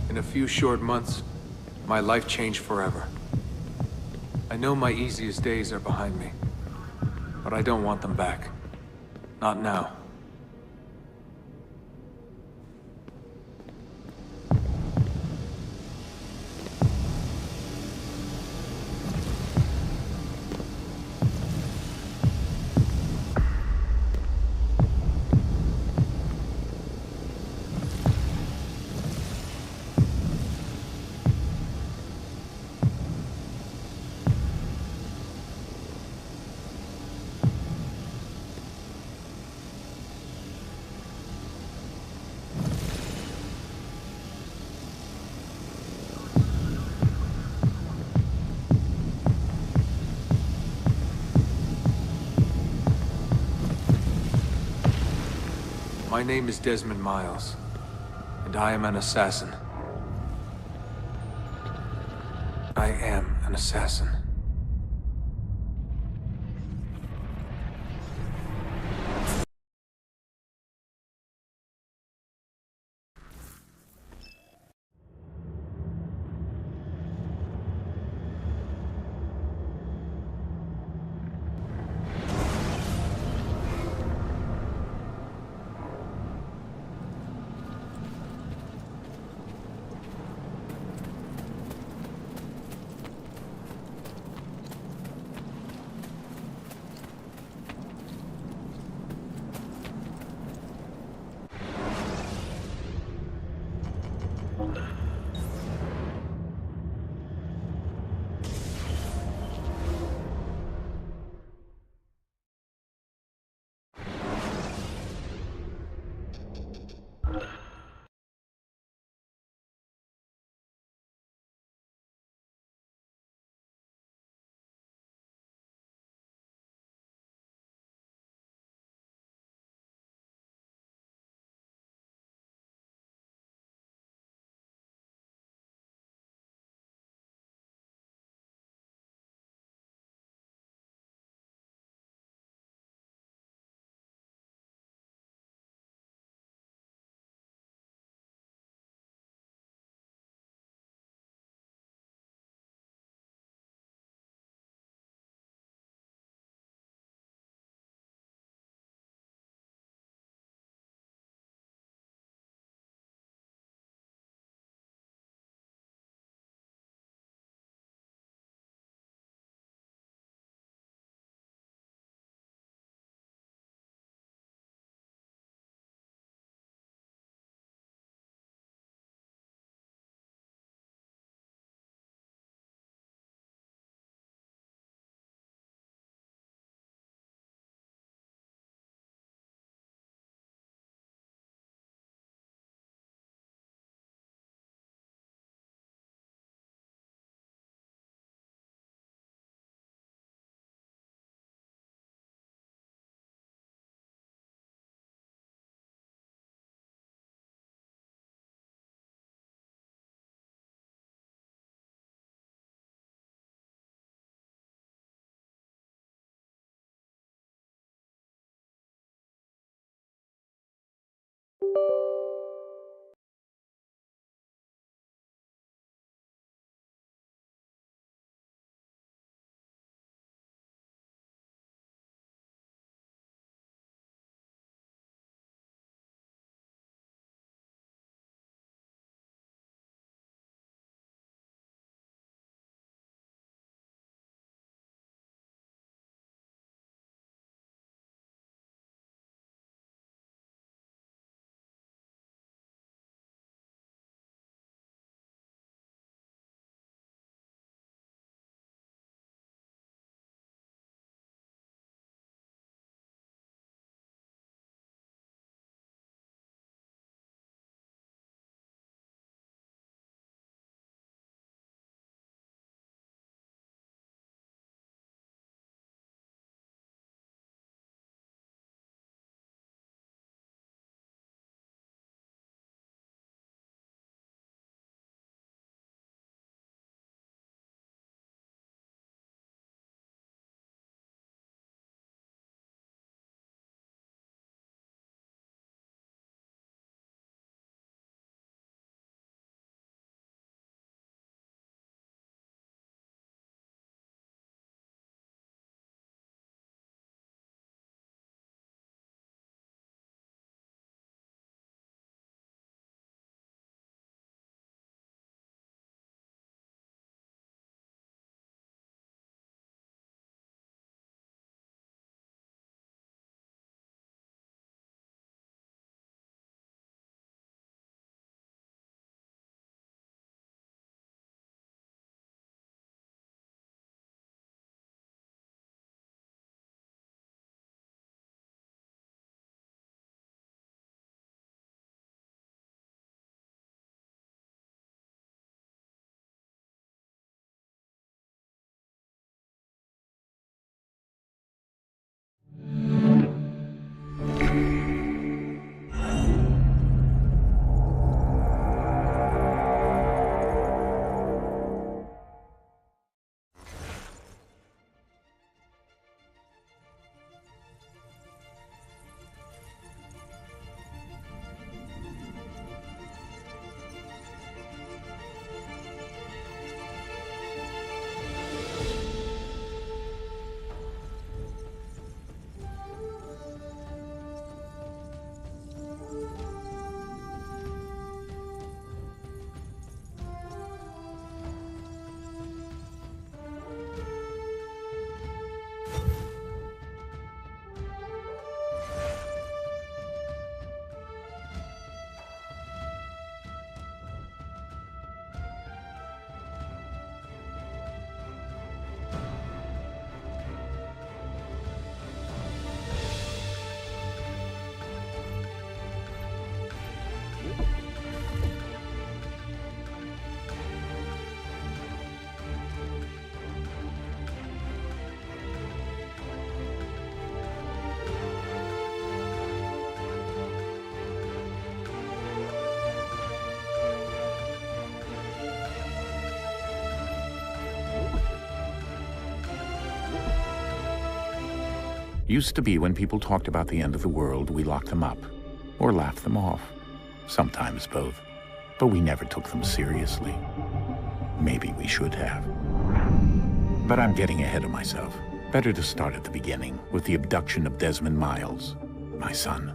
In a few short months, my life changed forever. I know my easiest days are behind me, but I don't want them back. Not now. My name is Desmond Miles, and I am an assassin. I am an assassin. Used to be when people talked about the end of the world, we locked them up. Or laughed them off. Sometimes both. But we never took them seriously. Maybe we should have. But I'm getting ahead of myself. Better to start at the beginning, with the abduction of Desmond Miles, my son.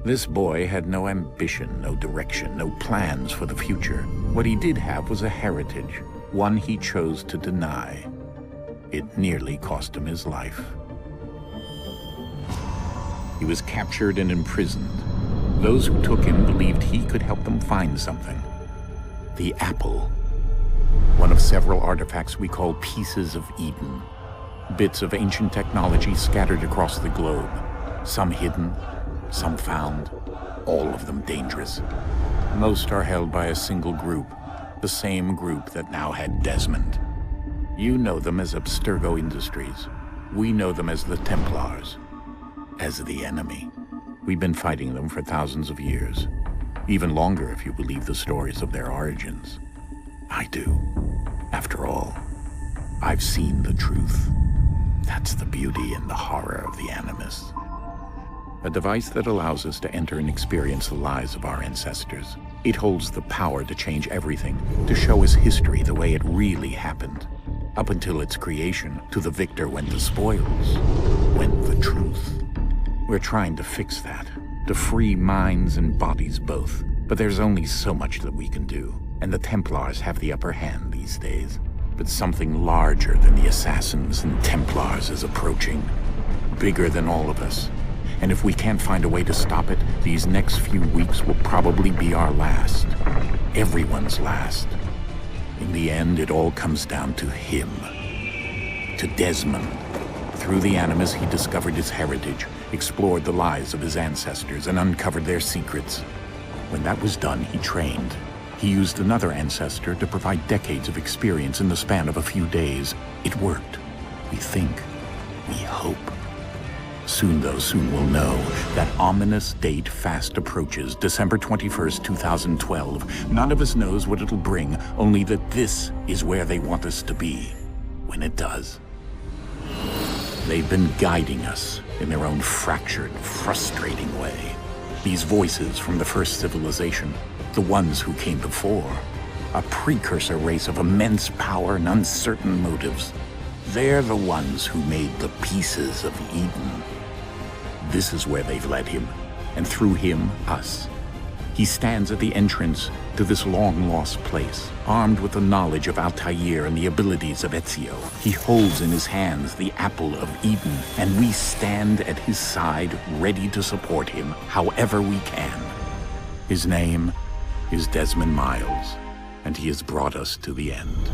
This boy had no ambition, no direction, no plans for the future. What he did have was a heritage, one he chose to deny. It nearly cost him his life. He was captured and imprisoned. Those who took him believed he could help them find something. The apple. One of several artifacts we call Pieces of Eden. Bits of ancient technology scattered across the globe. Some hidden, some found, all of them dangerous. Most are held by a single group, the same group that now had Desmond. You know them as Abstergo Industries. We know them as the Templars, as the enemy. We've been fighting them for thousands of years, even longer if you believe the stories of their origins. I do. After all, I've seen the truth. That's the beauty and the horror of the Animus. A device that allows us to enter and experience the lives of our ancestors. It holds the power to change everything, to show us history the way it really happened. Up until its creation, to the victor went the spoils, went the truth. We're trying to fix that, to free minds and bodies both. But there's only so much that we can do, and the Templars have the upper hand these days. But something larger than the Assassins and Templars is approaching. Bigger than all of us. And if we can't find a way to stop it, these next few weeks will probably be our last. Everyone's last. In the end, it all comes down to him. To Desmond. Through the Animus, he discovered his heritage, explored the lives of his ancestors, and uncovered their secrets. When that was done, he trained. He used another ancestor to provide decades of experience in the span of a few days. It worked. We think. We hope. Soon we'll know. That ominous date fast approaches, December 21st, 2012. None of us knows what it'll bring, only that this is where they want us to be. When it does. They've been guiding us in their own fractured, frustrating way. These voices from the first civilization, the ones who came before, a precursor race of immense power and uncertain motives. They're the ones who made the Pieces of Eden. This is where they've led him, and through him, us. He stands at the entrance to this long-lost place, armed with the knowledge of Altair and the abilities of Ezio. He holds in his hands the Apple of Eden, and we stand at his side, ready to support him however we can. His name is Desmond Miles, and he has brought us to the end.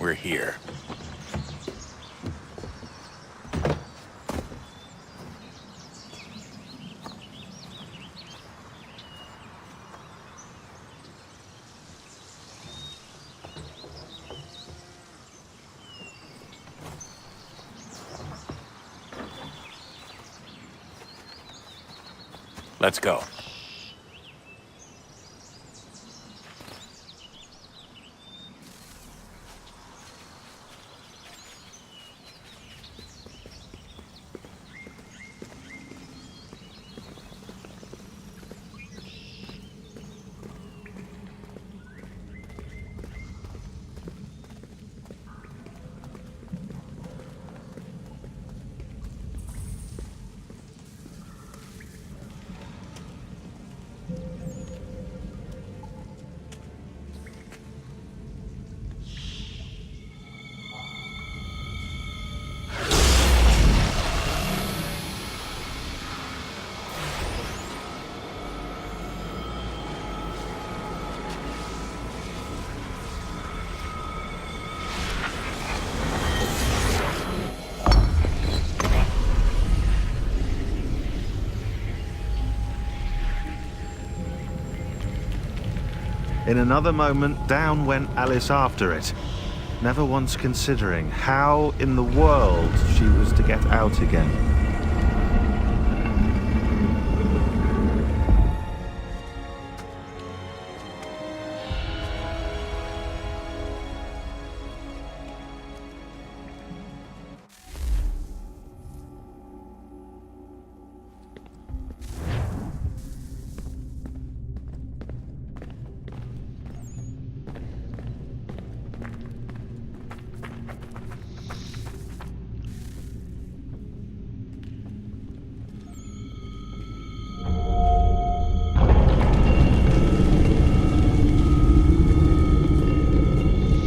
We're here. Let's go. In another moment, down went Alice after it, never once considering how in the world she was to get out again.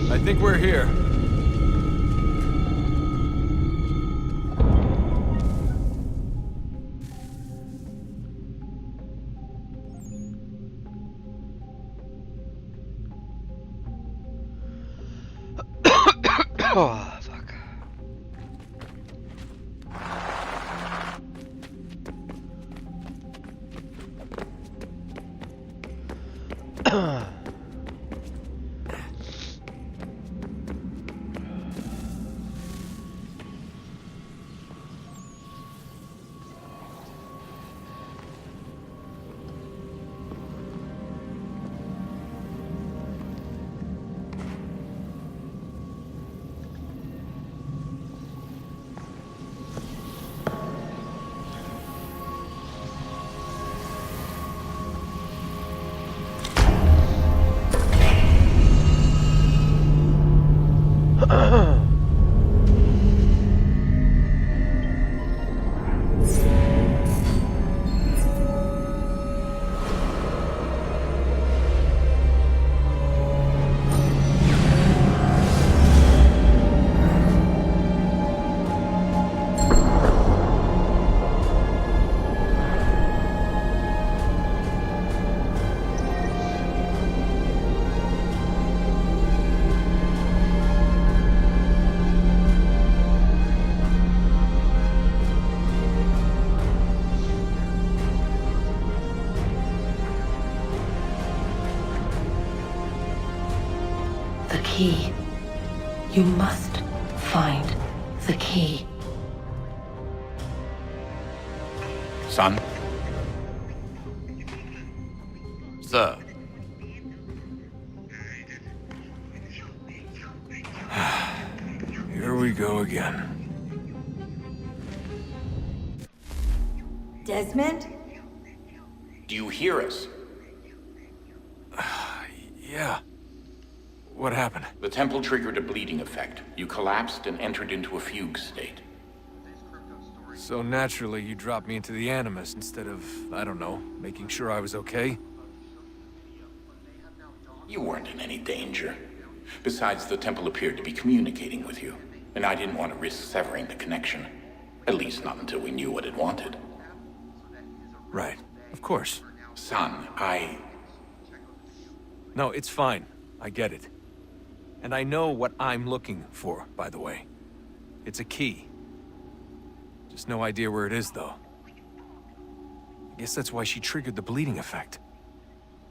I think we're here. Oh, fuck. The key. You must find the key. Son? Sir. Here we go again. Desmond? Do you hear us? Yeah. What happened? The temple triggered a bleeding effect. You collapsed and entered into a fugue state. So naturally, you dropped me into the Animus instead of, I don't know, making sure I was okay? You weren't in any danger. Besides, the temple appeared to be communicating with you, and I didn't want to risk severing the connection. At least not until we knew what it wanted. Right. Of course. Son, No, it's fine. I get it. And I know what I'm looking for, by the way. It's a key. Just no idea where it is, though. I guess that's why she triggered the bleeding effect.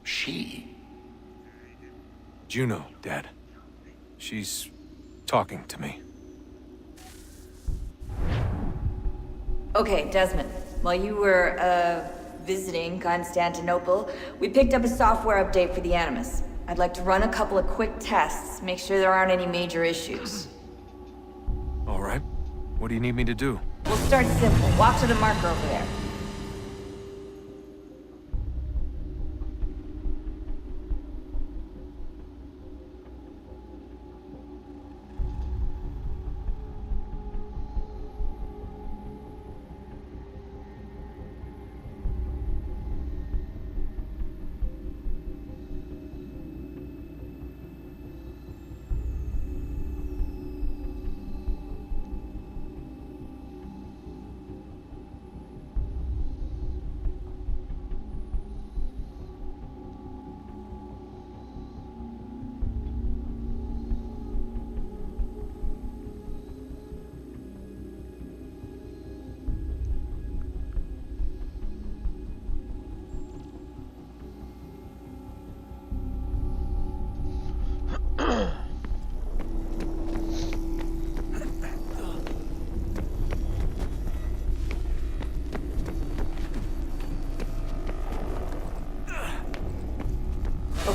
She? Juno, Dad. She's talking to me. Okay, Desmond. While you were, visiting Constantinople, we picked up a software update for the Animus. I'd like to run a couple of quick tests, make sure there aren't any major issues. All right. What do you need me to do? We'll start simple. Walk to the marker over there.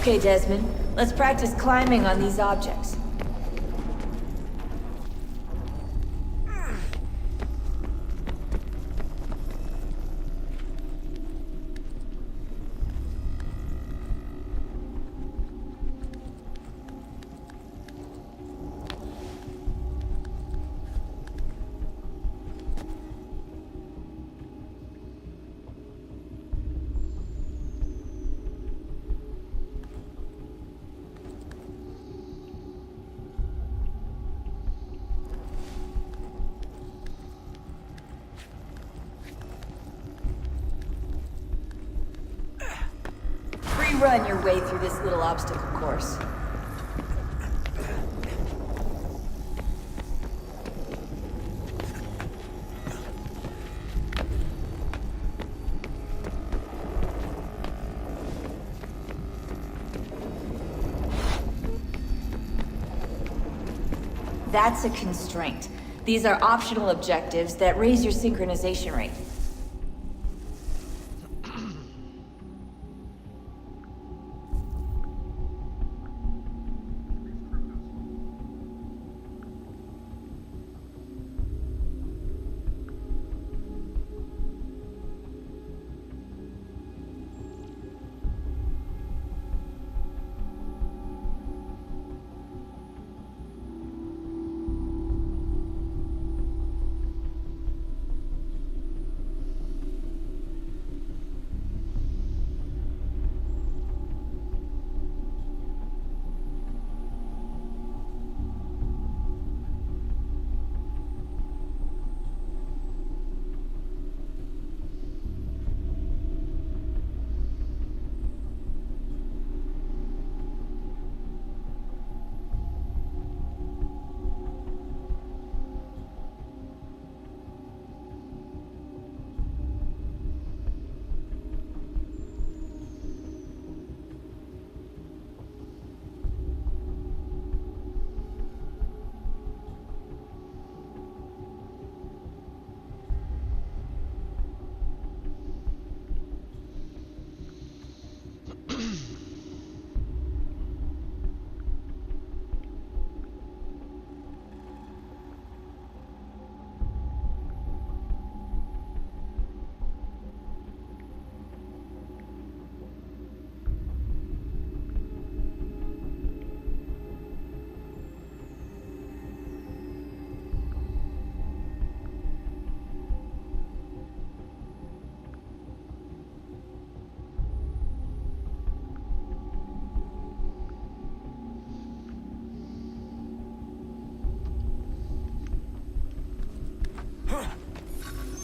Okay, Desmond. Let's practice climbing on these objects. Run your way through this little obstacle course. That's a constraint. These are optional objectives that raise your synchronization rate.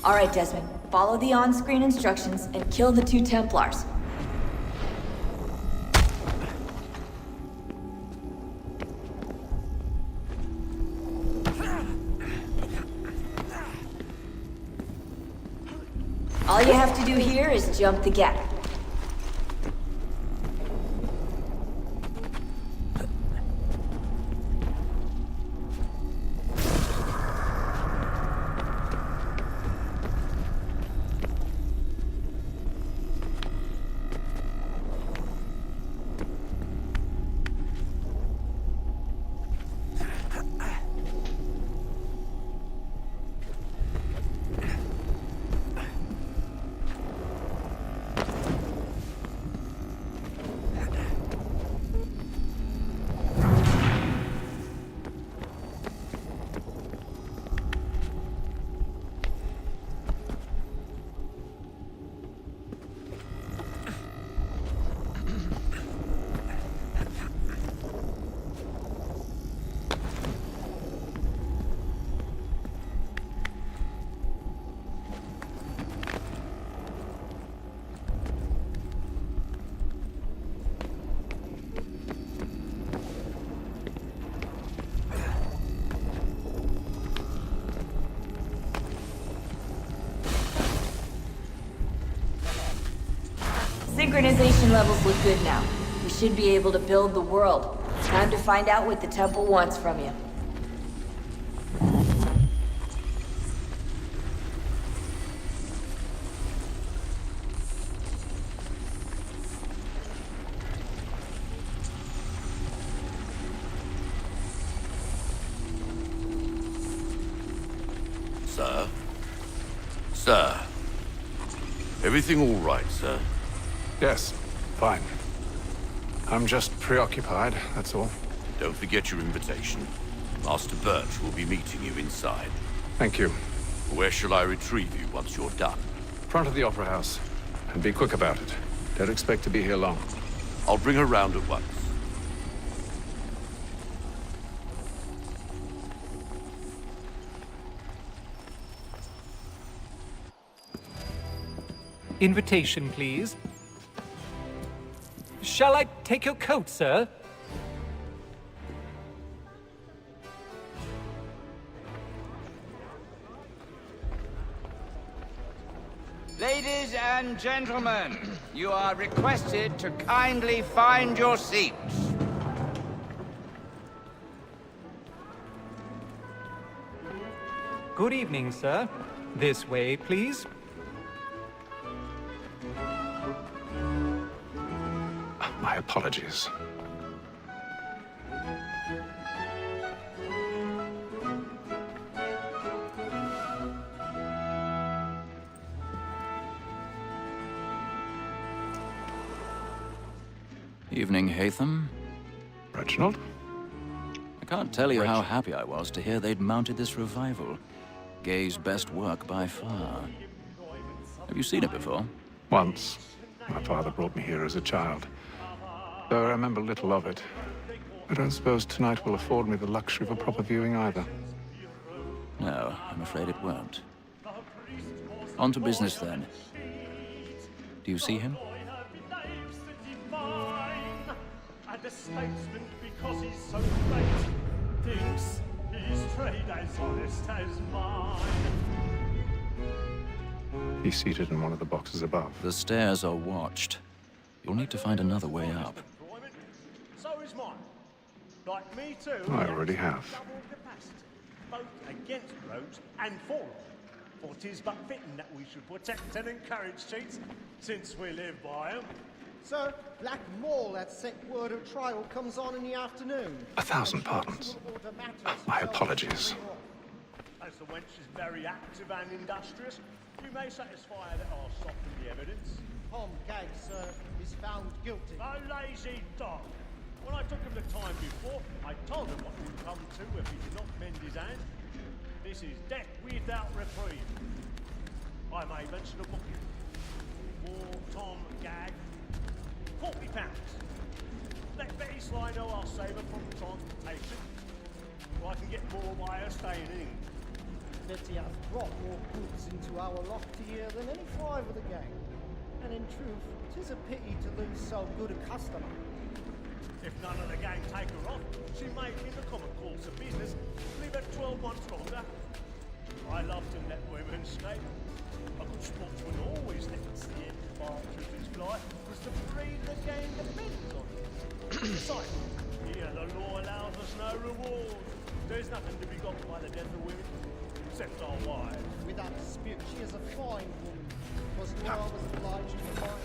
All right, Desmond. Follow the on-screen instructions and kill the 2 Templars. All you have to do here is jump the gap. Synchronization levels look good now. We should be able to build the world. Time to find out what the temple wants from you. Sir. Everything all right, sir? Yes, fine. I'm just preoccupied, that's all. Don't forget your invitation. Master Birch will be meeting you inside. Thank you. Where shall I retrieve you once you're done? Front of the Opera House. And be quick about it. Don't expect to be here long. I'll bring her round at once. Invitation, please. Shall I take your coat, sir? Ladies and gentlemen, you are requested to kindly find your seats. Good evening, sir. This way, please. My apologies. Evening, Haytham. Reginald? I can't tell you how happy I was to hear they'd mounted this revival. Gay's best work by far. Have you seen it before? Once. My father brought me here as a child. Though I remember little of it. I don't suppose tonight will afford me the luxury of a proper viewing either. No, I'm afraid it won't. On to business then. Do you see him? And a statesman, because he's so great, thinks his trade as honest as mine. He's seated in one of the boxes above. The stairs are watched. You'll need to find another way up. So is mine. Like me too. I already have. Double capacity, both against rogues and for them. For 'tis but fitting that we should protect and encourage cheats, since we live by them. Sir, Black Mall at set word of trial comes on in the afternoon. 1,000 pardons. My apologies. As the wench is very active and industrious, you may satisfy that I'll soften the evidence. Tom Gag, sir, is found guilty. A lazy dog. When I took him the time before, I told him what would come to if he did not mend his hand. This is death without reprieve. I may mention a booking. For Tom Gag, £40. Let Betty Sly know I'll save her from transportation, or I can get more by her staying in. Betty has brought more goods into our loft here than any five of the gang. And in truth, 'tis a pity to lose so good a customer. If none of the gang take her off, she may, in the common course of business, leave her 12 months longer. I love to let women skate. A good sportsman always lets the end partridges fly, because the breed of the game depends on it. Besides, here the law allows us no reward. There's nothing to be got by the death of women, except our wives. Without dispute, she is a fine woman. Was I was obliged to find.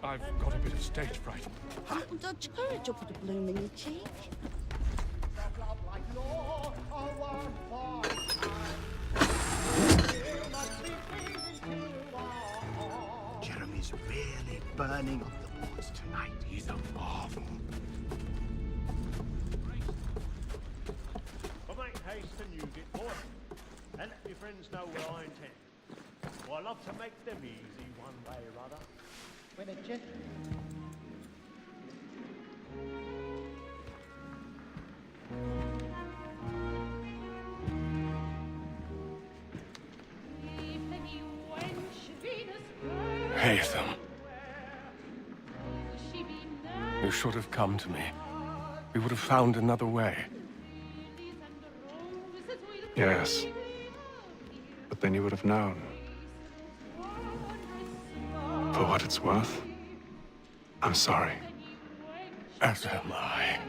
I've got a bit of stage fright. Don't courage up with a bloom in your cheek. Jeremy's really burning up the boards tonight. He's a marvel. But make haste and use it, boy. And let your friends know what I intend. Well, I love to make them easy one day or other. When a gent... Haytham. You should have come to me. We would have found another way. Yes. But then you would have known. For what it's worth, I'm sorry. As am I.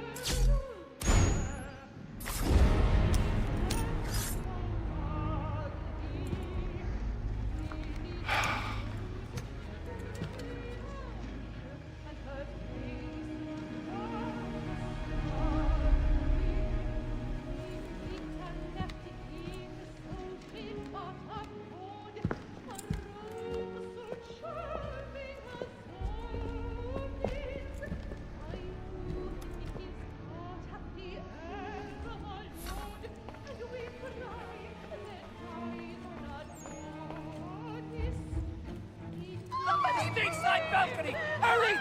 Side balcony! Hurry!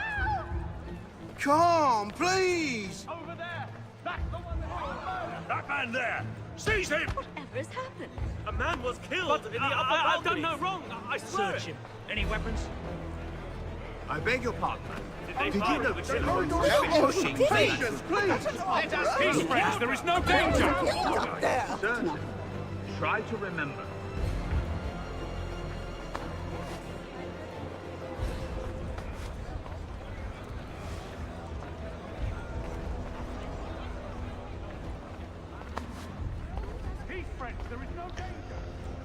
Come, please! Over there! That's the one that... That man there! Seize him! Whatever has happened? A man was killed in the upper balcony. I've done no wrong. I swear Search it. him. Any weapons? I beg your pardon. Did you know Please! Let us peace, friends. There is no danger. Sir, try to remember.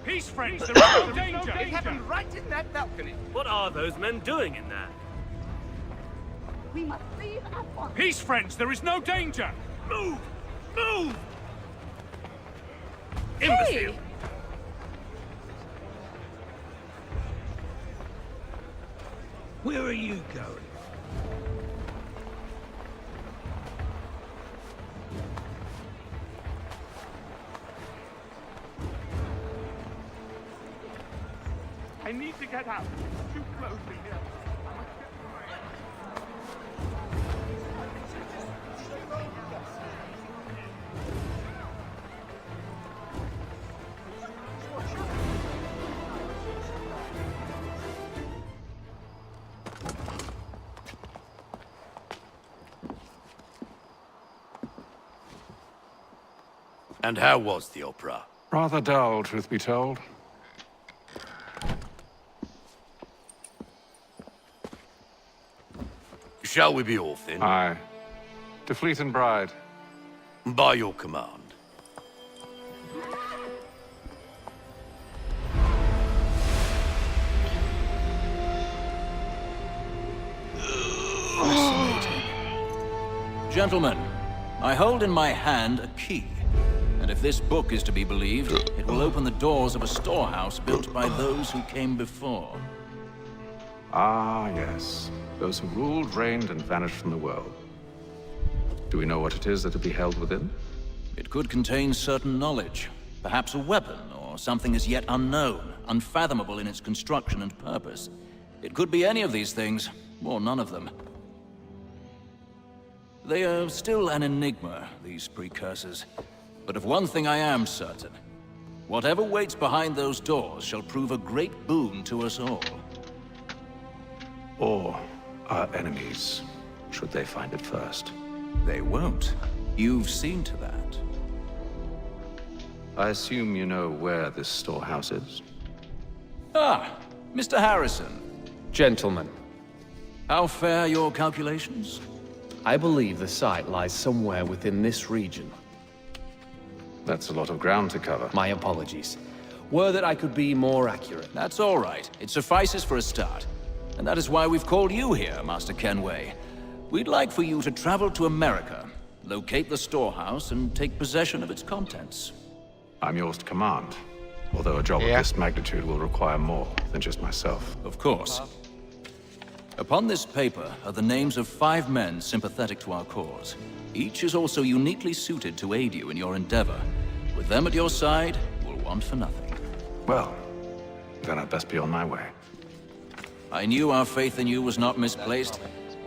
Peace, friends. There is no danger. It happened right in that balcony. What are those men doing in there? We must leave at once. Peace, friends. There is no danger. Move! Move! Imbecile! Where are you going? I need to get out. It's too close in here. I must get away. And how was the opera? Rather dull, truth be told. Shall we be off then? Aye. To Fleet and Bride. By your command. Fascinating. Gentlemen, I hold in my hand a key. And if this book is to be believed, it will open the doors of a storehouse built by those who came before. Ah, yes. Those who ruled, reigned, and vanished from the world. Do we know what it is that will be held within? It could contain certain knowledge. Perhaps a weapon, or something as yet unknown, unfathomable in its construction and purpose. It could be any of these things, or none of them. They are still an enigma, these precursors. But of one thing I am certain. Whatever waits behind those doors shall prove a great boon to us all. Or our enemies, should they find it first. They won't. You've seen to that. I assume you know where this storehouse is? Ah, Mr. Harrison. Gentlemen, How fare your calculations? I believe the site lies somewhere within this region. That's a lot of ground to cover. My apologies. Were that I could be more accurate. That's all right. It suffices for a start. And that is why we've called you here, Master Kenway. We'd like for you to travel to America, locate the storehouse, and take possession of its contents. I'm yours to command. Although a job of this magnitude will require more than just myself. Of course. Upon this paper are the names of 5 men sympathetic to our cause. Each is also uniquely suited to aid you in your endeavor. With them at your side, you will want for nothing. Well, Then I'd best be on my way. I knew our faith in you was not misplaced.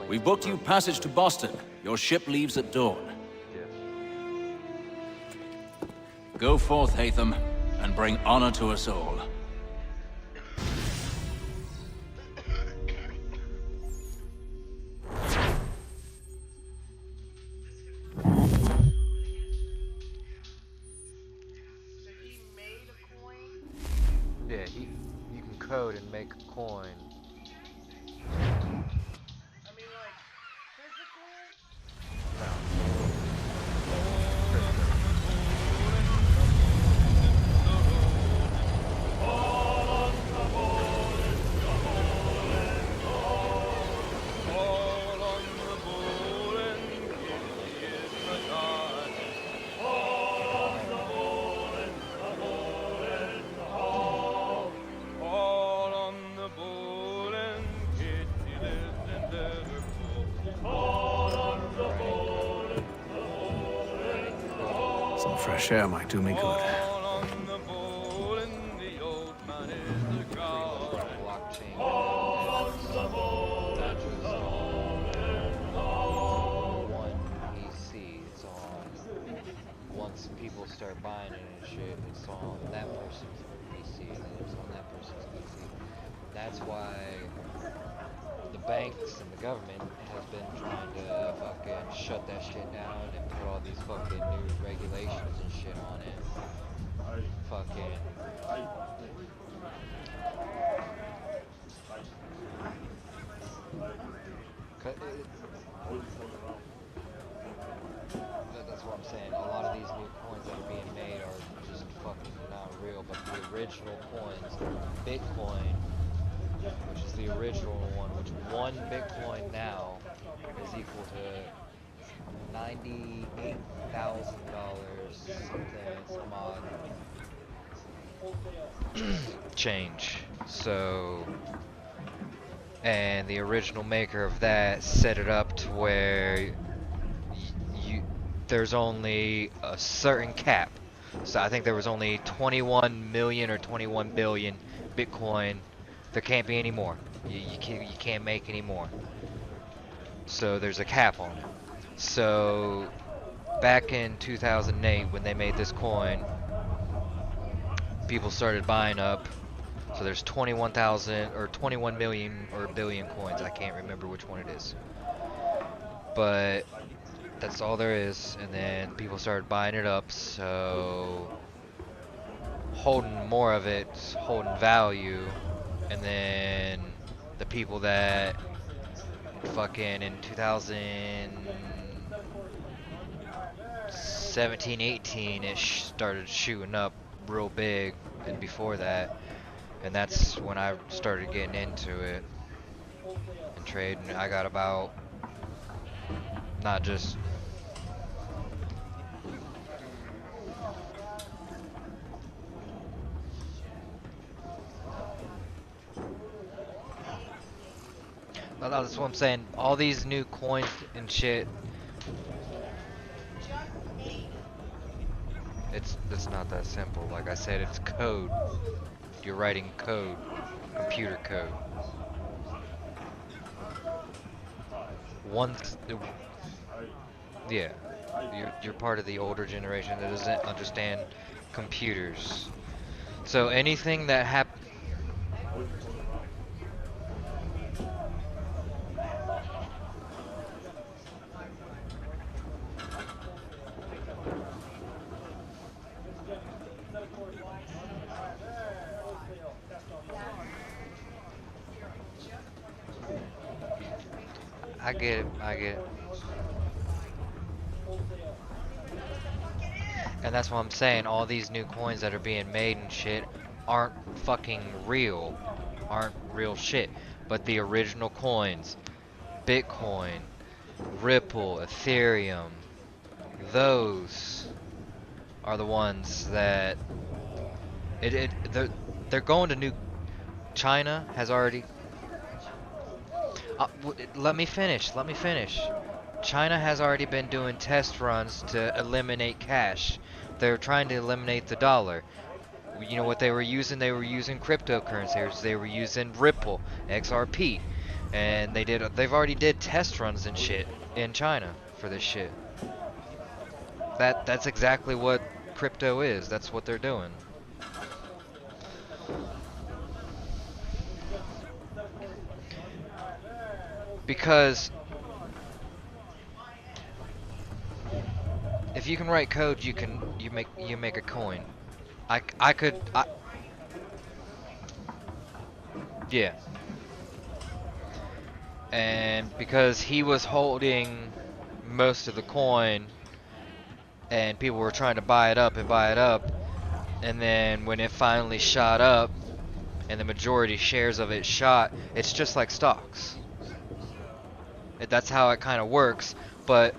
We've booked you passage to Boston. Your ship leaves at dawn. Go forth, Hatham, and bring honor to us all. Yeah, you can code and make a coin. Some fresh air might do me good. Once people start buying it and shit, it's on that person's PC, and then it's on that person's PC. That's why the banks and the government has been trying to fucking shut that shit down and put all these fucking new regulations and shit on it. Fucking. That's what I'm saying. A lot of these new coins that are being made are just fucking not real, but the original coins, Bitcoin, which is the original one, which one Bitcoin now is equal to $98,000, some odd change. So, and the original maker of that set it up to where there's only a certain cap. So I think there was only 21 million or 21 billion Bitcoin. There can't be any more. You can't make any more. So there's a cap on it. So back in 2008 when they made this coin, people started buying up. So there's 21,000 or 21 million or billion coins. I can't remember which one it is. But that's all there is. And then people started buying it up. So holding more of it, holding value. And then the people that fucking in 2017, 18-ish started shooting up real big, and before that, and that's when I started getting into it and trading. I got about not just that's what I'm saying. All these new coins and shit. It's not that simple. Like I said, it's code. You're writing code, computer code. Yeah, you're part of the older generation that doesn't understand computers. So anything that happens. I get it. And that's what I'm saying, all these new coins that are being made and shit aren't fucking real. Aren't real shit. But the original coins, Bitcoin, Ripple, Ethereum, those are the ones that they're going to new. China has already. Let me finish. China has already been doing test runs to eliminate cash. They're trying to eliminate the dollar. You know what they were using? They were using cryptocurrencies. They were using Ripple, XRP, and they've already did test runs and shit in China for this shit. That's exactly what crypto is. That's what they're doing. Because if you can write code, you make a coin. Yeah. And because he was holding most of the coin and people were trying to buy it up, and then when it finally shot up and the majority shares of it shot, it's just like stocks. That's how it kind of works, but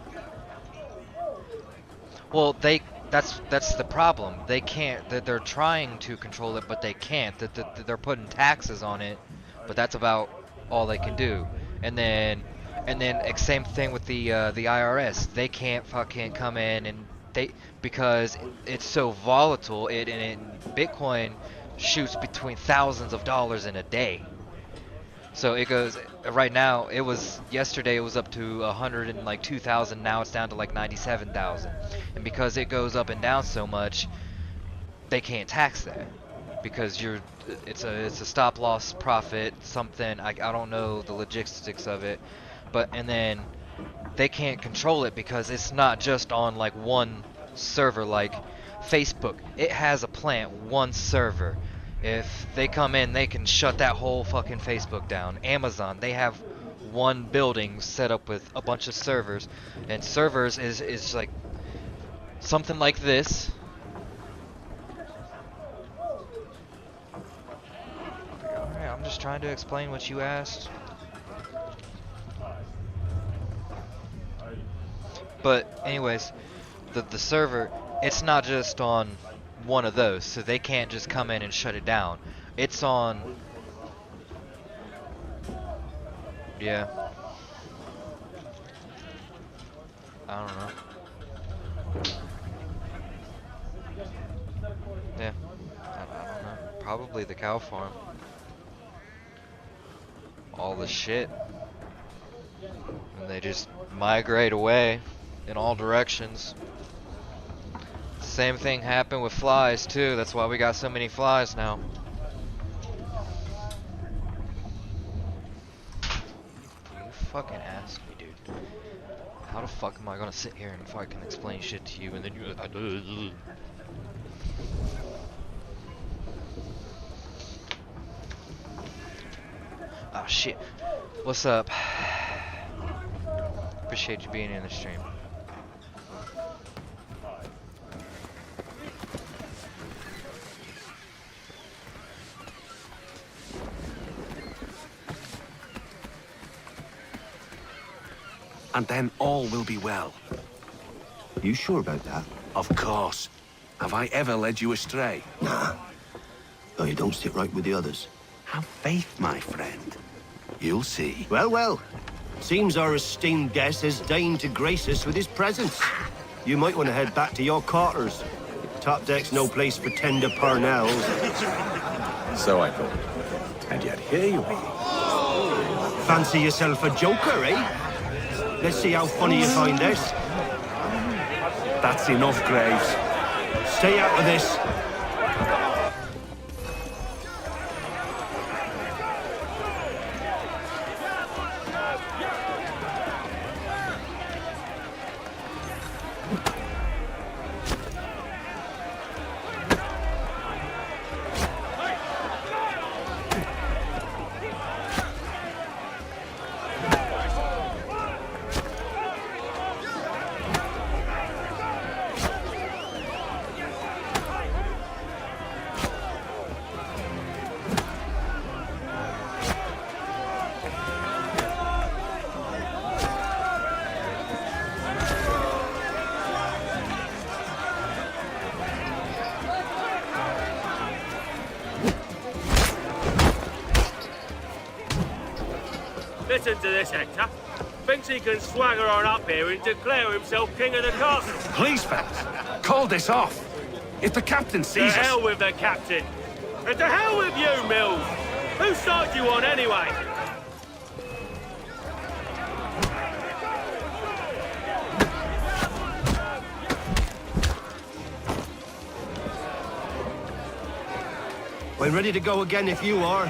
well, that's the problem. They can't. They're trying to control it, but they can't. They're putting taxes on it, but that's about all they can do. And then same thing with the IRS. They can't fucking come in and because it's so volatile. Bitcoin shoots between thousands of dollars in a day. So it goes right now. Yesterday it was up to 102,000. Now it's down to like 97,000. And because it goes up and down so much, they can't tax that because it's a stop loss profit something. I don't know the logistics of it, and then they can't control it because it's not just on like one server like Facebook. It has a plant, one server. If they come in, they can shut that whole fucking Facebook down. Amazon, they have one building set up with a bunch of servers, and servers is like something like this. Alright, I'm just trying to explain what you asked. But anyways, the server, it's not just on one of those, so they can't just come in and shut it down. It's on, yeah, I don't know. Yeah, I don't know. Probably the cow farm. All the shit, and they just migrate away in all directions. Same thing happened with flies too. That's why we got so many flies now. You fucking ask me, dude. How the fuck am I gonna sit here and fucking explain shit to you and then you? Oh shit. What's up? Appreciate you being in the stream. And then all will be well. You sure about that? Of course. Have I ever led you astray? Nah. Oh, you don't sit right with the others. Have faith, my friend. You'll see. Well, well. Seems our esteemed guest has deigned to grace us with his presence. You might want to head back to your quarters. Top deck's no place for tender Parnells. So I thought. And yet here you are. Fancy yourself a joker, eh? Let's see how funny you find this. That's enough, Graves. Stay out of this. Listen to this, Hector. Thinks he can swagger on up here and declare himself king of the castle. Please, fellas, call this off. If the captain To sees us... hell with the captain! And to hell with you, Mills! Whose side you on, anyway? I'm ready to go again if you are.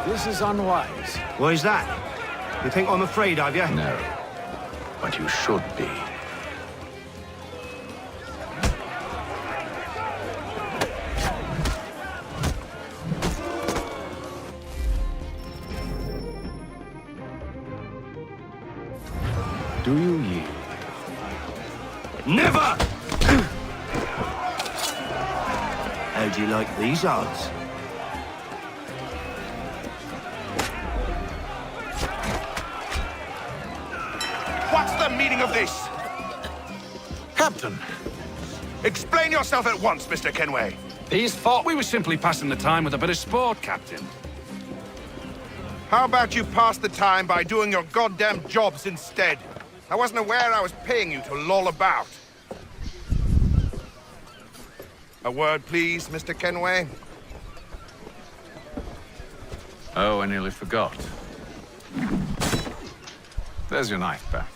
This is unwise. Why's that? You think I'm afraid of you? No. But you should be. Do you yield? Never! How do you like these odds? What's the meaning of this? Captain! Explain yourself at once, Mr. Kenway. These thought we were simply passing the time with a bit of sport, Captain. How about you pass the time by doing your goddamn jobs instead? I wasn't aware I was paying you to loll about. A word, please, Mr. Kenway. Oh, I nearly forgot. There's your knife back.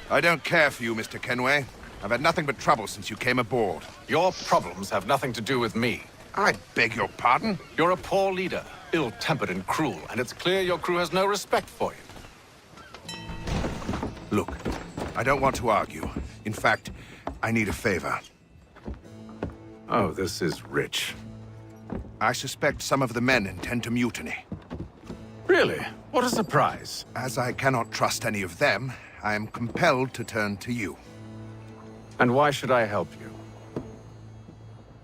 I don't care for you, Mr. Kenway. I've had nothing but trouble since you came aboard. Your problems have nothing to do with me. I beg your pardon? You're a poor leader, ill-tempered and cruel, and it's clear your crew has no respect for you. Look, I don't want to argue. In fact, I need a favor. Oh, this is rich. I suspect some of the men intend to mutiny. Really? What a surprise. As I cannot trust any of them, I am compelled to turn to you. And why should I help you?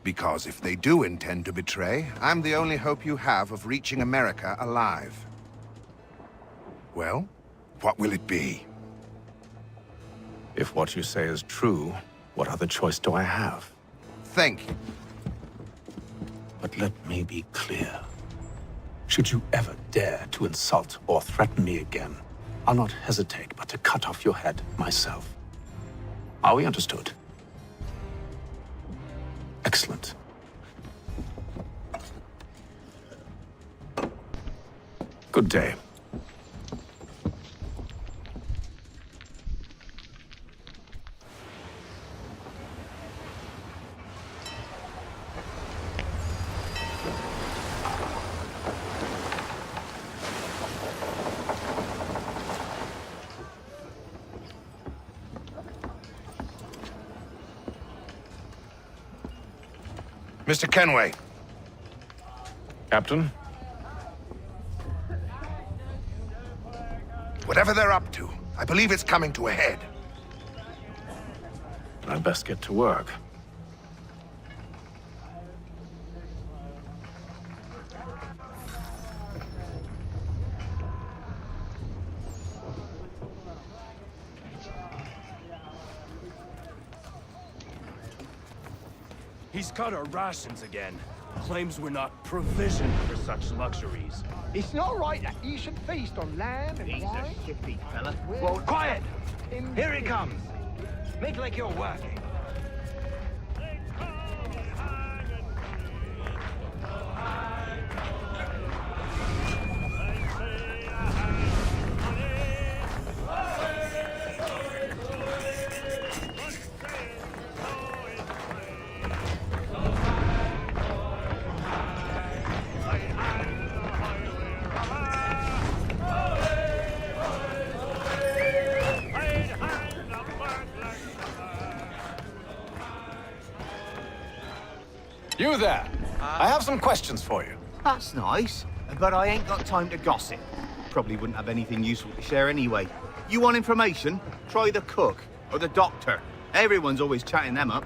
Because if they do intend to betray, I'm the only hope you have of reaching America alive. Well, what will it be? If what you say is true, what other choice do I have? Thank you. But let me be clear. Should you ever dare to insult or threaten me again, I'll not hesitate but to cut off your head myself. Are we understood? Excellent. Good day. Mr. Kenway. Captain? Whatever they're up to, I believe it's coming to a head. I'd best get to work. He's cut our rations again. Claims we're not provisioned for such luxuries. It's not right that you should feast on lamb and He's wine. a shifty fella. Well, Quiet! Here he comes. Make like you're working. You there. I have some questions for you. That's nice, but I ain't got time to gossip. Probably wouldn't have anything useful to share anyway. You want information? Try the cook or the doctor. Everyone's always chatting them up.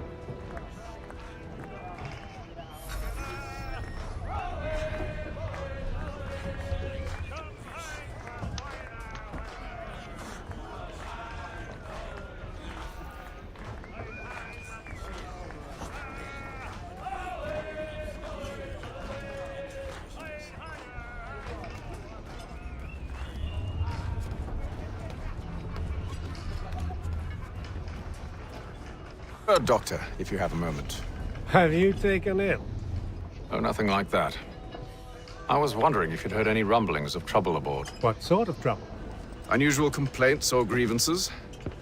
Doctor, if you have a moment. Have you taken ill? Oh, nothing like that. I was wondering if you'd heard any rumblings of trouble aboard. What sort of trouble? Unusual complaints or grievances?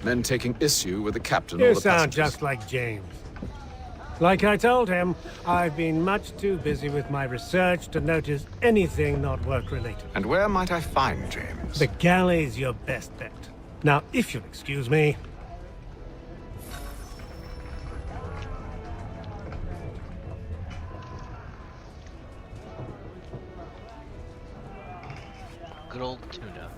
Men taking issue with the captain You or the sound passengers? just like James. Like I told him, I've been much too busy with my research to notice anything not work-related. And where might I find James? The galley's your best bet. Now, if you'll excuse me... Good old tuna.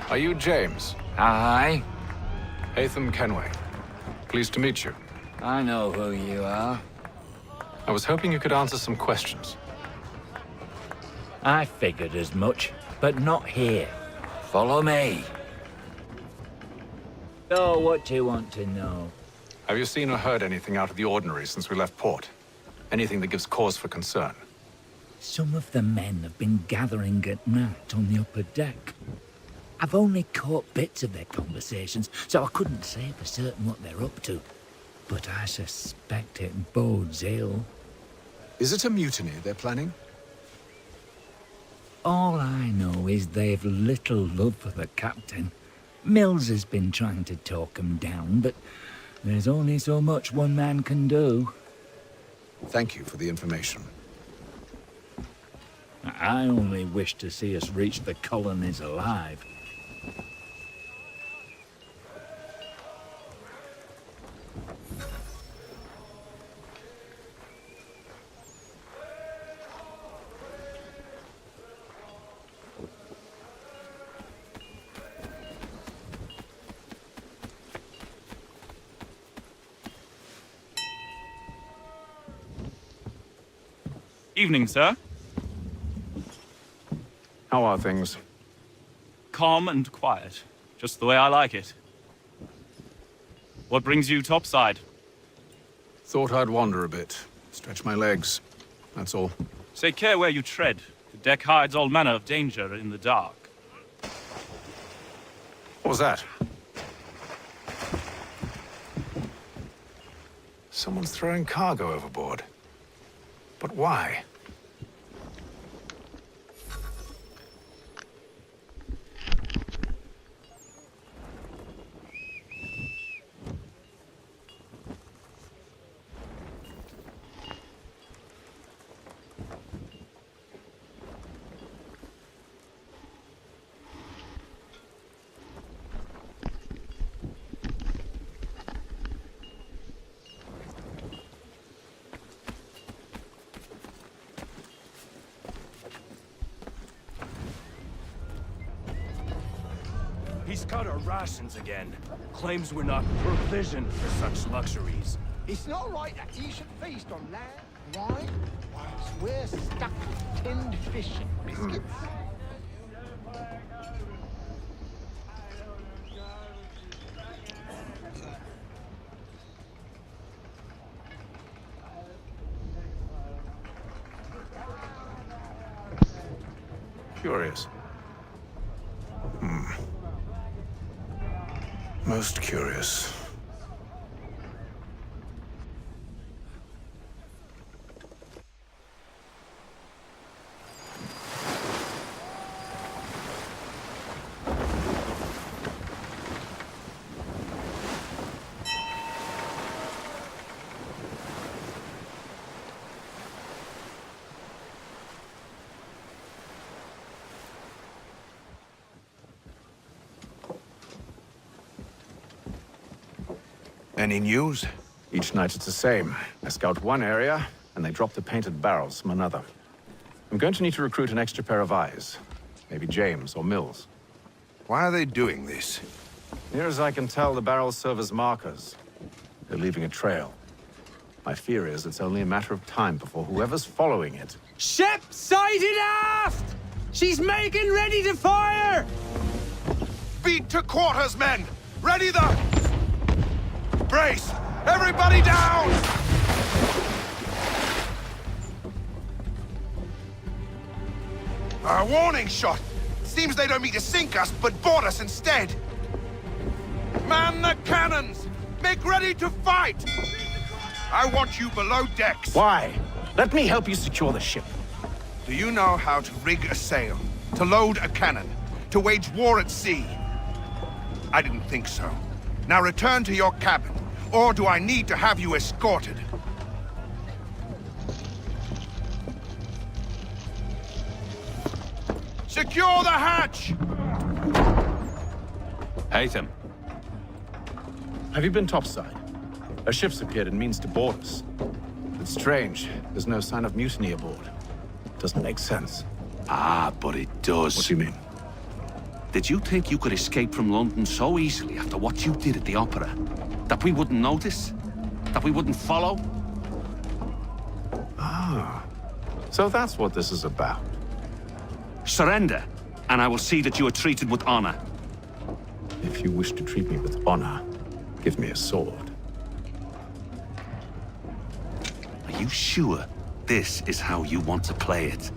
Are you James? Aye. Hatham Kenway. Pleased to meet you. I know who you are. I was hoping you could answer some questions. I figured as much, but not here. Follow me. So, what do you want to know? Have you seen or heard anything out of the ordinary since we left port? Anything that gives cause for concern? Some of the men have been gathering at night on the upper deck. I've only caught bits of their conversations, so I couldn't say for certain what they're up to. But I suspect it bodes ill. Is it a mutiny they're planning? All I know is they've little love for the captain. Mills has been trying to talk him down, but there's only so much one man can do. Thank you for the information. I only wish to see us reach the colonies alive. Evening, sir. How are things? Calm and quiet. Just the way I like it. What brings you topside? Thought I'd wander a bit. Stretch my legs. That's all. Take care where you tread. The deck hides all manner of danger in the dark. What was that? Someone's throwing cargo overboard. But why? He's cut our rations again. Claims we're not provisioned for such luxuries. It's not right that he should feast on land, wine, whilst we're stuck with tinned fish and biscuits. Curious. Most curious. Any news? Each night it's the same. I scout one area, and they drop the painted barrels from another. I'm going to need to recruit an extra pair of eyes. Maybe James or Mills. Why are they doing this? Near as I can tell, the barrels serve as markers. They're leaving a trail. My fear is it's only a matter of time before whoever's following it... Ship sighted aft! She's making ready to fire! Beat to quarters, men! Ready the... Brace! Everybody down! A warning shot! Seems they don't mean to sink us, but board us instead! Man the cannons! Make ready to fight! I want you below decks! Why? Let me help you secure the ship. Do you know how to rig a sail? To load a cannon? To wage war at sea? I didn't think so. Now return to your cabin, or do I need to have you escorted? Secure the hatch! Haytham. Have you been topside? A ship's appeared and means to board us. It's strange. There's no sign of mutiny aboard. Doesn't make sense. Ah, but it does. What do you mean? Did you think you could escape from London so easily after what you did at the Opera? That we wouldn't notice? That we wouldn't follow? Ah. So that's what this is about. Surrender, and I will see that you are treated with honor. If you wish to treat me with honor, give me a sword. Are you sure this is how you want to play it?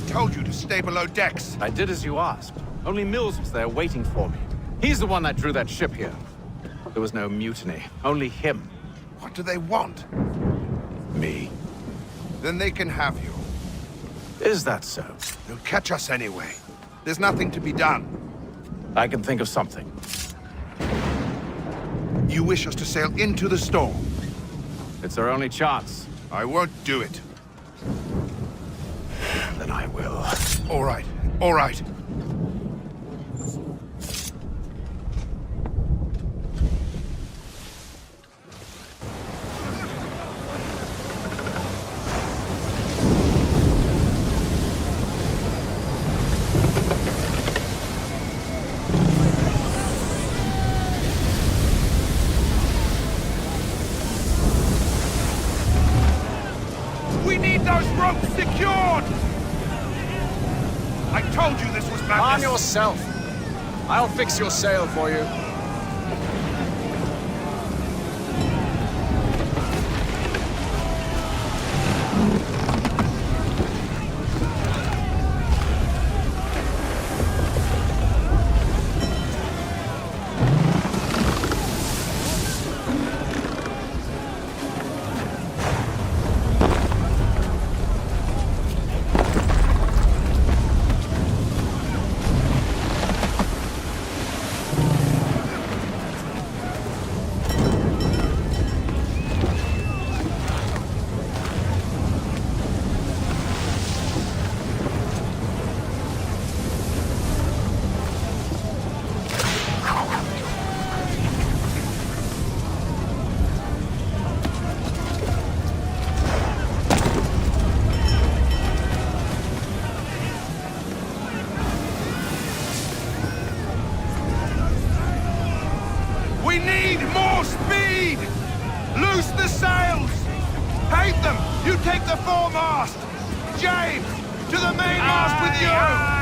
Told you to stay below decks. I did as you asked. Only Mills was there waiting for me. He's the one that drew that ship here. There was no mutiny, only him. What do they want? Me. Then they can have you. Is that so? They'll catch us anyway. There's nothing to be done. I can think of something. You wish us to sail into the storm? It's our only chance. I won't do it. Then I will. All right, all right. madness. yourself. I'll fix your sail for you. We need more speed! Loose the sails! Hate them! You take the foremast! James, to the mainmast with you!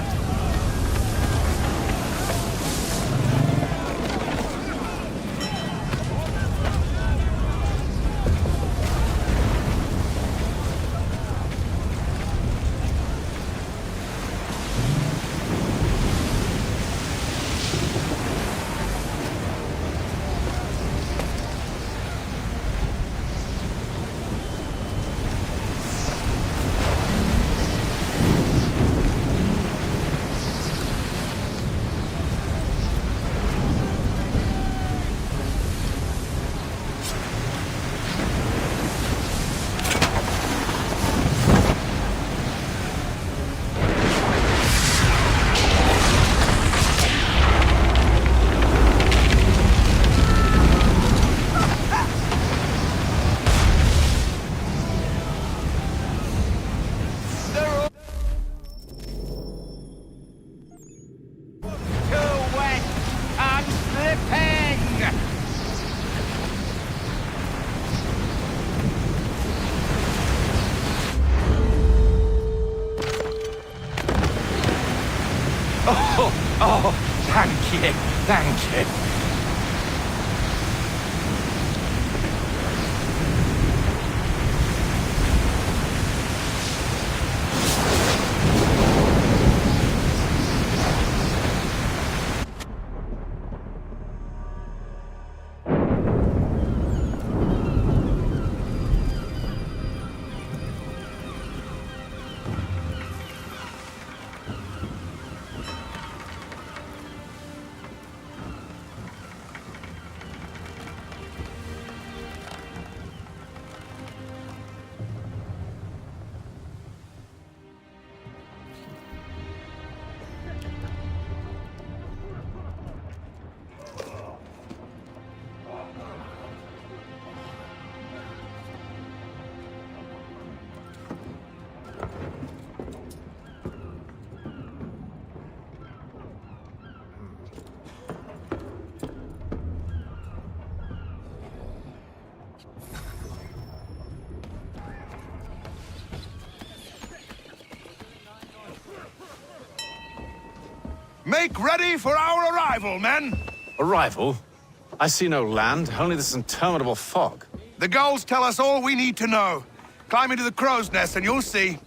Oh, thank you, thank you. Make ready for our arrival, men! Arrival? I see no land, only this interminable fog. The gulls tell us all we need to know. Climb into the crow's nest and you'll see.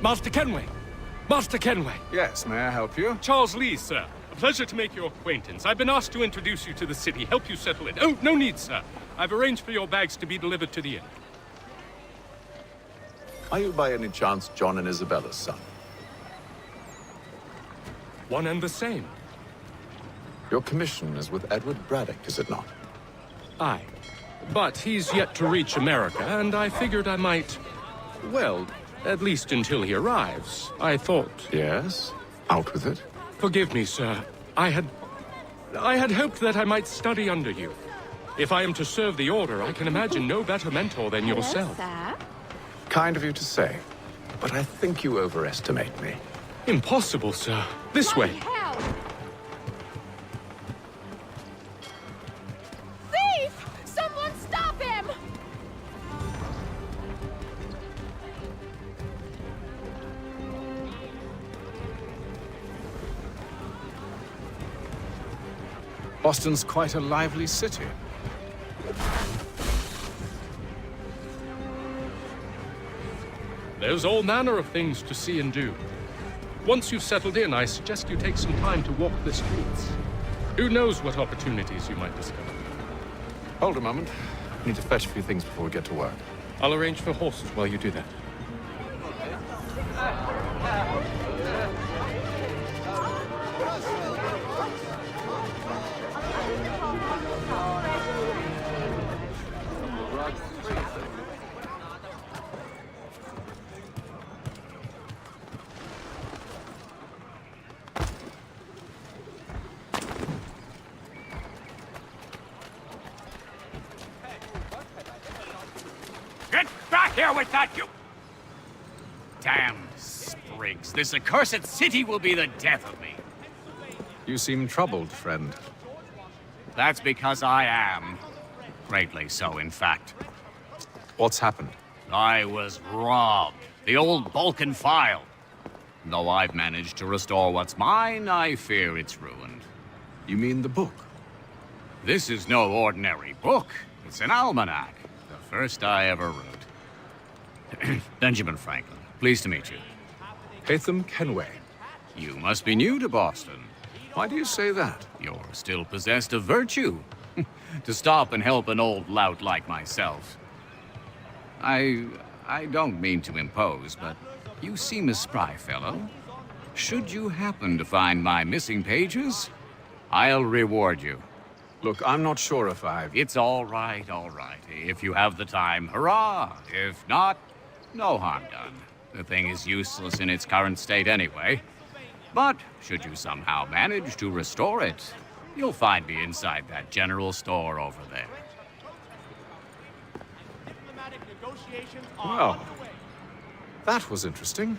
Master Kenway! Master Kenway! Yes, may I help you? Charles Lee, sir. A pleasure to make your acquaintance. I've been asked to introduce you to the city, help you settle in. Oh, no need, sir. I've arranged for your bags to be delivered to the inn. Are you by any chance John and Isabella's son? One and the same. Your commission is with Edward Braddock, is it not? Aye. But he's yet to reach America, and I figured I might... Well, at least until he arrives. I thought... Yes? Out with it. Forgive me, sir. I had hoped that I might study under you. If I am to serve the Order, I can imagine no better mentor than yourself. Kind of you to say, but I think you overestimate me. Impossible, sir. This way. Thief! Someone stop him! Boston's quite a lively city. There's all manner of things to see and do. Once you've settled in, I suggest you take some time to walk the streets. Who knows what opportunities you might discover. Hold a moment. I need to fetch a few things before we get to work. I'll arrange for horses while you do that. Get back here with that, you... Damn sprigs. This accursed city will be the death of me. You seem troubled, friend. That's because I am. Greatly so, in fact. What's happened? I was robbed. The old Balkan file. Though I've managed to restore what's mine, I fear it's ruined. You mean the book? This is no ordinary book. It's an almanac. The first I ever wrote. Benjamin Franklin, pleased to meet you. Hatham Kenway. You must be new to Boston. Why do you say that? You're still possessed of virtue. To stop and help an old lout like myself. I don't mean to impose, but you seem a spry fellow. Should you happen to find my missing pages, I'll reward you. Look, I'm not sure if I've... It's all right, all right. If you have the time, hurrah! If not, no harm done. The thing is useless in its current state anyway. But should you somehow manage to restore it, you'll find me inside that general store over there. Well, that was interesting.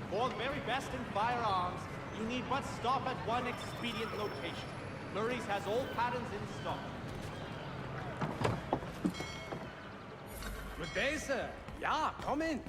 For the very best in firearms, you need but stop at one expedient location. Murray's has all patterns in stock. Good day, sir. Yeah, come in.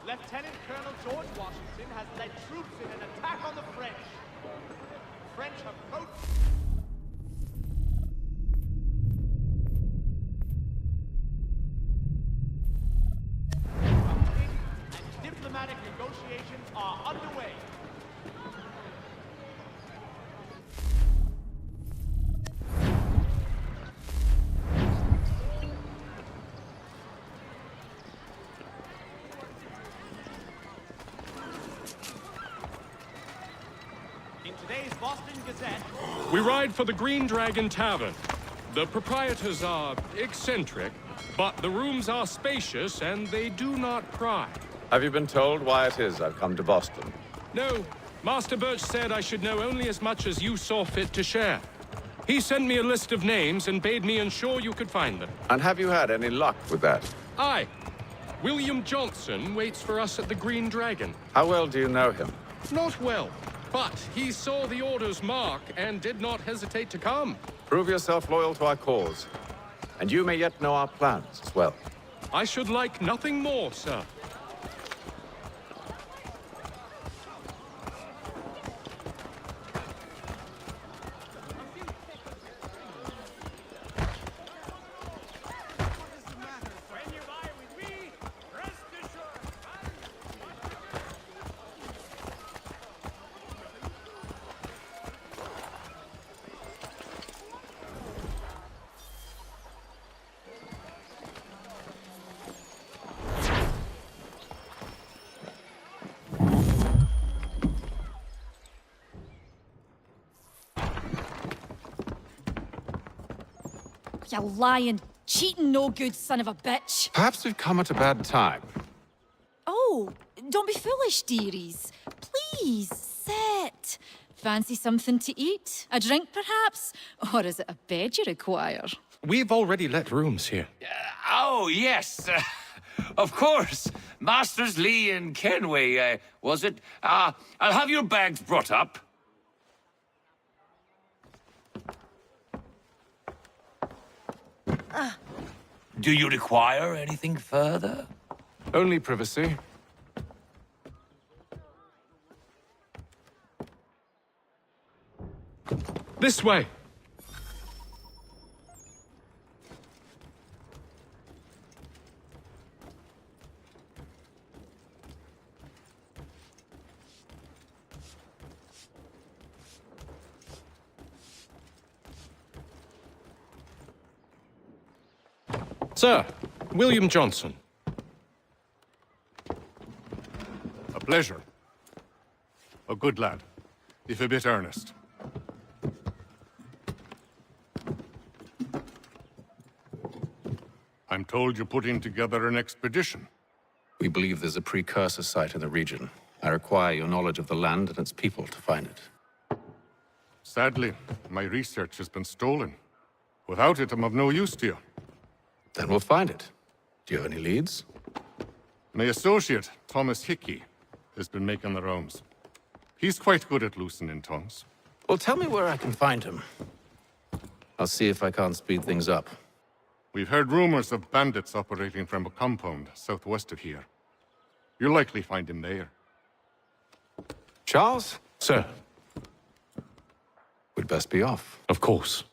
Lieutenant Colonel George Washington has led troops in an attack on the French. The French approach... and diplomatic negotiations are underway. today's Boston Gazette. We ride for the Green Dragon Tavern. The proprietors are eccentric, but the rooms are spacious and they do not pry. Have you been told why it is I've come to Boston? No, Master Birch said I should know only as much as you saw fit to share. He sent me a list of names and bade me ensure you could find them. And have you had any luck with that? Aye. William Johnson waits for us at the Green Dragon. How well do you know him? Not well, but he saw the order's mark and did not hesitate to come. Prove yourself loyal to our cause. And you may yet know our plans as well. I should like nothing more, sir. You lying, cheating, no good son of a bitch. Perhaps we've come at a bad time. Oh, don't be foolish, dearies. Please, sit. Fancy something to eat? A drink, perhaps? Or is it a bed you require? We've already let rooms here. Oh, yes. Of course. Masters Lee and Kenway, was it? I'll have your bags brought up. Do you require anything further? Only privacy. This way. Sir, William Johnson. A pleasure. A good lad, if a bit earnest. I'm told you're putting together an expedition. We believe there's a precursor site in the region. I require your knowledge of the land and its people to find it. Sadly, my research has been stolen. Without it, I'm of no use to you. Then we'll find it. Do you have any leads? My associate, Thomas Hickey, has been making the rounds. He's quite good at loosening tongues. Well, tell me where I can find him. I'll see if I can't speed things up. We've heard rumors of bandits operating from a compound southwest of here. You'll likely find him there. Charles? Sir. We'd best be off. Of course.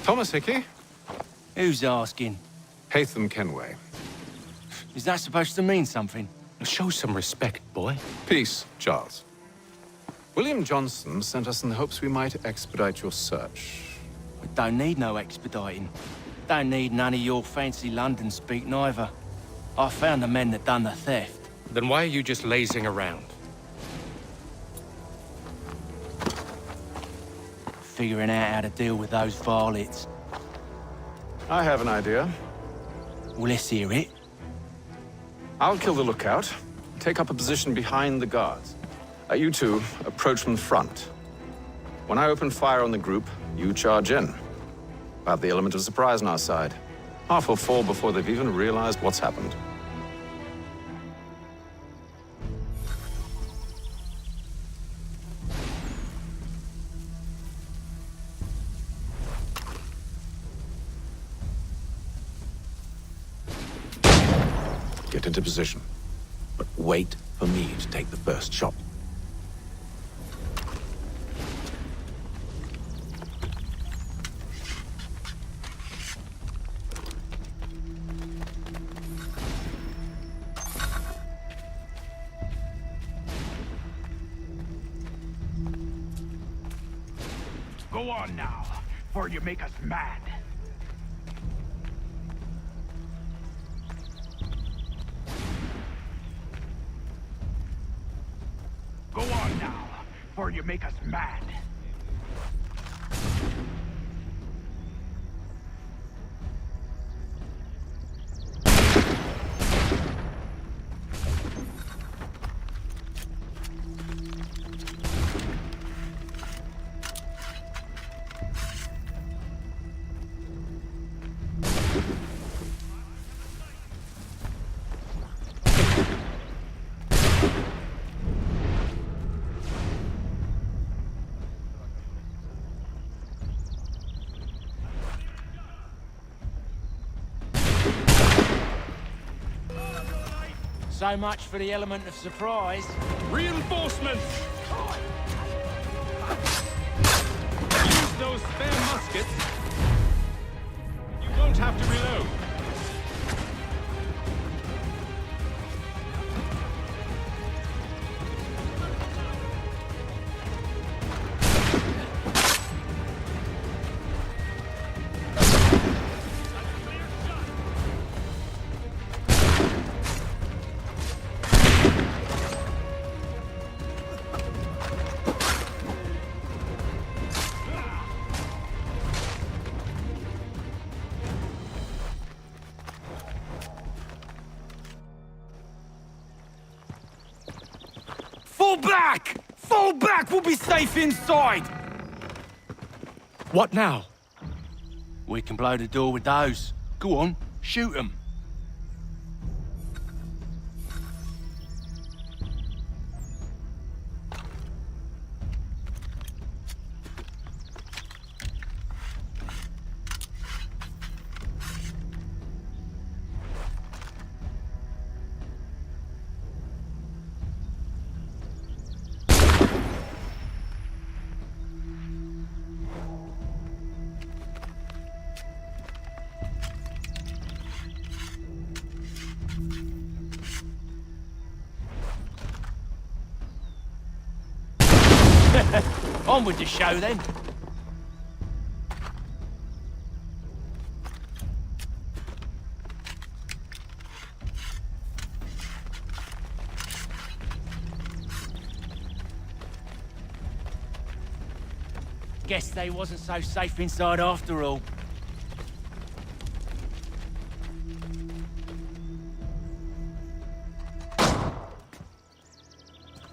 Thomas Hickey? Who's asking? Haytham Kenway. Is that supposed to mean something? Show some respect, boy. Peace, Charles. William Johnson sent us in the hopes we might expedite your search. We don't need no expediting. Don't need none of your fancy London speak neither. I found the men that done the theft. Then why are you just lazing around? Figuring out how to deal with those varlets. I have an idea. Well, let's hear it. I'll kill the lookout, take up a position behind the guards. You two approach from the front. When I open fire on the group, you charge in. We'll have the element of surprise on our side. Half will fall before they've even realized what's happened. Get into position, but wait for me to take the first shot. Go on now, or you make us mad. Go on now, or you make us mad. So much for the element of surprise. Reinforcements! Use those spare muskets. You won't have to reload. Fall back! Fall back! We'll be safe inside! What now? We can blow the door with those. Go on, shoot them. On with the show, then. Guess they wasn't so safe inside after all.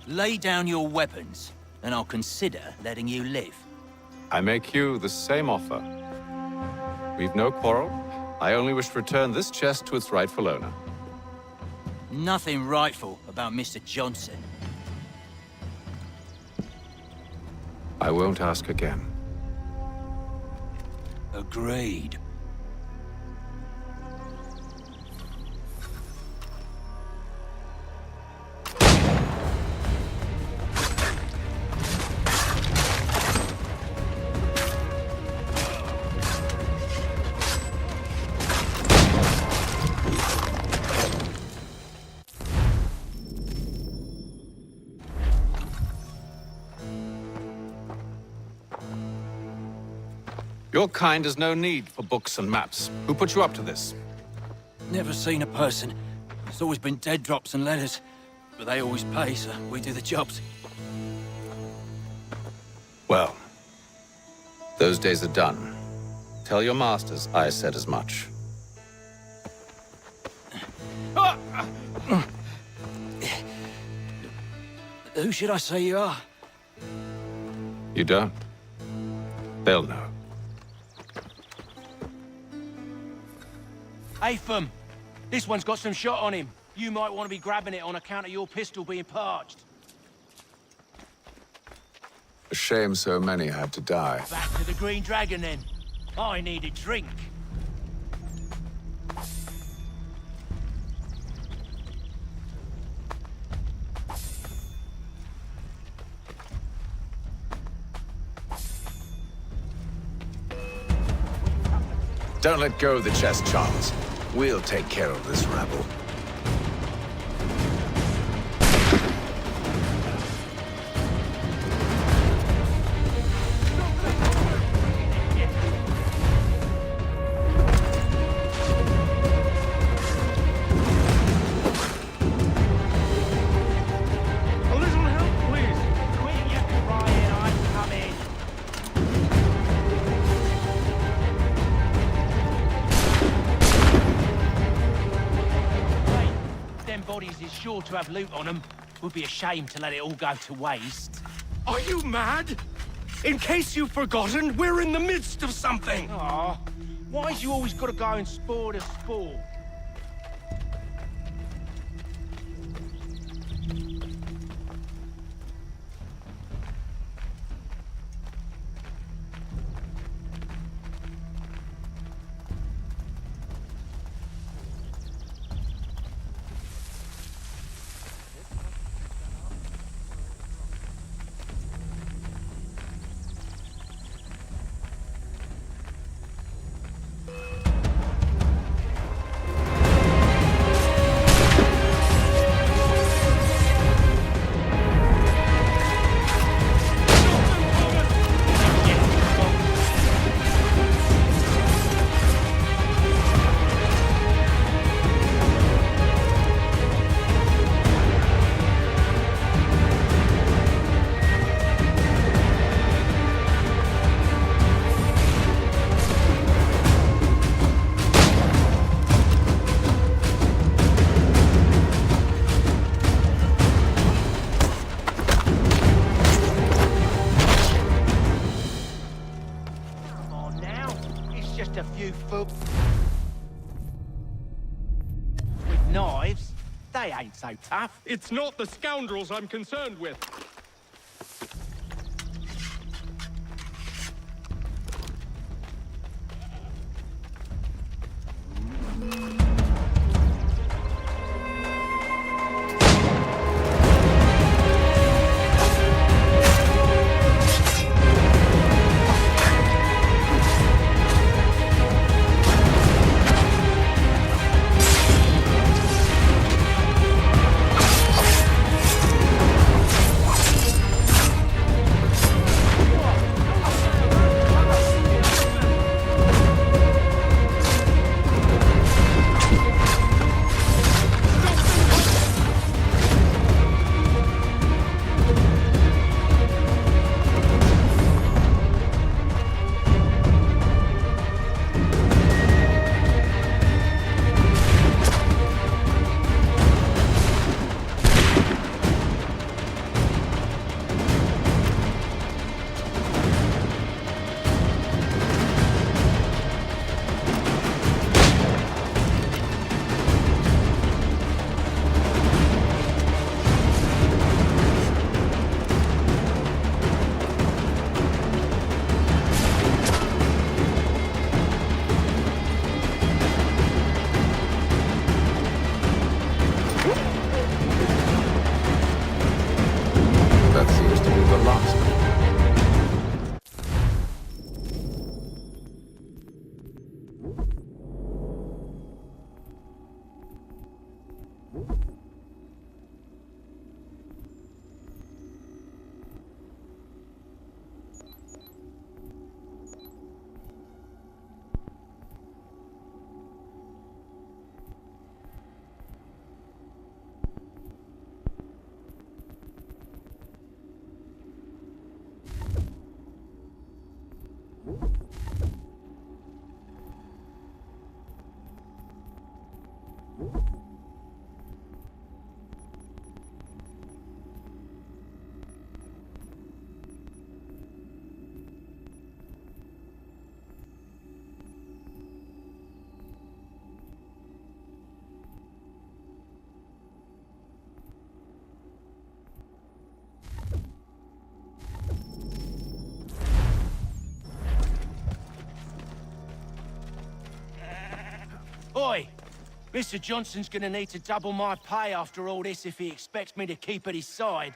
Lay down your weapons, and I'll consider letting you live. I make you the same offer. We've no quarrel. I only wish to return this chest to its rightful owner. Nothing rightful about Mr. Johnson. I won't ask again. Agreed. Your kind has no need for books and maps. Who put you up to this? Never seen a person. It's always been dead drops and letters. But they always pay, so we do the jobs. Well, those days are done. Tell your masters I said as much. Who should I say you are? You don't? They'll know. Atham! This one's got some shot on him. You might want to be grabbing it on account of your pistol being parched. A shame so many had to die. Back to the Green Dragon, then. I need a drink. Don't let go of the chest, Charles. We'll take care of this rabble. Sure to have loot on them. Would be a shame to let it all go to waste. Are you mad? In case you've forgotten, we're in the midst of something! Aw, why's you always gotta go and spoil the sport? They ain't so tough. It's not the scoundrels I'm concerned with. Oi! Mr. Johnson's gonna need to double my pay after all this if he expects me to keep at his side.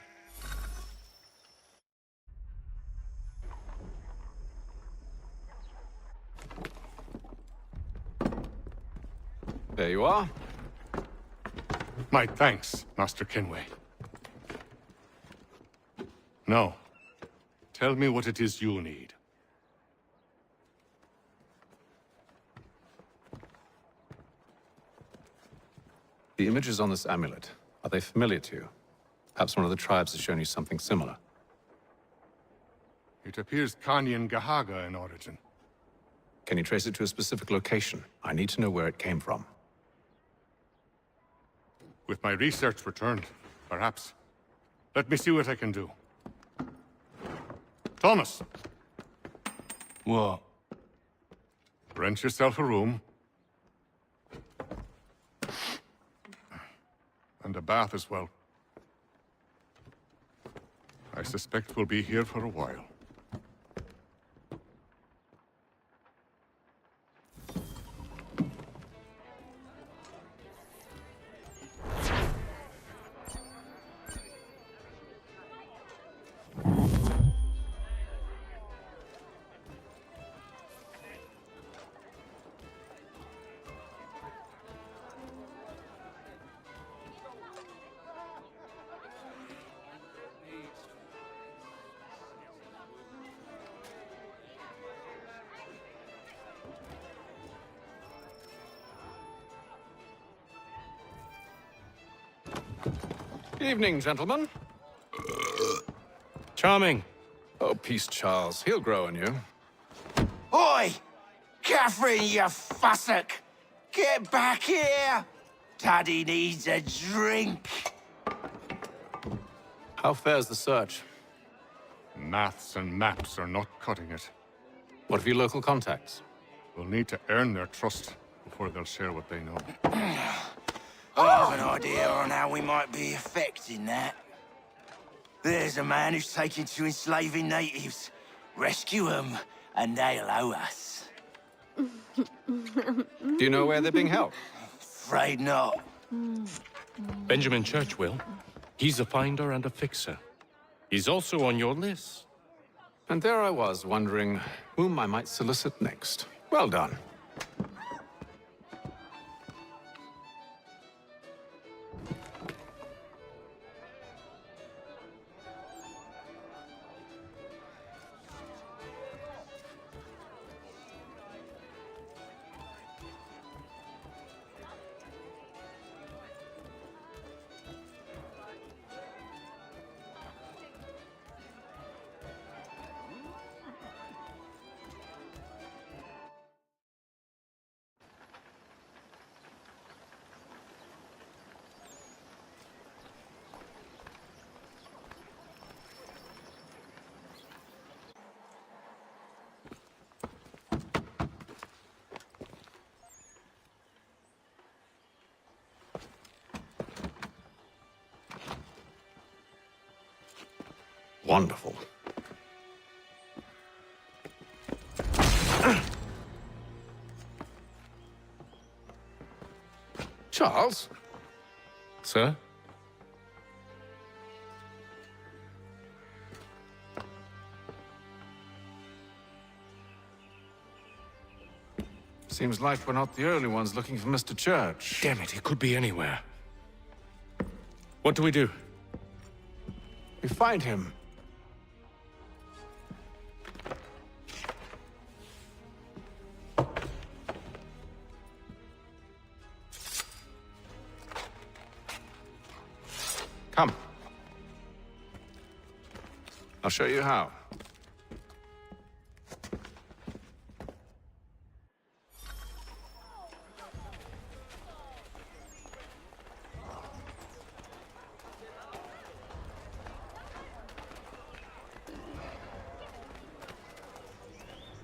There you are. My thanks, Master Kenway. Now, tell me what it is you need. The images on this amulet, are they familiar to you? Perhaps one of the tribes has shown you something similar. It appears Kanyan Gahaga in origin. Can you trace it to a specific location? I need to know where it came from. With my research returned, perhaps. Let me see what I can do. Thomas! What? Rent yourself a room. And a bath as well. I suspect we'll be here for a while. Evening, gentlemen. Charming. Oh, peace, Charles. He'll grow on you. Oi! Catherine, you fussock! Get back here! Daddy needs a drink. How fares the search? Maths and maps are not cutting it. What of your local contacts? We'll need to earn their trust before they'll share what they know. I have an idea on how we might be affecting that. There's a man who's taken to enslaving natives. Rescue them, and they'll owe us. Do you know where they're being held? Afraid not. Benjamin Churchwill. He's a finder and a fixer. He's also on your list. And there I was, wondering whom I might solicit next. Well done. Wonderful. Charles? Sir? Seems like we're not the only ones looking for Mr. Church. Damn it, he could be anywhere. What do we do? We find him. Come. I'll show you how.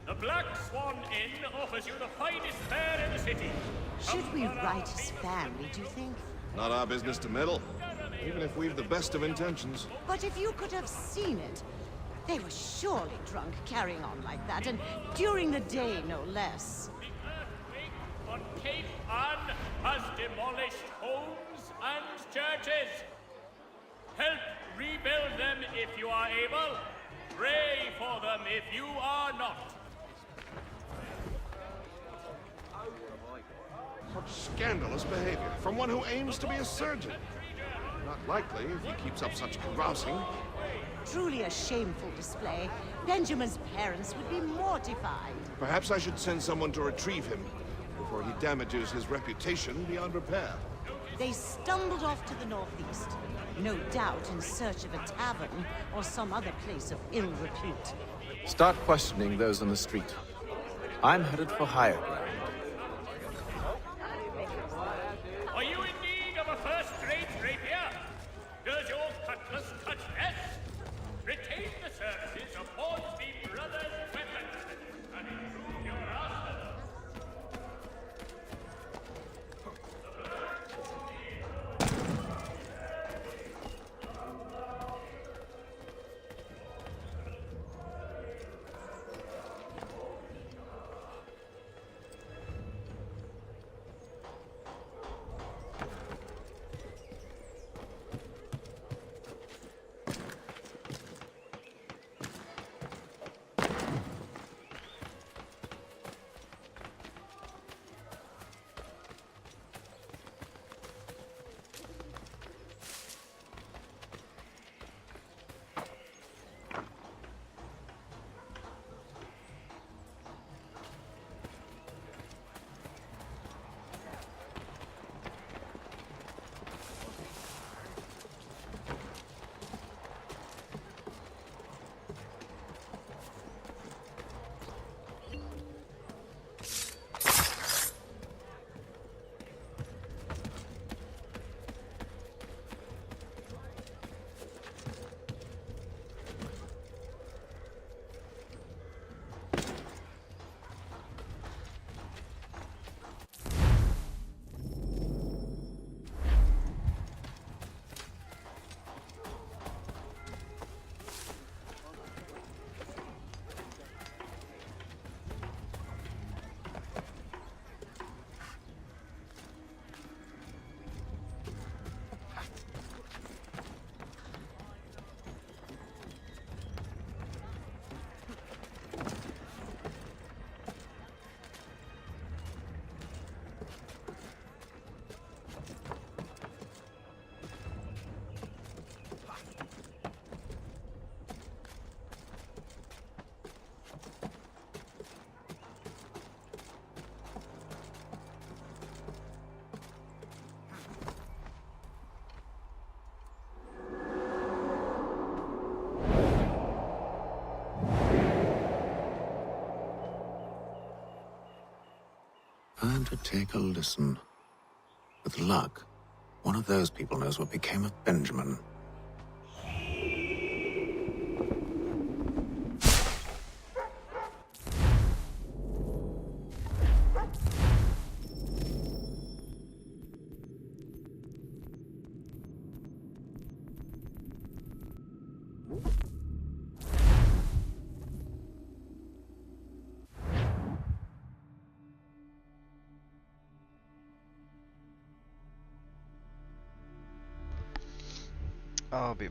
The Black Swan Inn offers you the finest fare in the city. Should we write his family, do you think? Not our business to meddle, even if we've the best of intentions. But if you could have seen it, they were surely drunk carrying on like that, and during the day, no less. on Cape Ann has demolished homes and churches. Help rebuild them if you are able. Pray for them if you are not. Such scandalous behavior from one who aims to be a surgeon. Not likely if he keeps up such carousing. Truly a shameful display. Benjamin's parents would be mortified. Perhaps I should send someone to retrieve him before he damages his reputation beyond repair. They stumbled off to the northeast, no doubt in search of a tavern or some other place of ill repute. Start questioning those on the street. I'm headed for higher ground. Are you in need of a first-rate rapier? Does your cutlass cut less? Retain the services of Hornsby Brothers Weapons and improve your arsenal. Time to take a listen. With luck, one of those people knows what became of Benjamin. I'll be